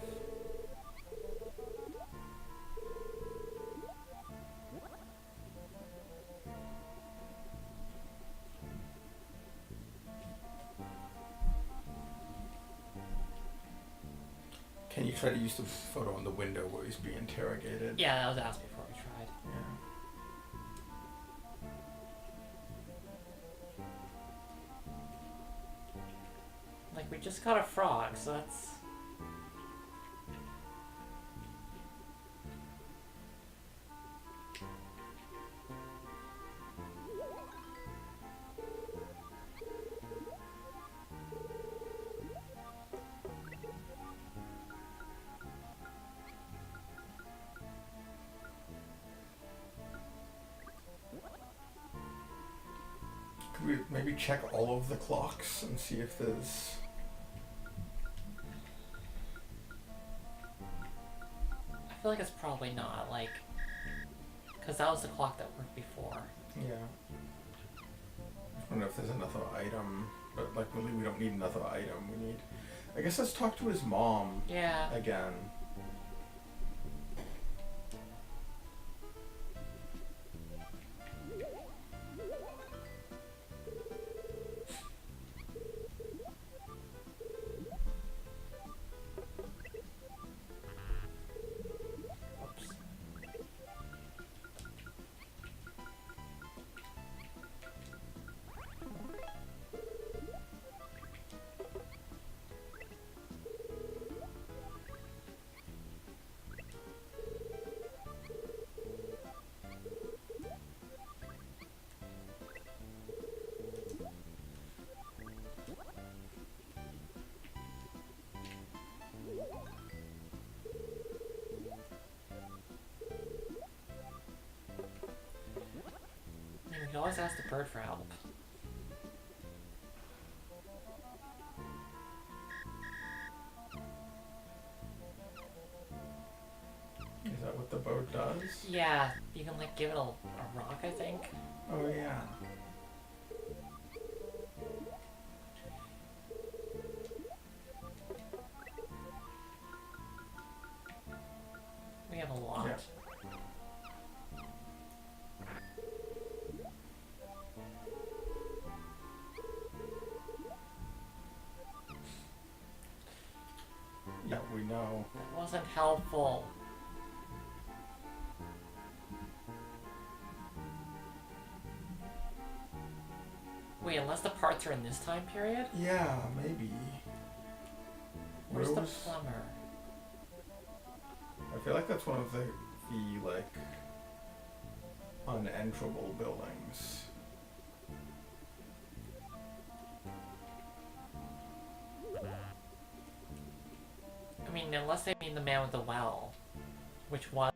Can you try to use the photo in the window where he's being interrogated? Yeah, that was asked before we tried. Yeah. Like, we just got a frog, so that's... Could we maybe check all of the clocks and see if there's... I feel like it's probably not, like... Because that was the clock that worked before. Yeah. I wonder if there's another item, but like really we don't need another item. We need... I guess let's talk to his mom Yeah. again. Oops. You can always ask the bird for help. Is that what the boat does? Yeah, you can like give it a rock, I think. Oh yeah. We have a lot. Yeah. Yeah, we know. That wasn't helpful. Wait, unless the parts are in this time period? Yeah, maybe. Where's Where the was- plumber? I feel like that's one of the like unenterable buildings. I mean, unless they mean the man with the well, which was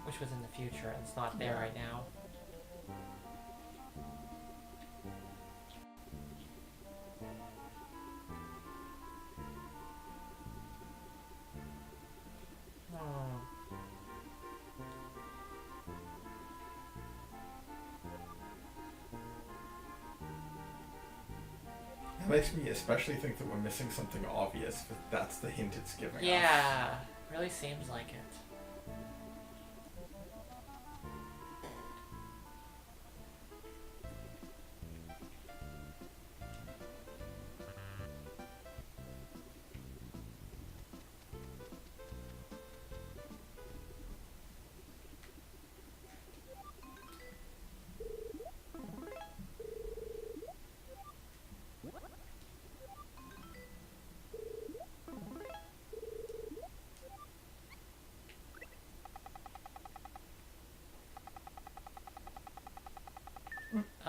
in the future and it's not there right now. It makes me especially think that we're missing something obvious, but that's the hint it's giving us. Yeah, really seems like it.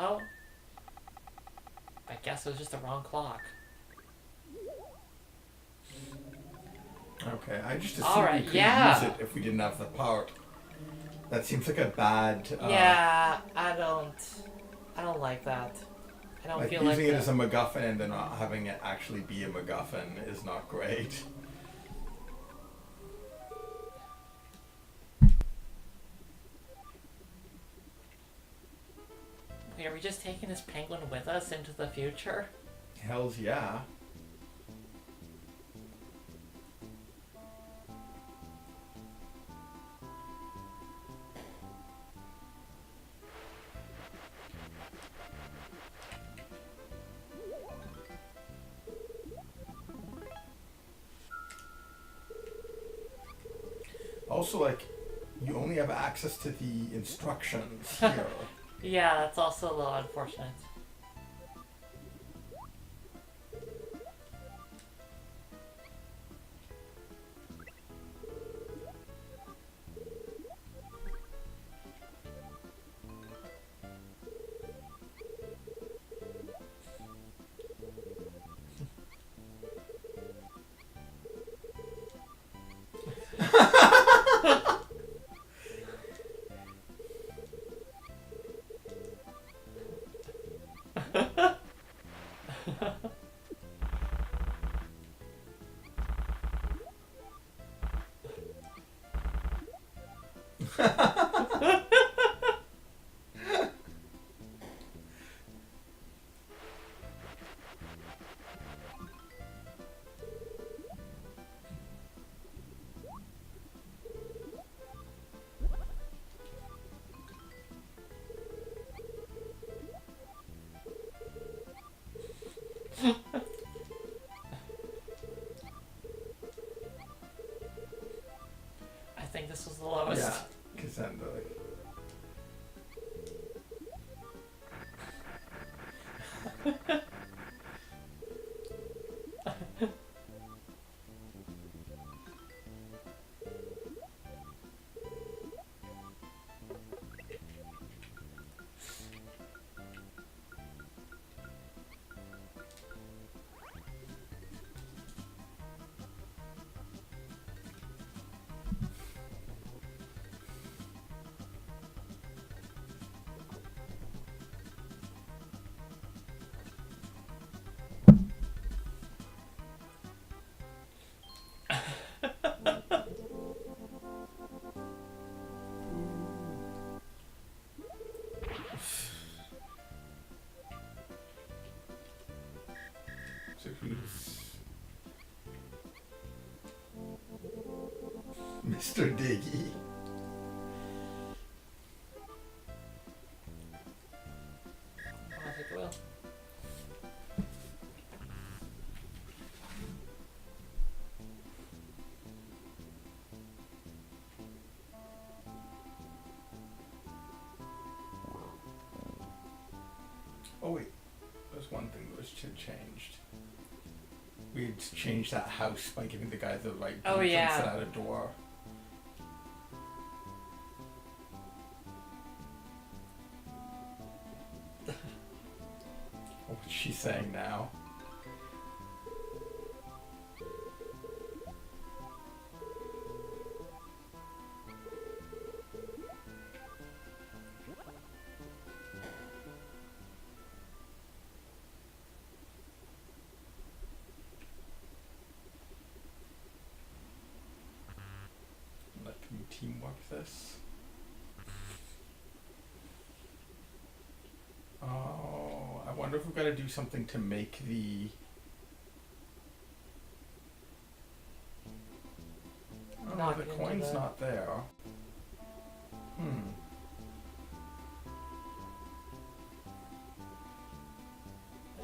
Oh. I guess it was just the wrong clock. Okay, I just assumed Alright, we couldn't yeah. use it if we didn't have the part. That seems like a bad... Yeah, I don't like that. I don't like feel like using it as a MacGuffin and then not having it actually be a MacGuffin is not great. Wait, are we just taking this penguin with us into the future? Hells yeah. Also, like, you only have access to the instructions here. Yeah, that's also a little unfortunate. I think this was the lowest. Yeah, because then the... So who's... Mr. Diggy. I'll take the wheel. Oh wait, there's one thing that was changed. We had changed that house by giving the guy the right Oh, blueprints yeah. and add a door. What's she saying now? Let me teamwork this. Oh, I wonder if we've got to do something to make the... Oh, Knock the it into coin's the- not there. Hmm.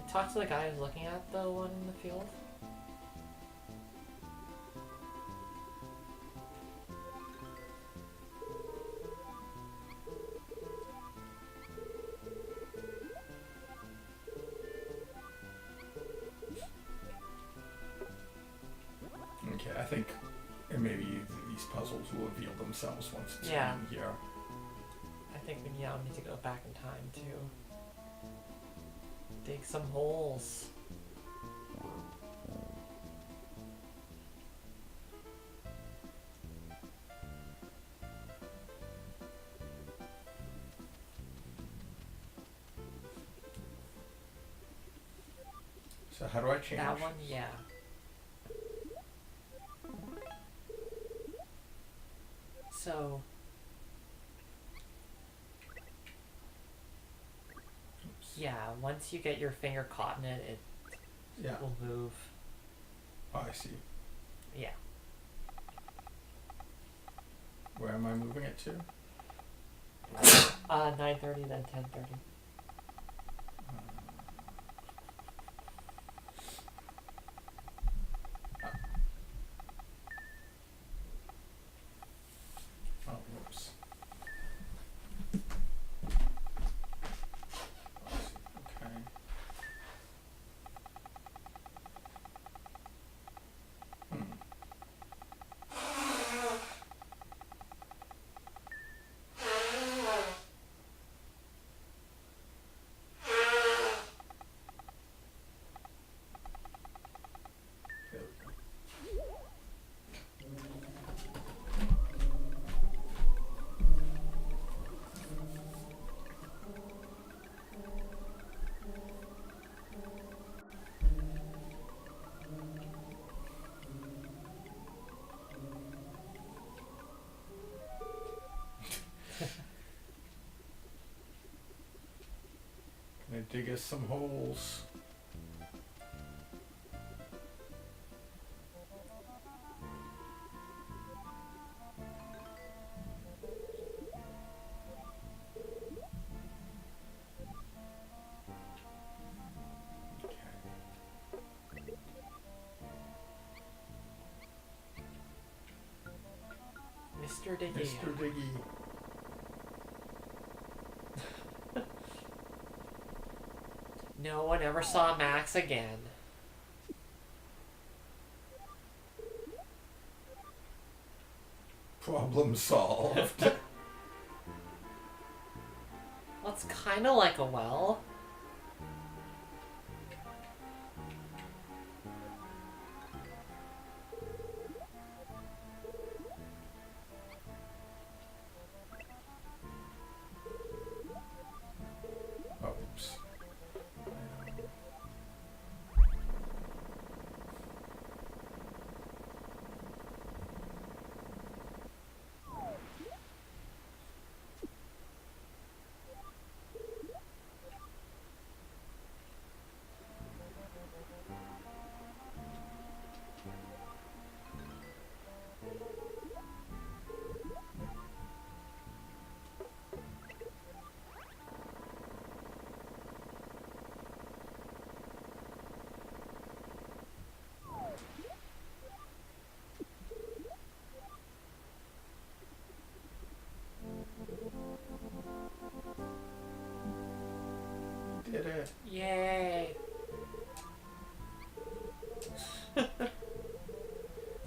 Talk to the guy who's looking at the one in the field. Okay, I think maybe these puzzles will reveal themselves once it's Yeah. in here. I think we now need to go back in time to dig some holes. So how do I change? That one, yeah. So, Oops. yeah, once you get your finger caught in it, it Yeah. will move. Oh, I see. Yeah. Where am I moving it to? 9:30, then 10:30. Oh, whoops. Okay. There we go. Gonna dig us some holes. Mr. Diggy. Mr. Diggy. No one ever saw Max again. Problem solved. Well, it's kind of like a well. Oh, oops.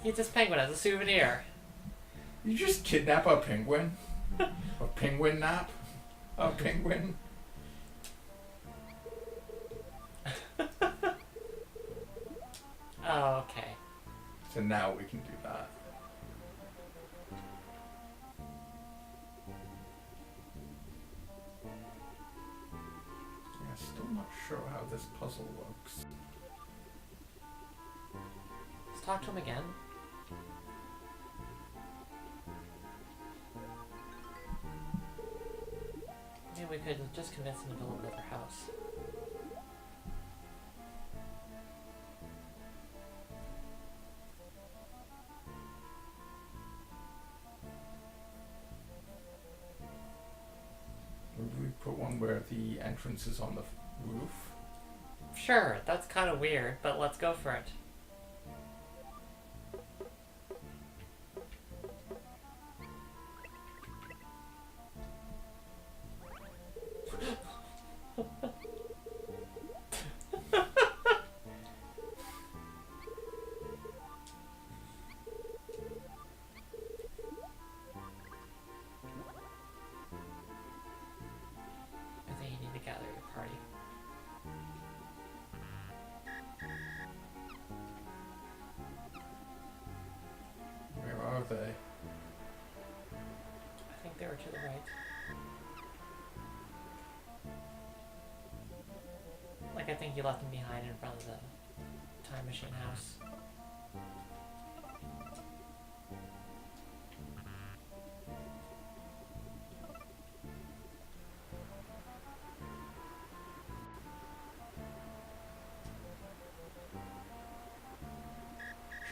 Get this penguin as a souvenir. You just kidnap a penguin? A penguin nap? A penguin? Oh, okay. So now we can do that. Yeah, still not sure how this puzzle works. Let's talk to him again. Maybe we could just convince him to build another house. Maybe we put one where the entrance is on the roof. Sure, that's kind of weird, but let's go for it. I think you need to gather your party. Where are they? I think they were to the right. Like, I think you left them behind in front of the time machine house.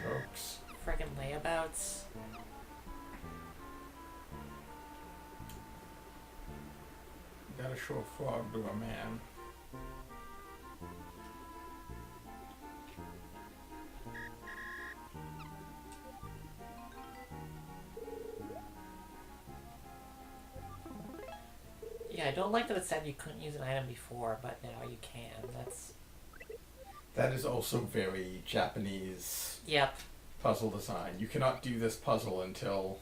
Jokes. Friggin' layabouts. You gotta show a frog to a man. Yeah, I don't like that it said you couldn't use an item before, but now you can. That is also very Japanese Yep. puzzle design. You cannot do this puzzle until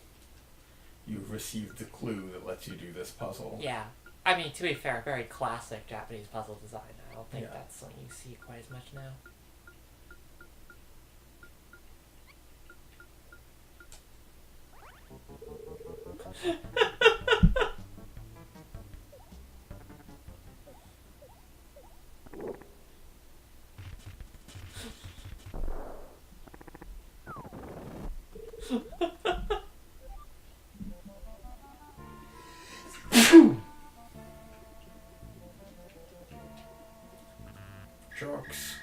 you've received the clue that lets you do this puzzle. Yeah. I mean, to be fair, very classic Japanese puzzle design. I don't think Yeah. that's something you see quite as much now. Jokes.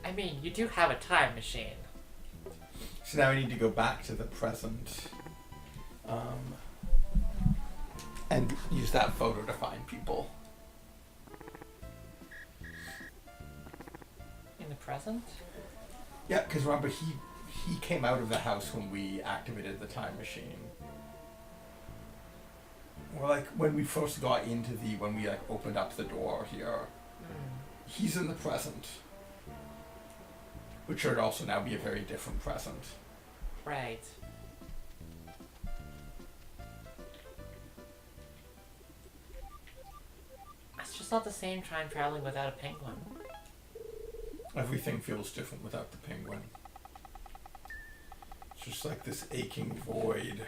I mean, you do have a time machine. So now we need to go back to the present and use that photo to find people. In the present? Yeah, because remember, he came out of the house when we activated the time machine. Or like when we first got into when we like opened up the door here. He's in the present. Which should also now be a very different present. Right. just not the same time traveling without a penguin. Everything feels different without the penguin. It's just like this aching void.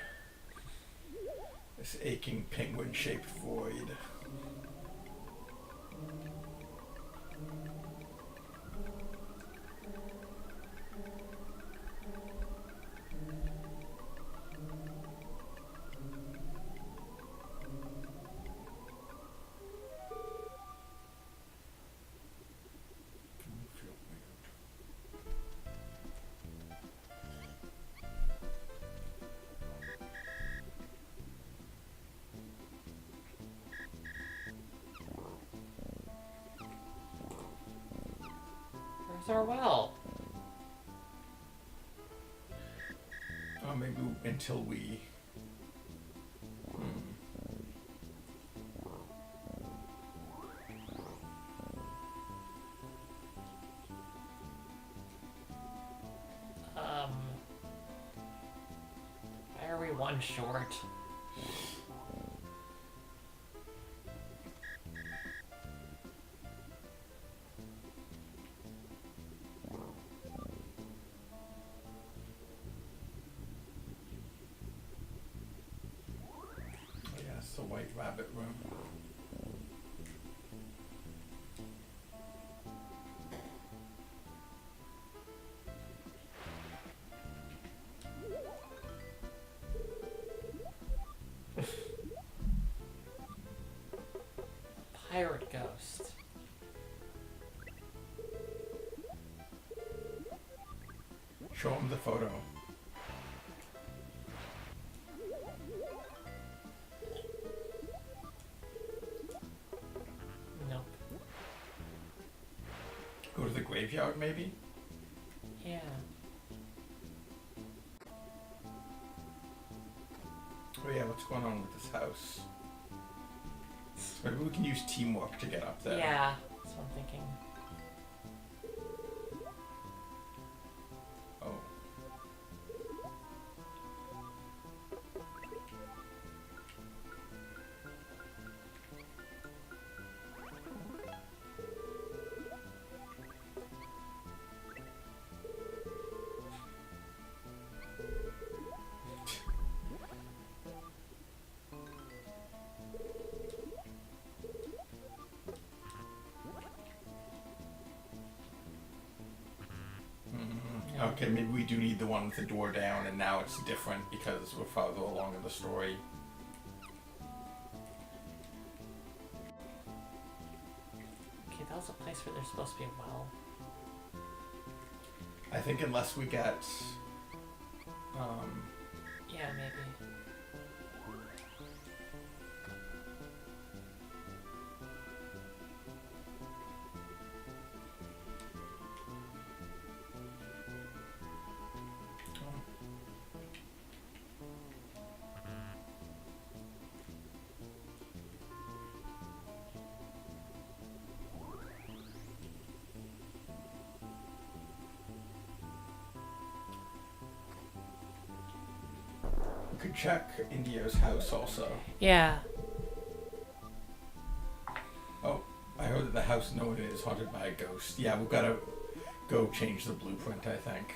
This aching penguin-shaped void. Where's our well? Oh, maybe until we... Why are we one short? Yes, the White Rabbit Room. Pirate ghost. Show him the photo. Nope. Go to the graveyard, maybe? Yeah. Oh yeah, what's going on with this house? Maybe we can use teamwork to get up there. Yeah, that's what I'm thinking. Oh. Okay, maybe we do need the one with the door down, and now it's different because we're farther along in the story. Okay, that was a place where there's supposed to be a well. I think unless we get... Yeah, maybe. we could check India's house also. Yeah. Oh, I heard that the house no one is haunted by a ghost. Yeah, we've got to go change the blueprint, I think.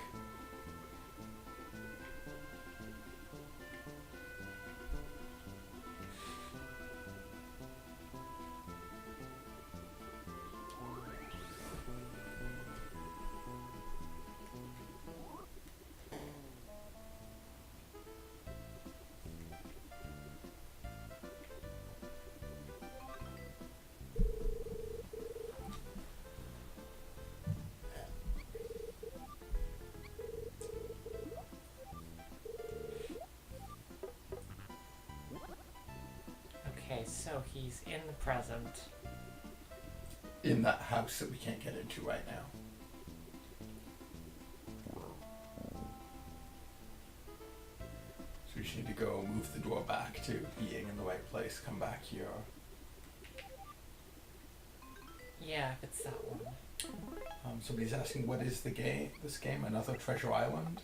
Okay, so he's in the present. In that house that we can't get into right now. So we just need to go move the door back to being in the right place, come back here. Yeah, if it's that one. Somebody's asking, what is the game? This game, Another Treasure Island?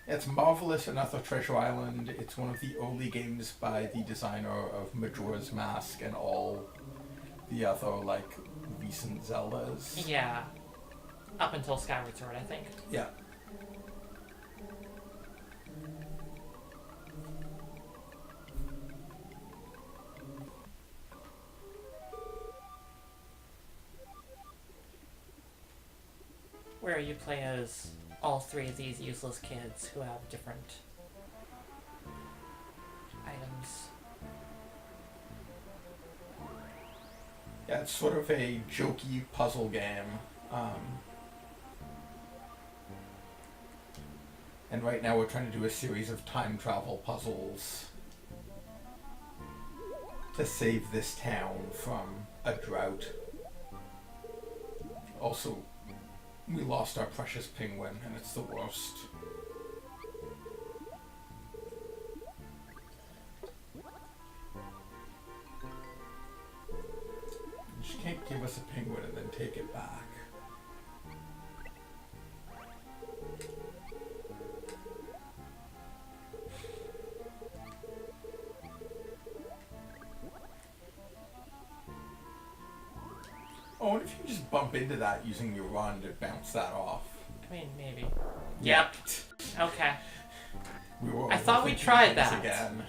It's Marvellous, Another Treasure Island. It's one of the early games by the designer of Majora's Mask and all the other, like, recent Zeldas. Yeah. Up until Skyward Sword, I think. Yeah. Where you play as all three of these useless kids who have different items. Yeah, it's sort of a jokey puzzle game. And right now we're trying to do a series of time travel puzzles to save this town from a drought. Also, we lost our precious penguin, and it's the worst. You just can't give us a penguin and then take it back. Oh, and if you just bump into that using your run to bounce that off. I mean, maybe. Yep. Okay. I thought we tried that. Again.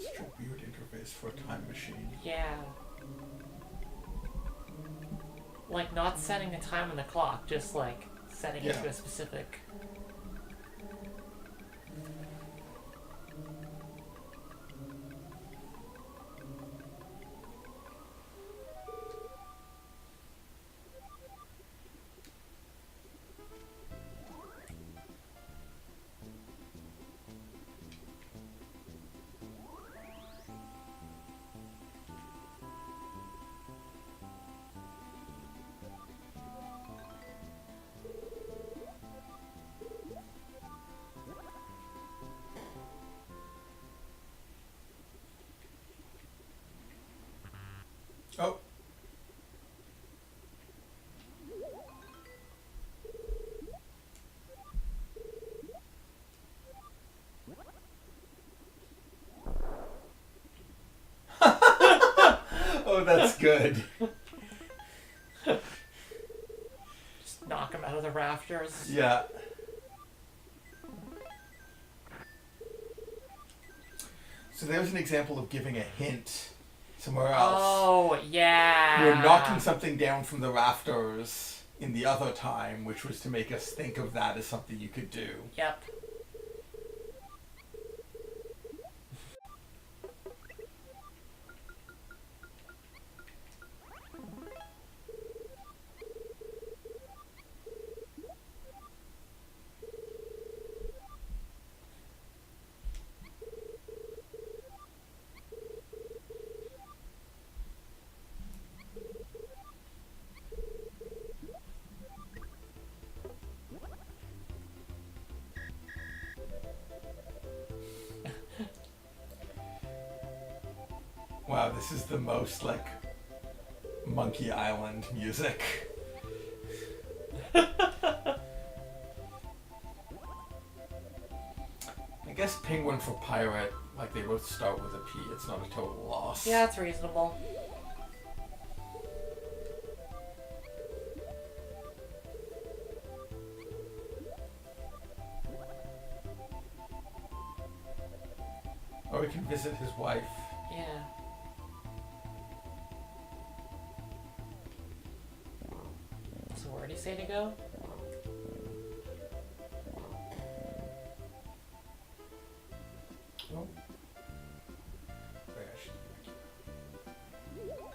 Such a weird interface for a time machine. Yeah. Like, not setting a time on the clock, just, like, setting it to a specific... Oh. Oh, that's good. Just knock him out of the rafters. Yeah. So there's an example of giving a hint somewhere else. Oh, yeah. We're knocking something down from the rafters in the other time, which was to make us think of that as something you could do. Yep. Wow, this is the most, like, Monkey Island music. I guess penguin for pirate, like, they both start with a P. It's not a total loss. Yeah, it's reasonable. Or we can visit his wife. Yeah. So where did he say to go? Oh. Wait, I should do that.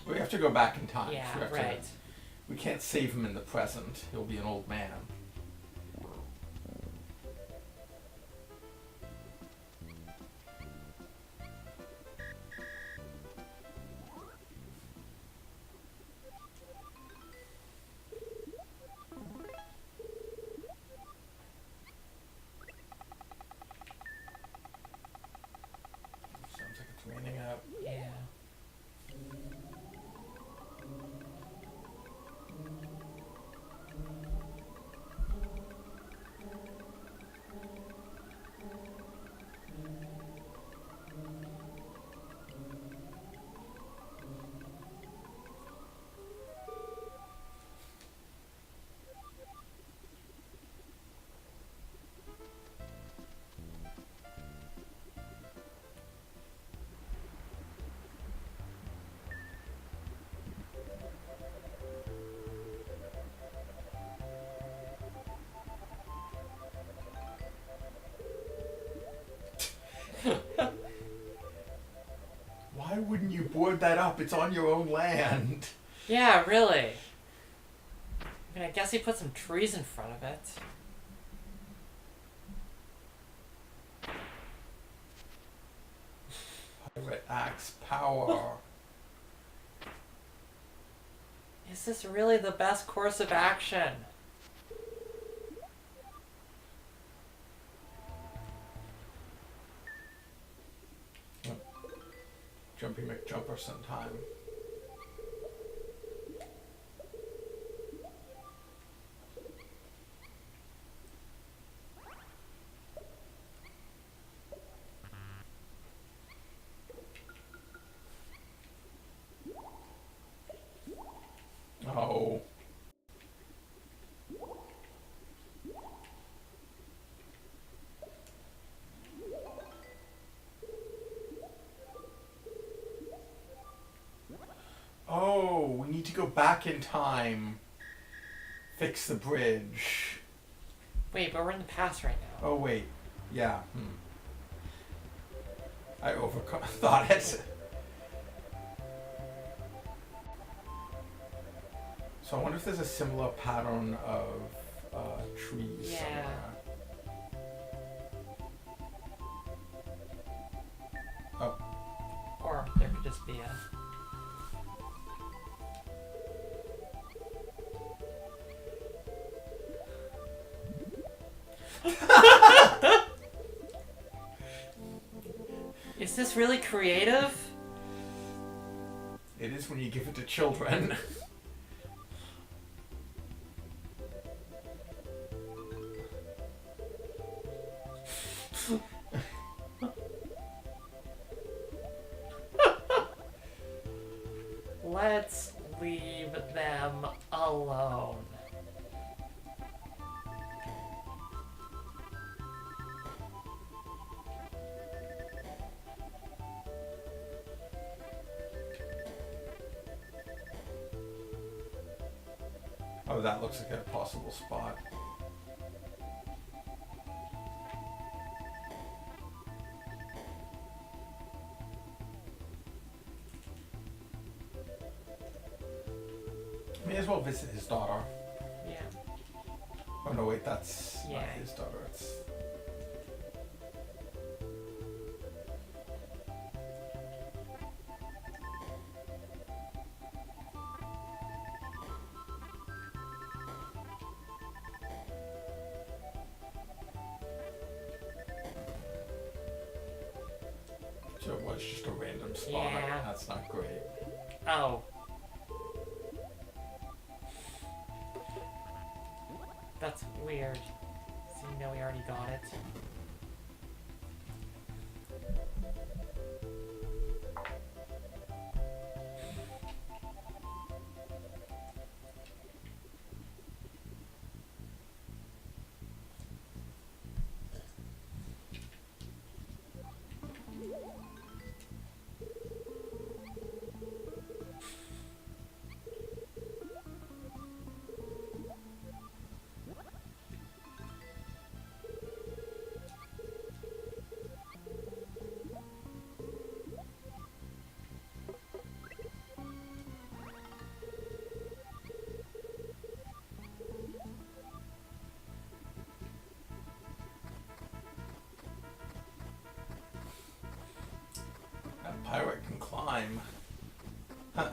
We have to go back in time. Yeah, So we have right. to We can't save him in the present. He'll be an old man. Sounds like it's raining out. Yeah. Why wouldn't you board that up? It's on your own land. Yeah, really. I mean, I guess he put some trees in front of it. Pirate axe power. Is this really the best course of action? Jumpy McJumper sometime. Oh. Oh, we need to go back in time. Fix the bridge. Wait, but we're in the past right now. Oh, wait. Yeah. I thought it. So I wonder if there's a similar pattern of trees Yeah. somewhere. Oh. Or there could just be a... Is this really creative? It is when you give it to children. Let's leave them alone. Oh, that looks like a possible spot. May as well visit his daughter. Yeah. Oh no, wait, that's not Yeah. his daughter. It's... So it was just a random spot. Yeah. That's not great. Oh. That's weird. So you know we already got it. pirate can climb. Huh.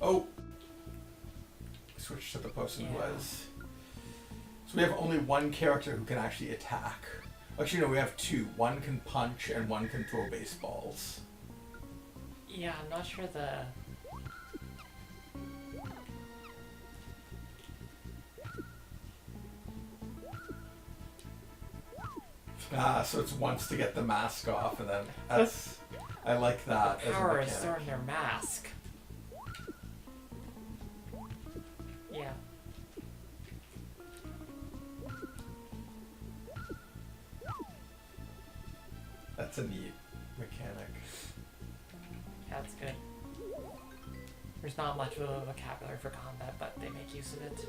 Oh! Switch to the person who has... So we have only one character who can actually attack. Actually, no, we have two. One can punch and one can throw baseballs. Yeah, I'm not sure the... So it's once to get the mask off, and then that's... I like that as a Power is mechanic. throwing their mask. Yeah. That's a neat mechanic. Yeah, that's good. There's not much of a vocabulary for combat, but they make use of it.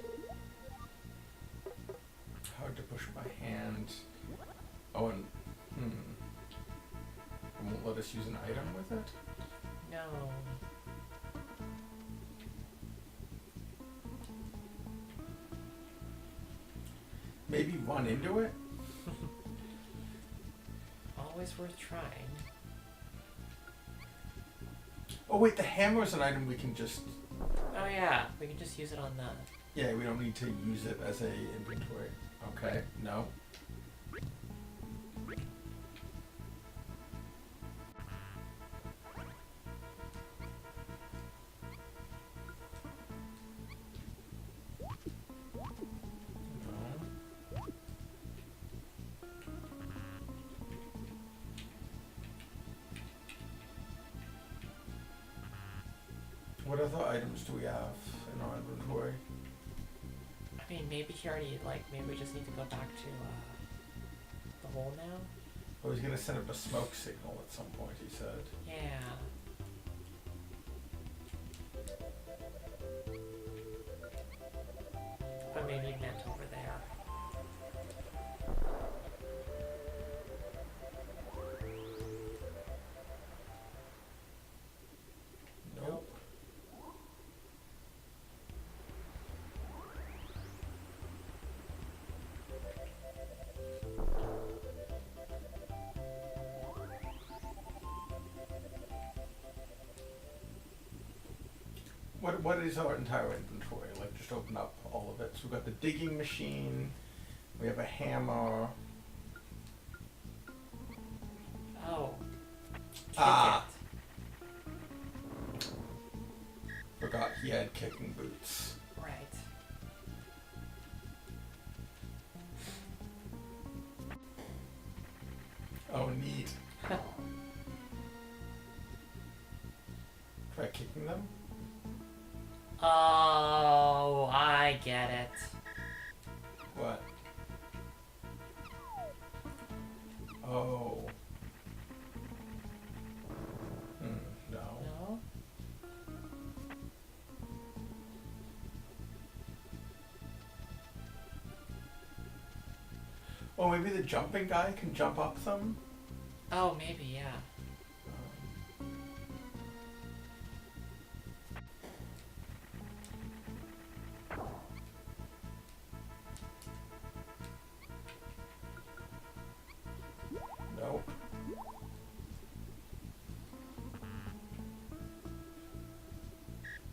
Hard to push my hand. Oh, and... It won't let us use an item with it? No. Maybe run into it? Always worth trying. Oh wait, the hammer is an item we can just... Oh yeah, we can just use it on the... Yeah, we don't need to use it as a inventory. Okay, no. What other items do we have in our inventory? I mean, maybe he already, like, maybe we just need to go back to, the hole now? I was gonna send up a smoke signal at some point, he said. Yeah. But maybe he meant over there. Nope. What is our entire inventory? Like, just open up all of it. So we've got the digging machine, we have a hammer. Oh. Kick Ah. it. Forgot he had kicking boots. Right. Oh, neat. Try kicking them? Oh, I get it. What? Oh. No. No? Oh, maybe the jumping guy can jump up some? Oh, maybe, yeah. Nope.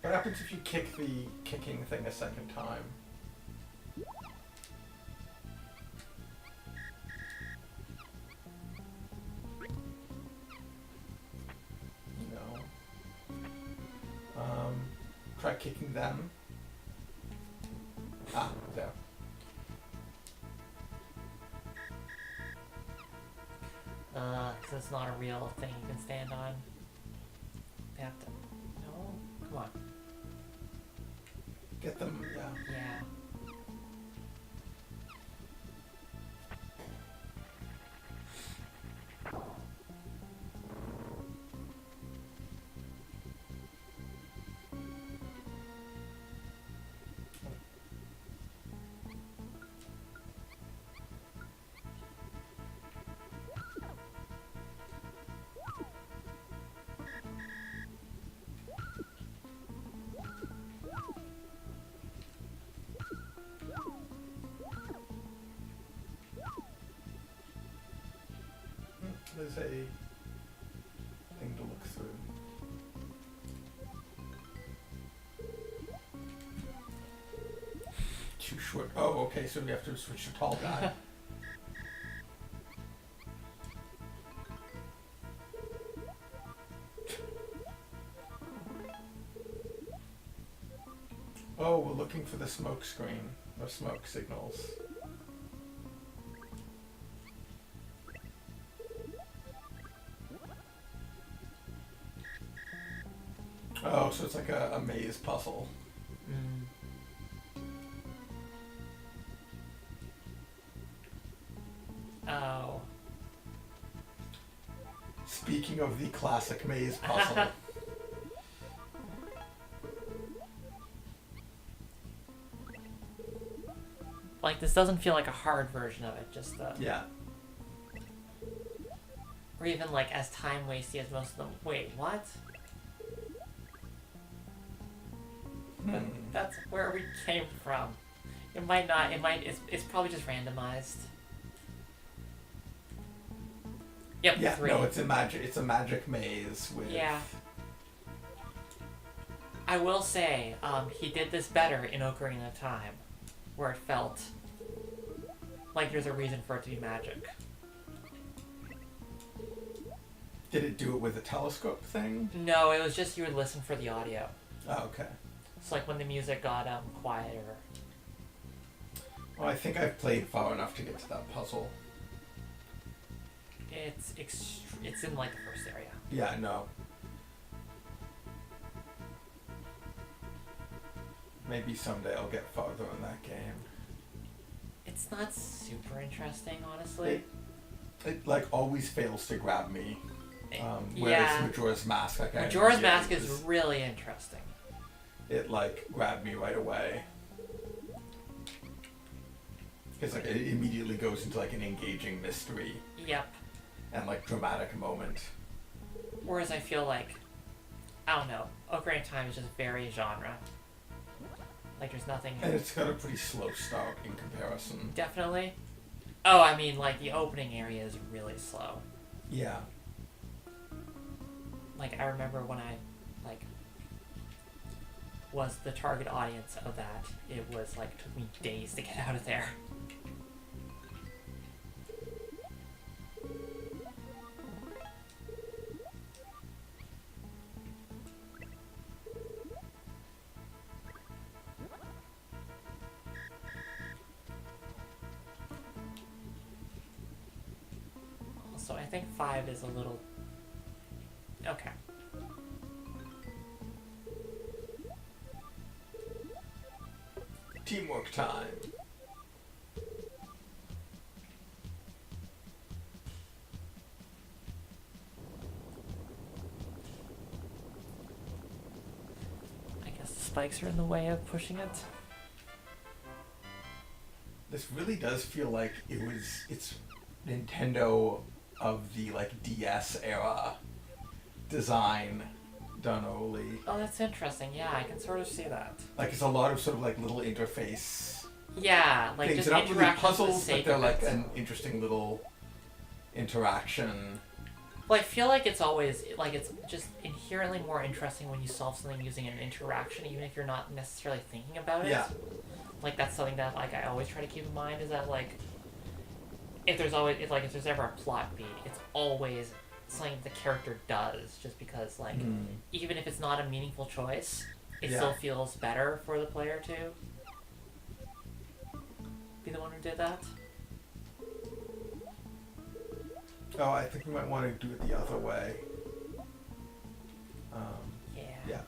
What happens if you kick the kicking thing a second time? No. Try kicking them. Ah, there. Because it's not a real thing you can stand on. They have to... No? Come on. Get them, yeah. Yeah. There's a thing to look through. Too short. Oh, okay, so we have to switch to tall guy. Oh, we're looking for the smoke screen, or smoke signals. Oh, so it's like a maze puzzle. Oh. Speaking of the classic maze puzzle. Like, this doesn't feel like a hard version of it, just Yeah. or even like as time wasty as most of them. Wait, what? But that's where we came from. It might not. It might. It's probably just randomized. Yep. Yeah. 3. No, it's a magic maze with. Yeah. I will say, he did this better in Ocarina of Time, where it felt like there's a reason for it to be magic. Did it do it with a telescope thing? No, it was just you would listen for the audio. Oh, okay. It's like when the music got quieter. Well, I think I've played far enough to get to that puzzle. It's in like the first area. Yeah, no. Maybe someday I'll get farther in that game. It's not super interesting, honestly. It like always fails to grab me. Whereas Yeah. Majora's Mask, like Majora's Mask is really interesting. It like grabbed me right away. Because like it immediately goes into like an engaging mystery Yep. and like dramatic moment. Whereas I feel like, I don't know, Ocarina of Time is just very genre. Like there's nothing. And it's got a pretty slow start in comparison. Definitely. Oh, I mean, like the opening area is really slow. Yeah. Like I remember when I was the target audience of that, it was like took me days to get out of there. Also, I think 5 is a little okay. Teamwork time. I guess the spikes are in the way of pushing it. This really does feel like it's Nintendo of the like DS era design done only. Oh, that's interesting. Yeah, I can sort of see that. Like it's a lot of sort of like little interface Yeah, like things. just They're not really interactions for the puzzles, but sake they're of like it. an interesting little interaction. Well, I feel like it's always like it's just inherently more interesting when you solve something using an interaction, even if you're not necessarily thinking about it. Yeah. Like that's something that like I always try to keep in mind is that like if there's ever a plot beat, it's always something the character does, just because like even if it's not a meaningful choice, it still feels better for the player to be the one who did that. Oh, I think we might want to do it the other way. Yeah.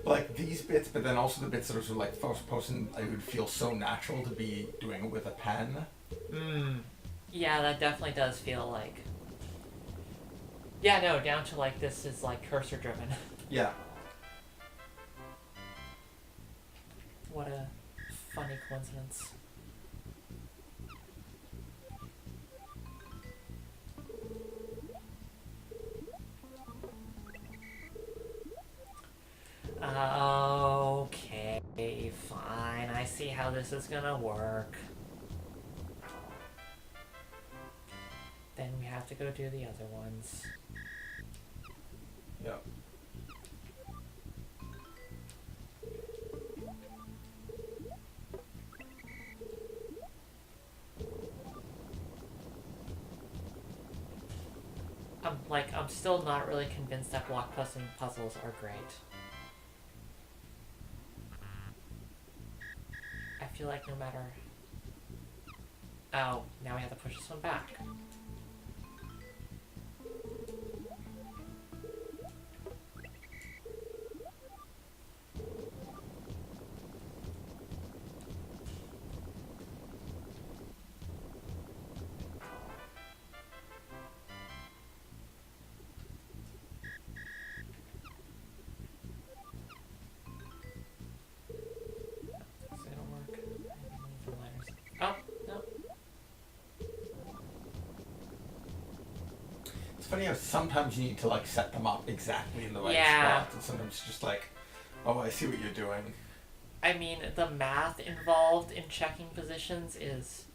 But like these bits, but then also the bits that are sort of like first person, I would feel so natural to be doing it with a pen. Yeah, that definitely does feel like. Yeah, no, down to like this is like cursor driven. Yeah. What a funny coincidence. Okay, fine. I see how this is gonna work. Then we have have to go do the other ones. Yep. I'm still not really convinced that block puzzles are great. I feel like no matter... Oh, now we have to push this one back. They don't work. Oh, no. It's funny how sometimes you need to like set them up exactly in the right Yeah. spot, and sometimes it's just like, oh, I see what you're doing. I mean, the math involved in checking positions is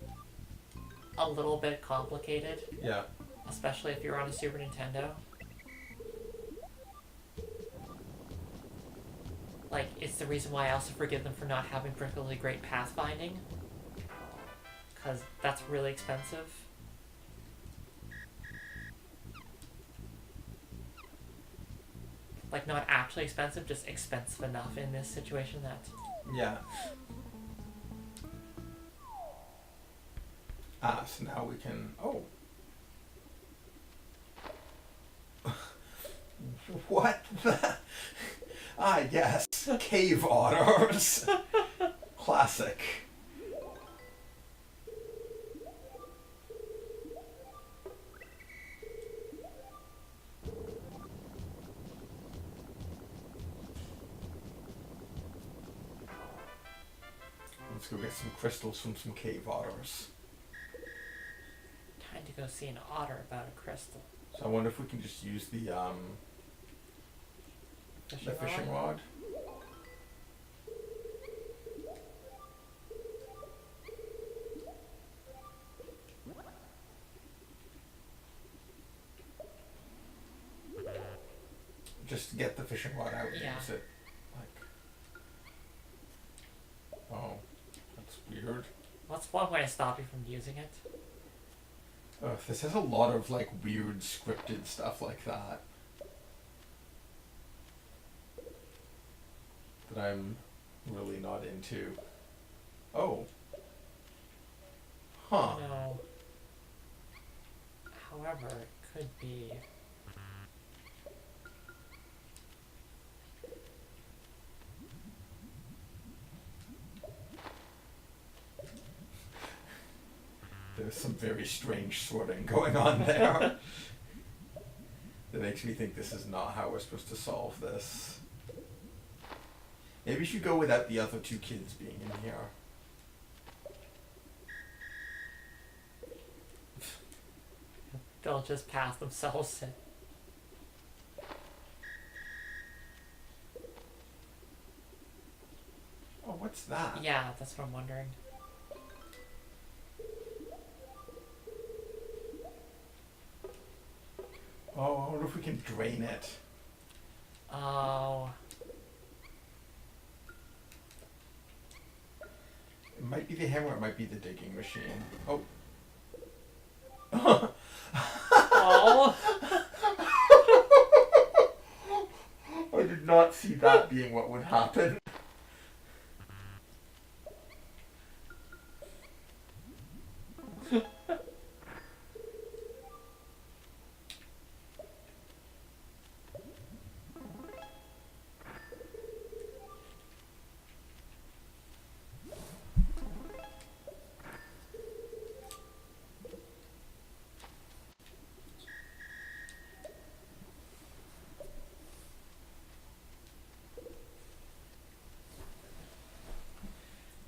a little bit complicated, Yeah. especially if you're on a Super Nintendo. Like, it's the reason why I also forgive them for not having particularly great pathfinding, because that's really expensive. Like, not actually expensive, just expensive enough in this situation that... Yeah. So now we can... Oh. What the... yes. Cave otters. Classic. Let's go get some crystals from some cave otters. Time to go see an otter about a crystal. So I wonder if we can just use the fishing rod. Just to get the fishing rod out and Yeah. use it. Like, oh, that's weird. What's one way to stop you from using it? This has a lot of like weird scripted stuff like that that I'm really not into. Oh. Huh. No. However, it could be... There's some very strange sorting going on there. That makes me think this is not how we're supposed to solve this. Maybe we should go without the other two kids being in here. They'll just pass themselves in. Oh, what's that? Yeah, that's what I'm wondering. Oh, I wonder if we can drain it. Oh. It might be the hammer, it might be the digging machine. Oh. Oh. I did not see that being what would happen.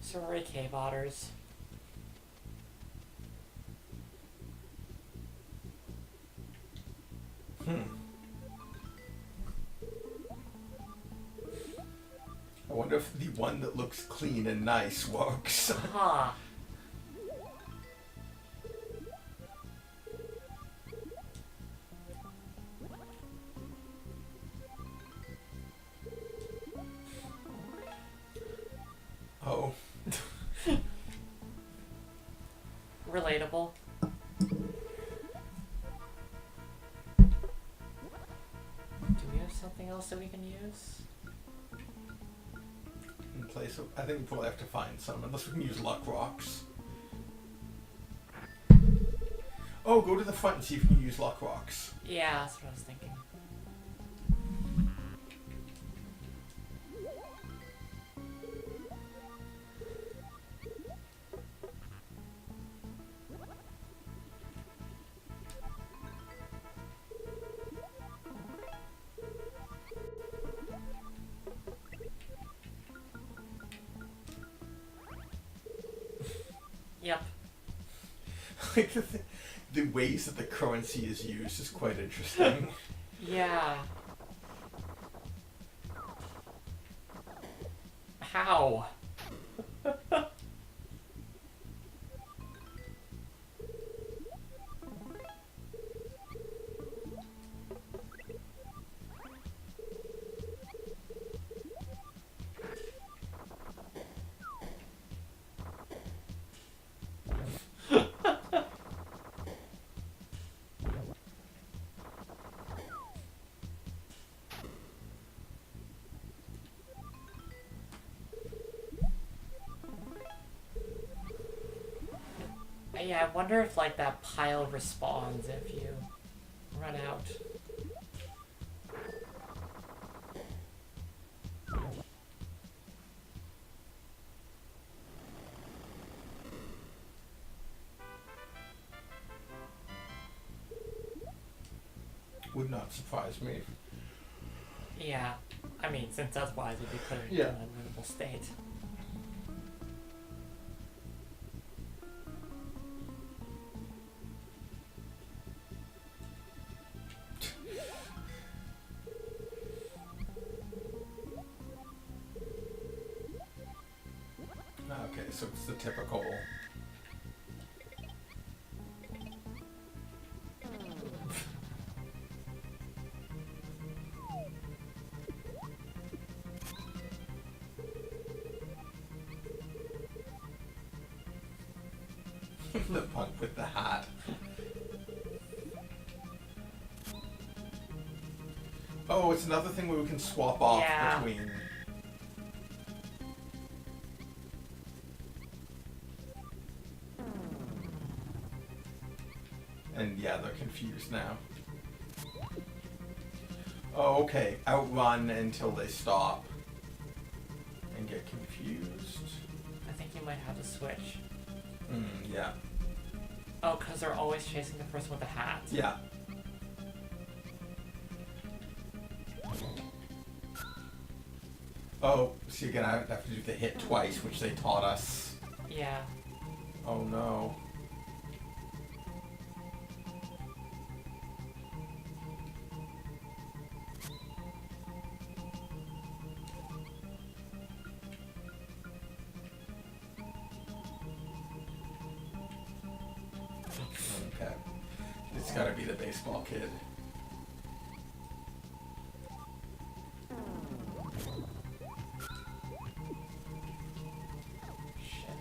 Sorry, cave otters. I wonder if the one that looks clean and nice works. Huh. Relatable. Do we have something else that we can use? In place of, I think we probably have to find some, unless we can use luck rocks. Oh, go to the front and see if you can use luck rocks. Yeah, that's what I was thinking. Yep. Like the ways that the currency is used is quite interesting. Yeah. How? Yeah, I wonder if like that pile respawns if you run out. Would not surprise me. Yeah, I mean, since otherwise it'd be put in Yeah. an unlivable state. Okay, so it's the typical. The punk with the hat. Oh, it's another thing where we can swap off Yeah. between. And yeah, they're confused now. Oh, okay. Outrun until they stop. And get confused. I think you might have to switch. Yeah. Oh, because they're always chasing the person with the hat. Yeah. Oh, see again, I have to do the hit twice, which they taught us. Yeah. Oh no. Okay. It's gotta be the baseball kid. Shit.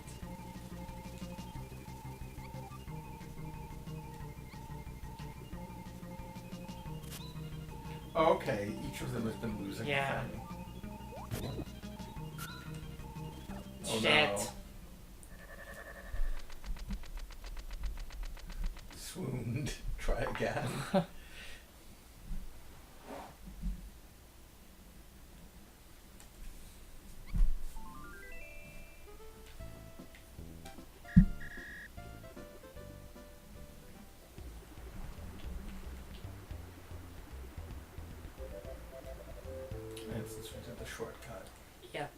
Oh, okay, each of them has been losing Yeah. a thing. Oh, Shit. no. Swooned. Try again. And since we did the shortcut. Yep.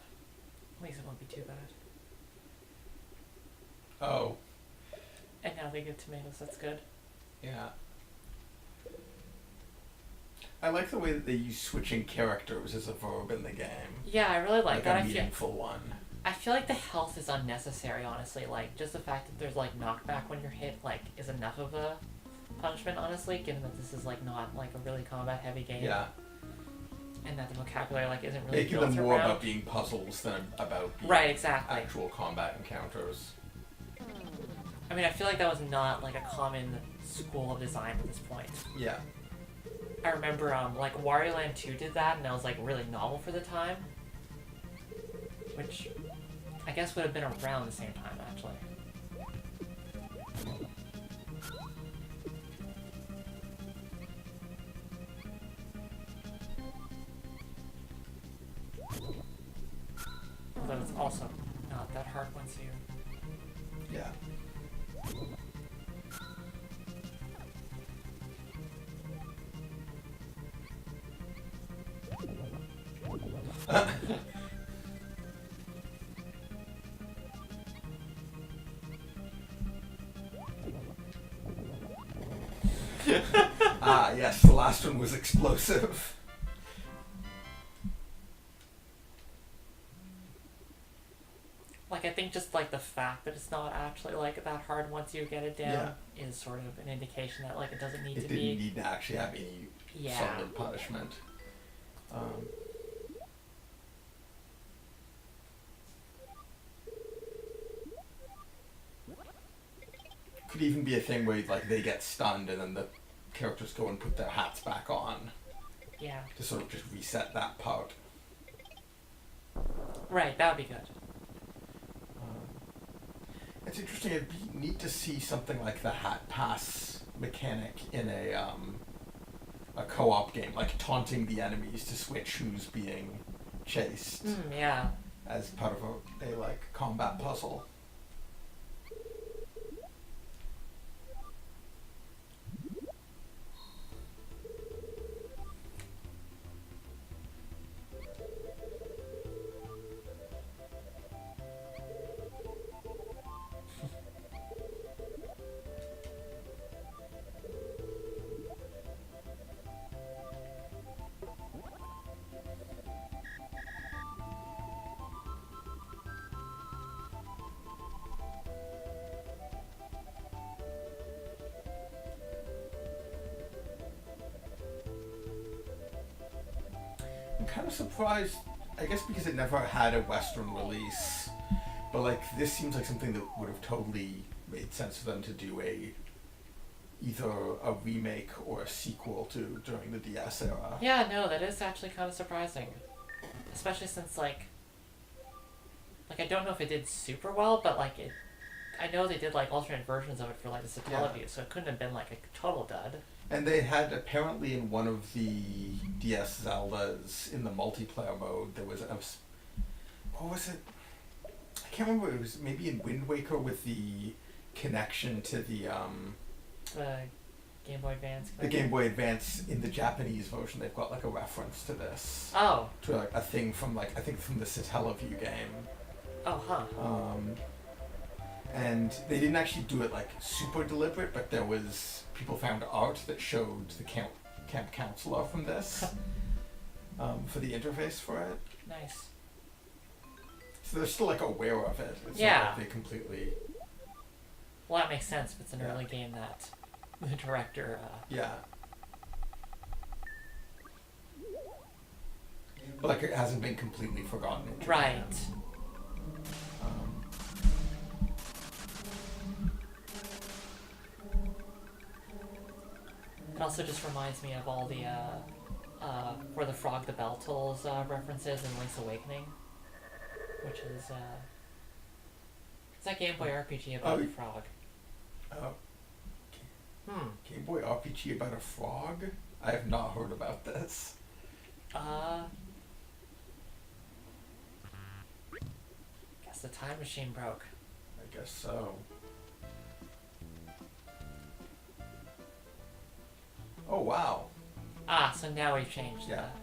At least it won't be too bad. Oh, And now they give tomatoes, that's good. yeah. I like the way that they use switching characters as a verb in the game. Yeah, I really like that. a meaningful one. I feel like the health is unnecessary, honestly. Like, just the fact that there's, like, knockback when you're hit, like, is enough of a punishment, honestly, given that this is, like, not, like, a really combat-heavy game. Yeah. And that the vocabulary, like, isn't really Making built them more around... about being puzzles than about being Right, exactly. actual combat encounters. I mean, I feel like that was not like a common school of design at this point. Yeah. I remember, like, Wario Land 2 did that, and that was, like, really novel for the time. Which, I guess would have been around the same time, actually. Although it's also not that hard once you... Yeah. Ah, yes, the last one was explosive. Like, I think just, like, the fact that it's not actually, like, that hard once you get it down is sort of an indication that, like, it doesn't need to be... It didn't need to actually have any solid punishment. Could even be a thing where, like, they get stunned and then the characters go and put their hats back on. Yeah. To sort of just reset that part. Right, that would be good. It's interesting. It'd be neat to see something like the hat pass mechanic in a co-op game, like taunting the enemies to switch who's being chased. Yeah. As part of a like combat puzzle. I'm kind of surprised, I guess because it never had a Western release, but like this seems like something that would have totally made sense for them to do either a remake or a sequel to during the DS era. Yeah, no, that is actually kind of surprising. Especially since, like, I don't know if it did super well, but, like, I know they did, like, alternate versions of it for, like, the Satellaview, so it couldn't have been, like, a total dud. And they had, apparently in one of the DS Zeldas, in the multiplayer mode, there was what was it? I can't remember, it was maybe in Wind Waker with the connection to the Game Boy Advance. The Game Boy Advance, in the Japanese version, they've got like a reference to this. Oh. To like a thing from like, I think from the Satellaview game. Oh, huh. And they didn't actually do it like super deliberate, but there was, people found art that showed the camp counselor from this for the interface for it. Nice. So they're still like aware of it. It's yeah. not like they completely... Well, that makes sense if it's an early game that the director... Yeah. But like it hasn't been completely forgotten in Japan. Right. It also just reminds me of all the, where the Frog the Bell Tolls references in Link's Awakening, which is, it's that Game Boy RPG about the frog. Oh. Game Boy RPG about a frog? I have not heard about this. Guess the time machine broke. I guess so. Oh, wow. Ah, so now we've changed Yeah. that.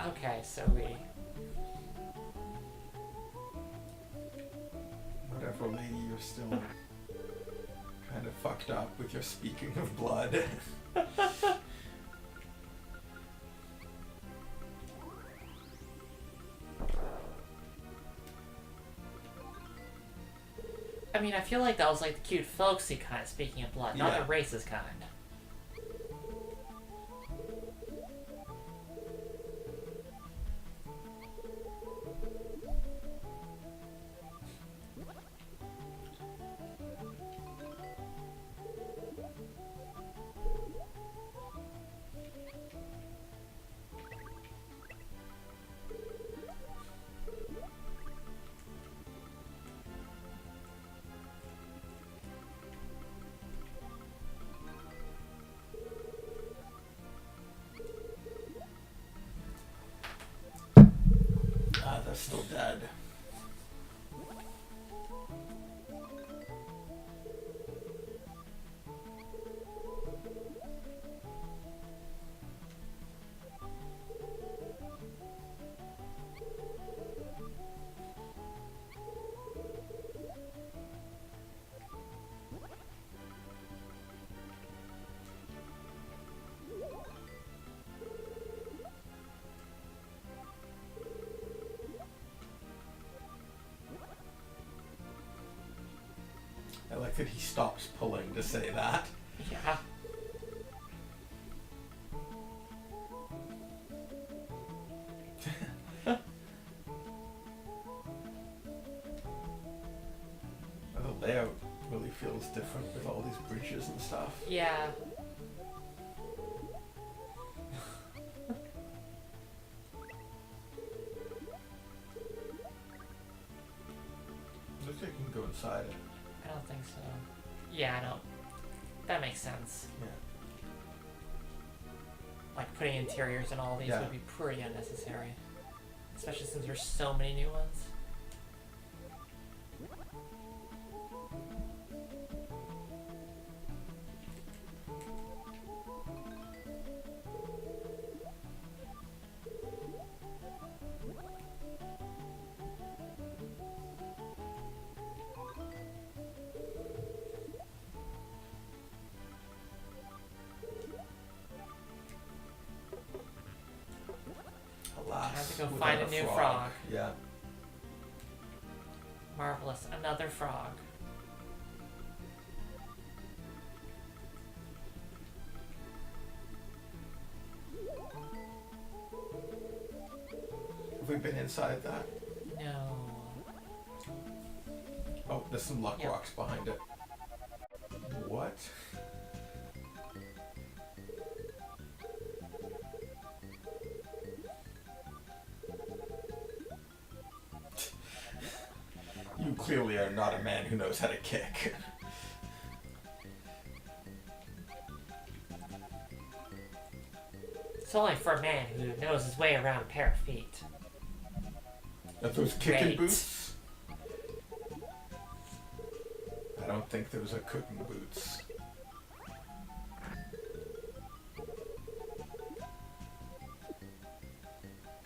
Okay, so we... Whatever, lady, you're still kind of fucked up with your speaking of blood. I mean, I feel like that was like the cute folksy kind, speaking of blood, not the racist kind. still dead. I like that he stops pulling to say that. Yeah. The layout really feels different with all these bridges and stuff. Yeah. Looks like you can go inside it. I don't think so. Yeah, I don't. That makes sense. Yeah. Like putting interiors in all these Yeah. would be pretty unnecessary. Especially since there's so many new ones. Alas, Have to go without find a new frog. Yeah. Marvelous. Another frog. Have we been inside that? No. Oh, there's some luck Yep. rocks behind it. What? You clearly are not a man who knows how to kick. It's only for a man who knows his way around a pair of feet. Are those kicking Great. boots? I don't think those are cooking boots.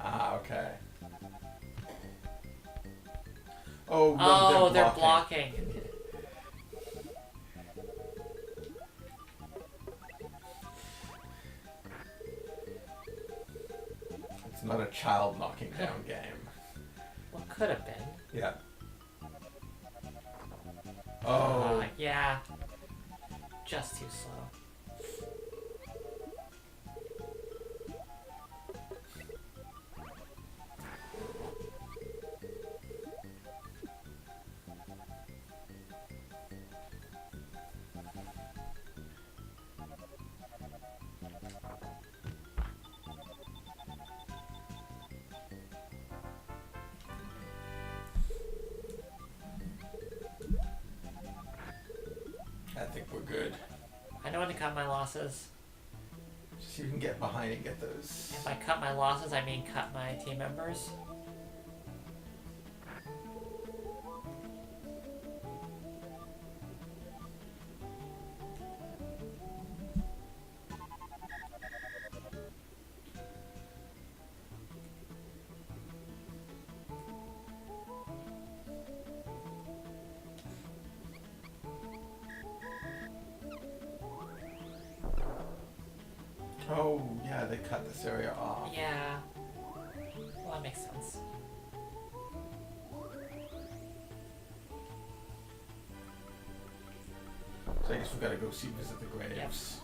Ah, okay. Oh, Oh, they're they're blocking. blocking. It's not a child knocking down game. What could have been? Yeah. Oh, Yeah. Just too slow. I think we're good. I know when to cut my losses. Just so you can get behind and get those. If I cut my losses, I mean cut my team members. Oh, yeah, they cut this area off. Yeah. Well, that makes sense. So I guess we gotta go visit the graves.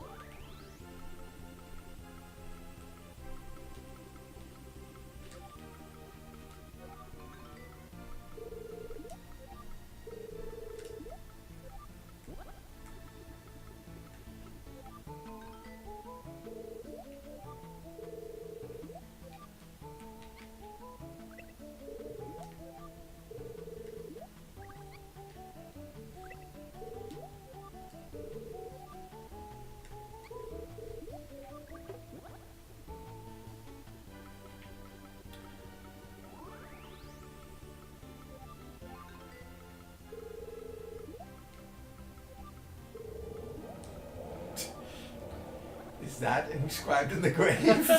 that inscribed in the grave?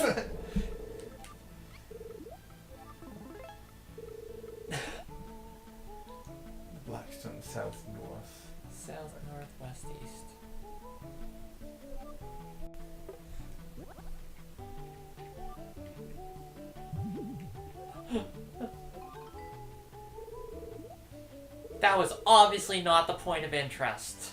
Blackstone south north. South, northwest, east. That was obviously not the point of interest.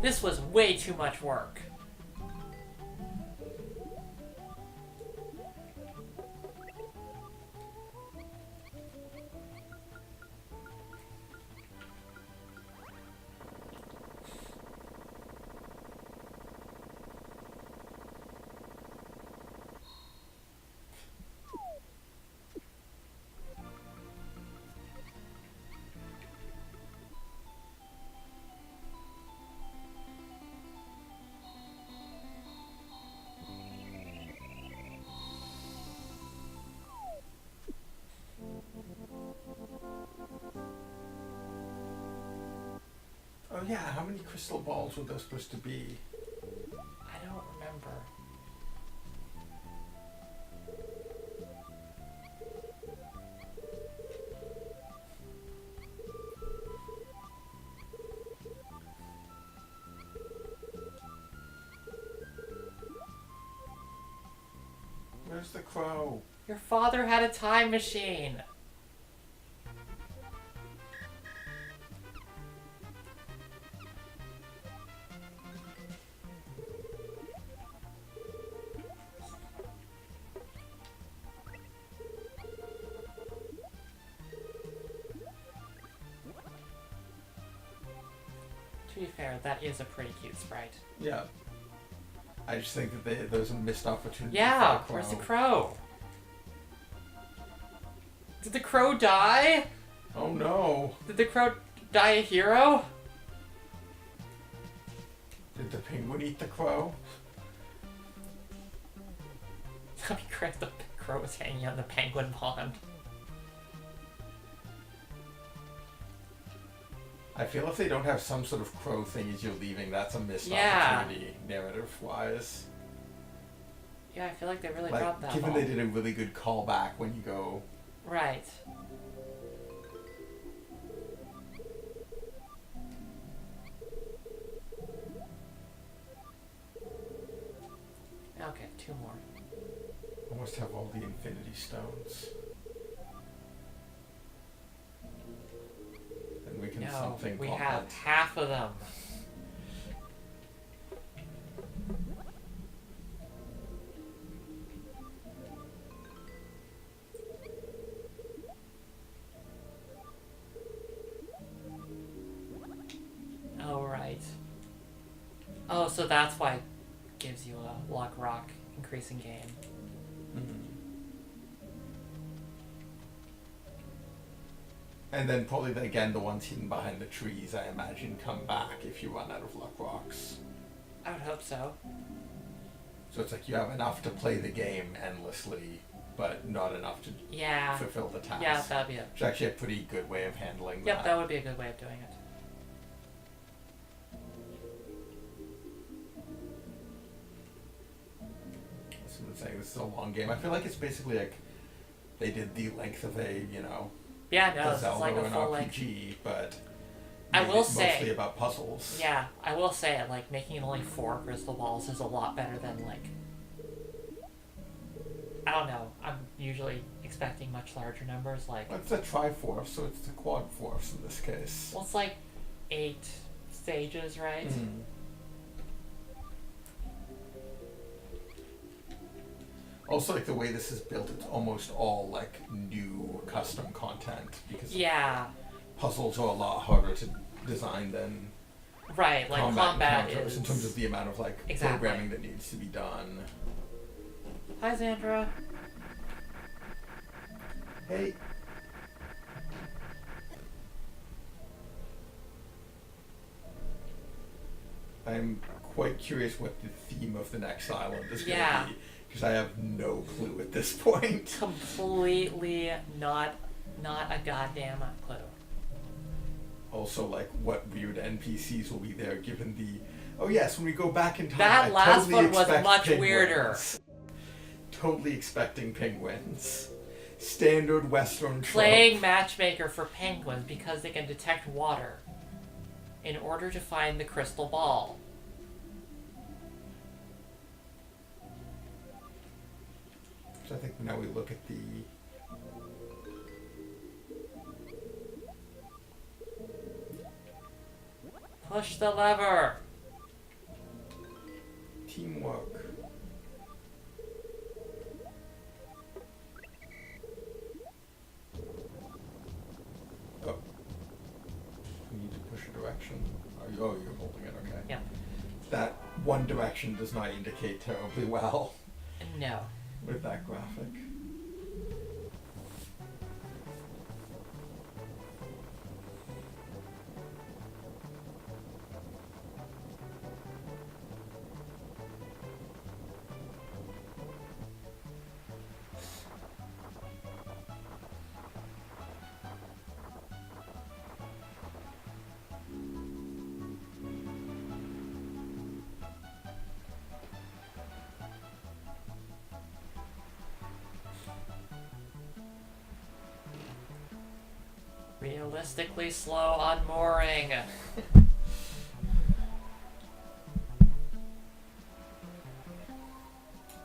This was way too much work. Oh yeah, how many crystal balls were there supposed to be? I don't remember. Where's the crow? Your father had a time machine. To be fair, that is a pretty cute sprite. Yeah. I just think that there's a missed opportunity. Yeah, for where's the crow? Did the crow die? Oh no. Did the crow die a hero? Did the penguin eat the crow? That'd be great if the crow was hanging on the penguin pond. I feel if they don't have some sort of crow thing as you're leaving, that's a missed opportunity, narrative-wise. Yeah, I feel like they really Like, dropped that given ball. they did a really good callback when you go... Right. Okay, 2 more. Almost have all the Infinity Stones. And we can No, something we pop have it. half of them. Oh, right. Oh, so that's why it gives you a luck rock increasing game. And then probably, again, the ones hidden behind the trees, I imagine, come back if you run out of luck rocks. I would hope so. So it's like you have enough to play the game endlessly, but not enough to Yeah. fulfill the task. Yeah, that'd be it. Which is actually a pretty good way of handling Yep, that would be a good way of doing it. Someone's saying this is a long game. I feel like it's basically like they did the length of a, Yeah, no, a this is Zelda like or a an full length. RPG, but I made will it say- mostly about puzzles. Yeah, I will say it, like, making only 4 crystal balls is a lot better than, like... I don't know, I'm usually expecting much larger numbers, like... Well, it's a Triforce, so it's the Quad Force in this case. Well, it's like 8 stages, right? Mhm. Also, like the way this is built, it's almost all like new custom content because Yeah, puzzles are a lot harder to design than right, like combat encounters is... in terms of the amount of like Exactly. programming that needs to be done. Hi, Xandra. Hey. I'm quite curious what the theme of the next island is going to be, because I have no clue at this point. Completely not a goddamn clue. Also, like, what weird NPCs will be there, given the... Oh yes, when we go back in time, That last one was much weirder. Totally expecting penguins. Standard Western trope. Playing matchmaker for penguins because they can detect water in order to find the crystal ball. So I think now we look at the... Push the lever. Teamwork. Oh. We need to push a direction. Oh, you're holding it, okay. Yeah. That one direction does not indicate terribly well No. with that graphic. Realistically slow unmooring.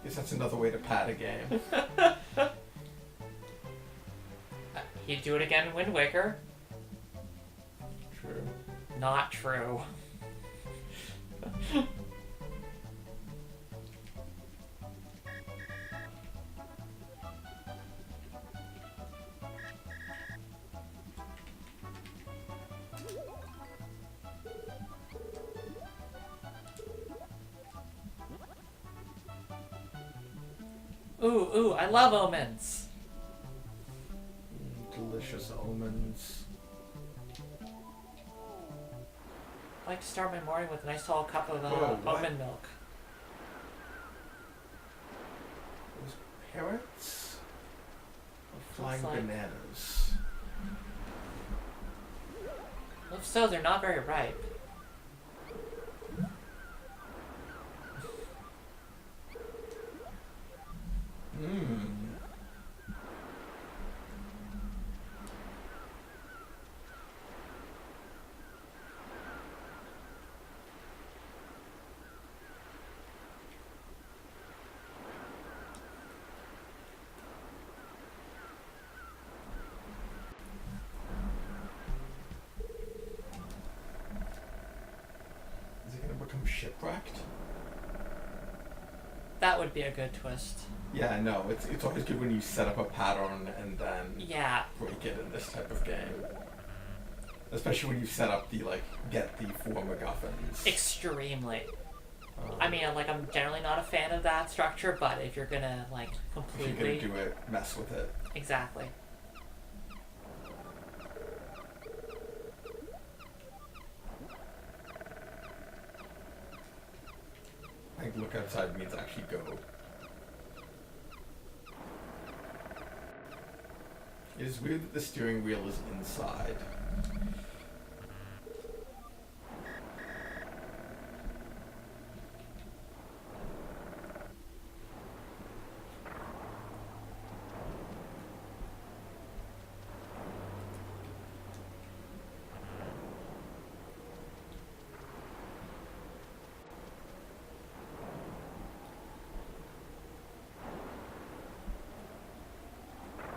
Guess that's another way to pad a game. He'd do it again in Wind Waker. True. Not true. Ooh, I love omens. Delicious omens. I like to start my morning with a nice tall cup of what? omen milk. Those parrots? Or flying like- bananas? If so, they're not very ripe. Is it going to become shipwrecked? That would be a good twist. Yeah, I know. It's always good when you set up a pattern and then Yeah. break it in this type of game. Especially when you set up the, like, get the 4 MacGuffins. Extremely. I mean, like, I'm generally not a fan of that structure, but if you're gonna, like, If completely... you're gonna do it, mess with it. Exactly. I think look outside means actually go. It is weird that the steering wheel is inside.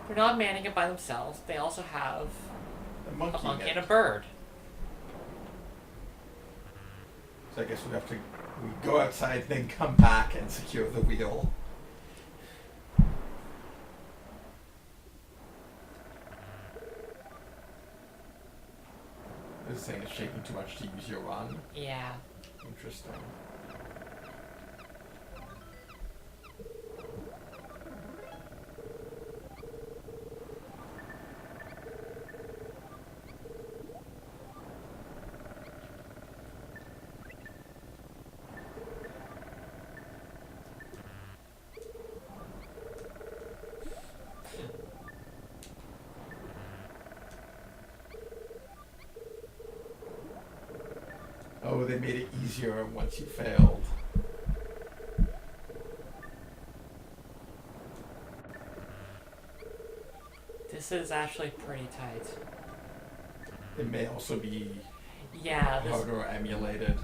They're not manning it by themselves. They also have A a monkey, monkey in it. and a bird. So I guess we go outside, then come back and secure the wheel. This thing is shaking too much to use your run. Yeah. Interesting. Oh, they made it easier once you failed. This is actually pretty tight. It may also be Yeah, harder emulated.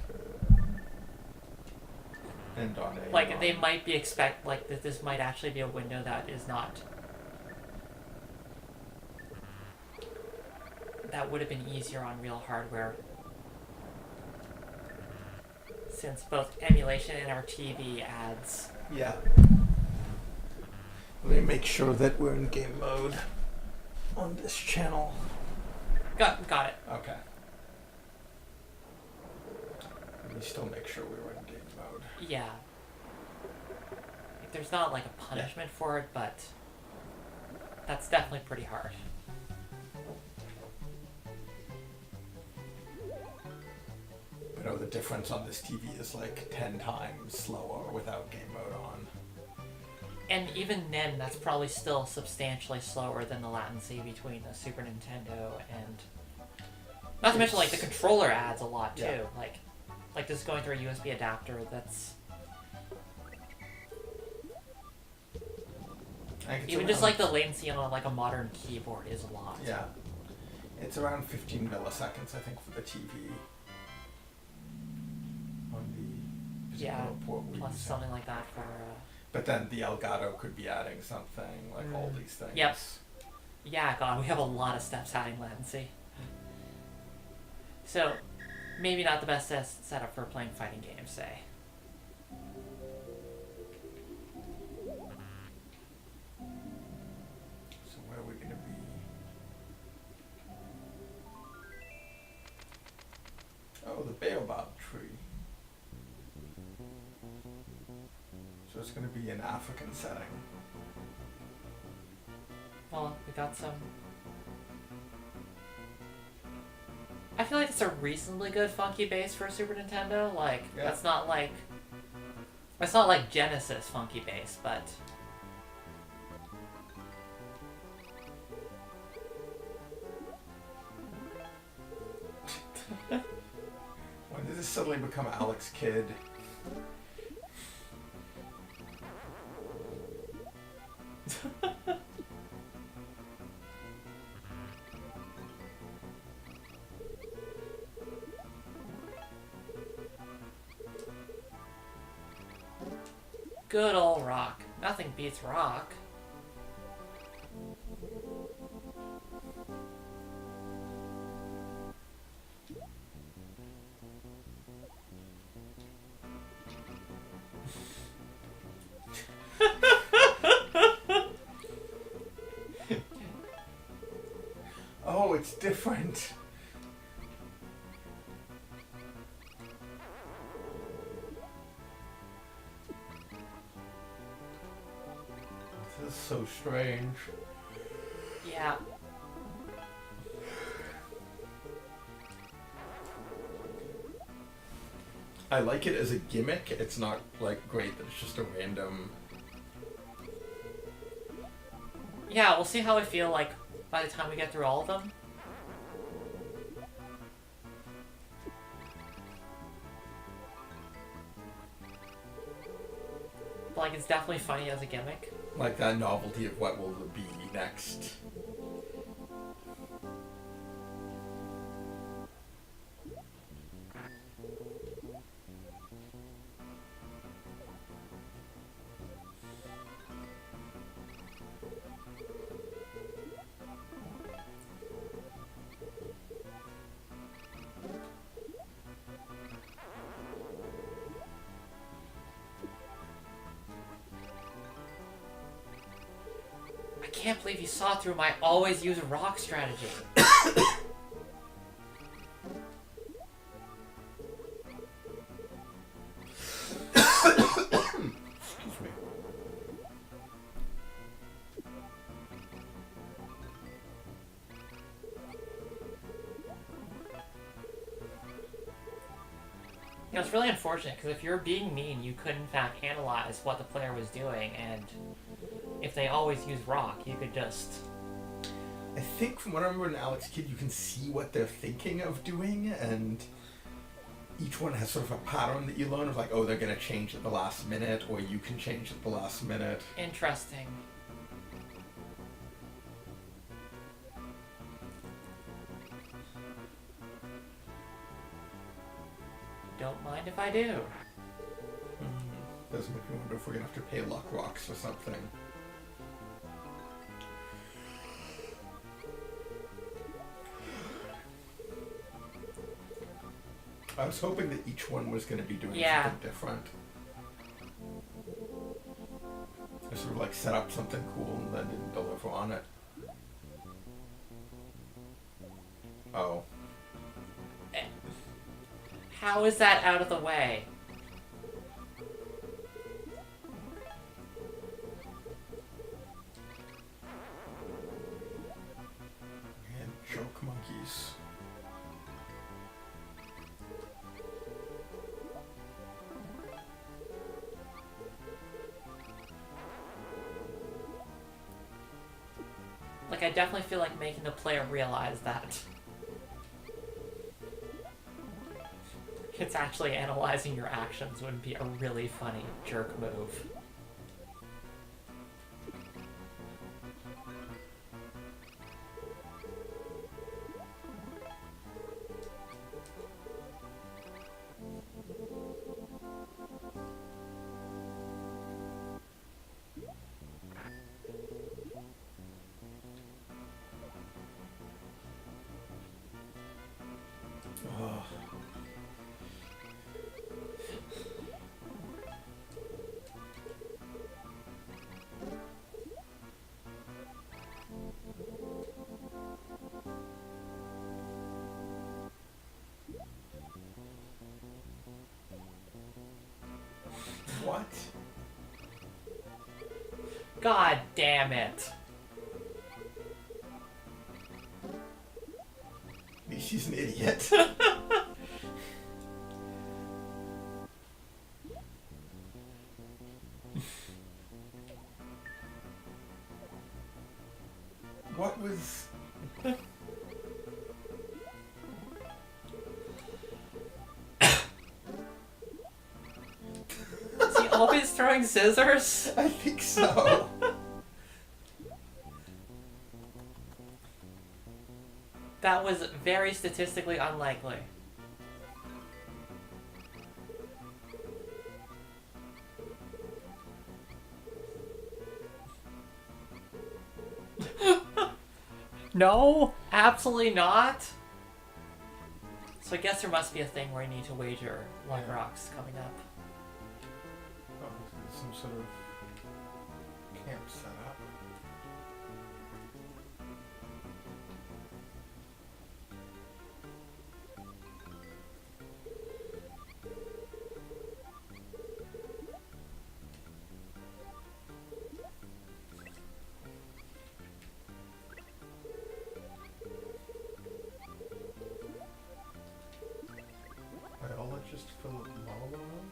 And on a like they might be like that. This might actually be a window that is not. That would have been easier on real hardware, since both emulation and our TV adds. Yeah. Let me make sure that we're in game mode on this channel. Got it. Okay. Let me still make sure we were in game mode. Yeah. Like, there's not like a punishment for it, but that's definitely pretty hard. You know, the difference on this TV is like 10 times slower without game mode on. And even then, that's probably still substantially slower than the latency between the Super Nintendo and... Not to mention, like, the controller adds a lot, too. Yeah. Like this going through a USB adapter, that's... Even just, like, the latency on, like, a modern keyboard is a lot. Yeah. It's around 15 milliseconds, I think, for the TV. On the particular port we plus use. something like that for... But then the Elgato could be adding something, like all these things. Yep. Yeah, God, we have a lot of steps adding latency. So, maybe not the best setup for playing fighting games, say. So where are we going to be? Oh, the baobab tree. So it's going to be an African setting. Well, we got some... I feel like it's a reasonably good funky bass for a Super Nintendo. Like, Yeah. that's not like... It's not like Genesis funky bass, but... When did this suddenly become Alex Kidd? Good old rock. Nothing beats rock. Oh, it's different. This is so strange. Yeah. I like it as a gimmick. It's not like great that it's just a random. Yeah, we'll see how I feel like by the time we get through all of them. But, like, it's definitely funny as a gimmick. Like that novelty of what will be next. I can't believe you saw through my always use rock strategy. Excuse me. You know, it's really unfortunate, because if you're being mean, you could in fact analyze what the player was doing, and if they always use rock, you could just... I think from what I remember in Alex Kidd, you can see what they're thinking of doing, and each one has sort of a pattern that you learn of like, oh, they're gonna change at the last minute, or you can change at the last minute. Interesting. Don't mind if I do. Does make me wonder if we're gonna have to pay luck rocks or something. I was hoping that each one was gonna be doing something different. I sort of like set up something cool and then didn't deliver on it. Oh. How is that out of the way? And joke monkeys. Like, I definitely feel like making the player realize that it's actually analyzing your actions would be a really funny jerk move. What? God damn it. At least she's an idiot. What was... Is he always throwing scissors? I think so. That was very statistically unlikely. No, absolutely not. So I guess there must be a thing where I need to wager luck rocks coming up. Oh, some sort of camp set up. Viola just fill it Lala on?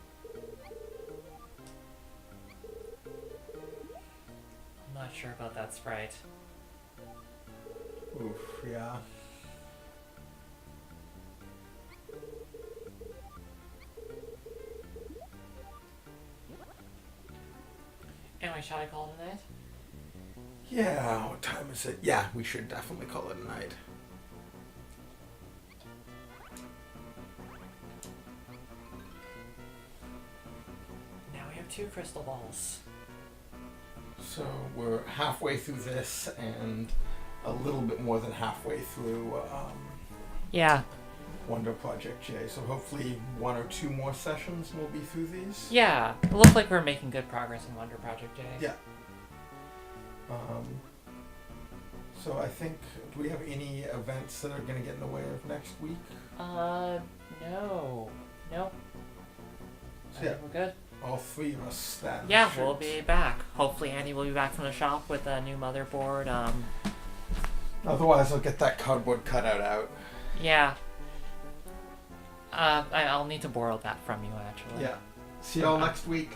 I'm not sure about that sprite. Oof, yeah. Anyway, shall I call it a night? Yeah, what time is it? Yeah, we should definitely call it a night. Now we have 2 crystal balls. So we're halfway through this and a little bit more than halfway through Yeah. Wonder Project J. So hopefully 1 or 2 more sessions we'll be through these. Yeah, it looks like we're making good progress in Wonder Project J. Yeah. So I think, do we have any events that are going to get in the way of next week? No. Nope. So I yeah, think we're good. all 3 of us then. Yeah, should- we'll be back. Hopefully Andy will be back from the shop with a new motherboard. Otherwise I'll get that cardboard cutout out. Yeah. I'll need to borrow that from you, actually. Yeah. See y'all next week.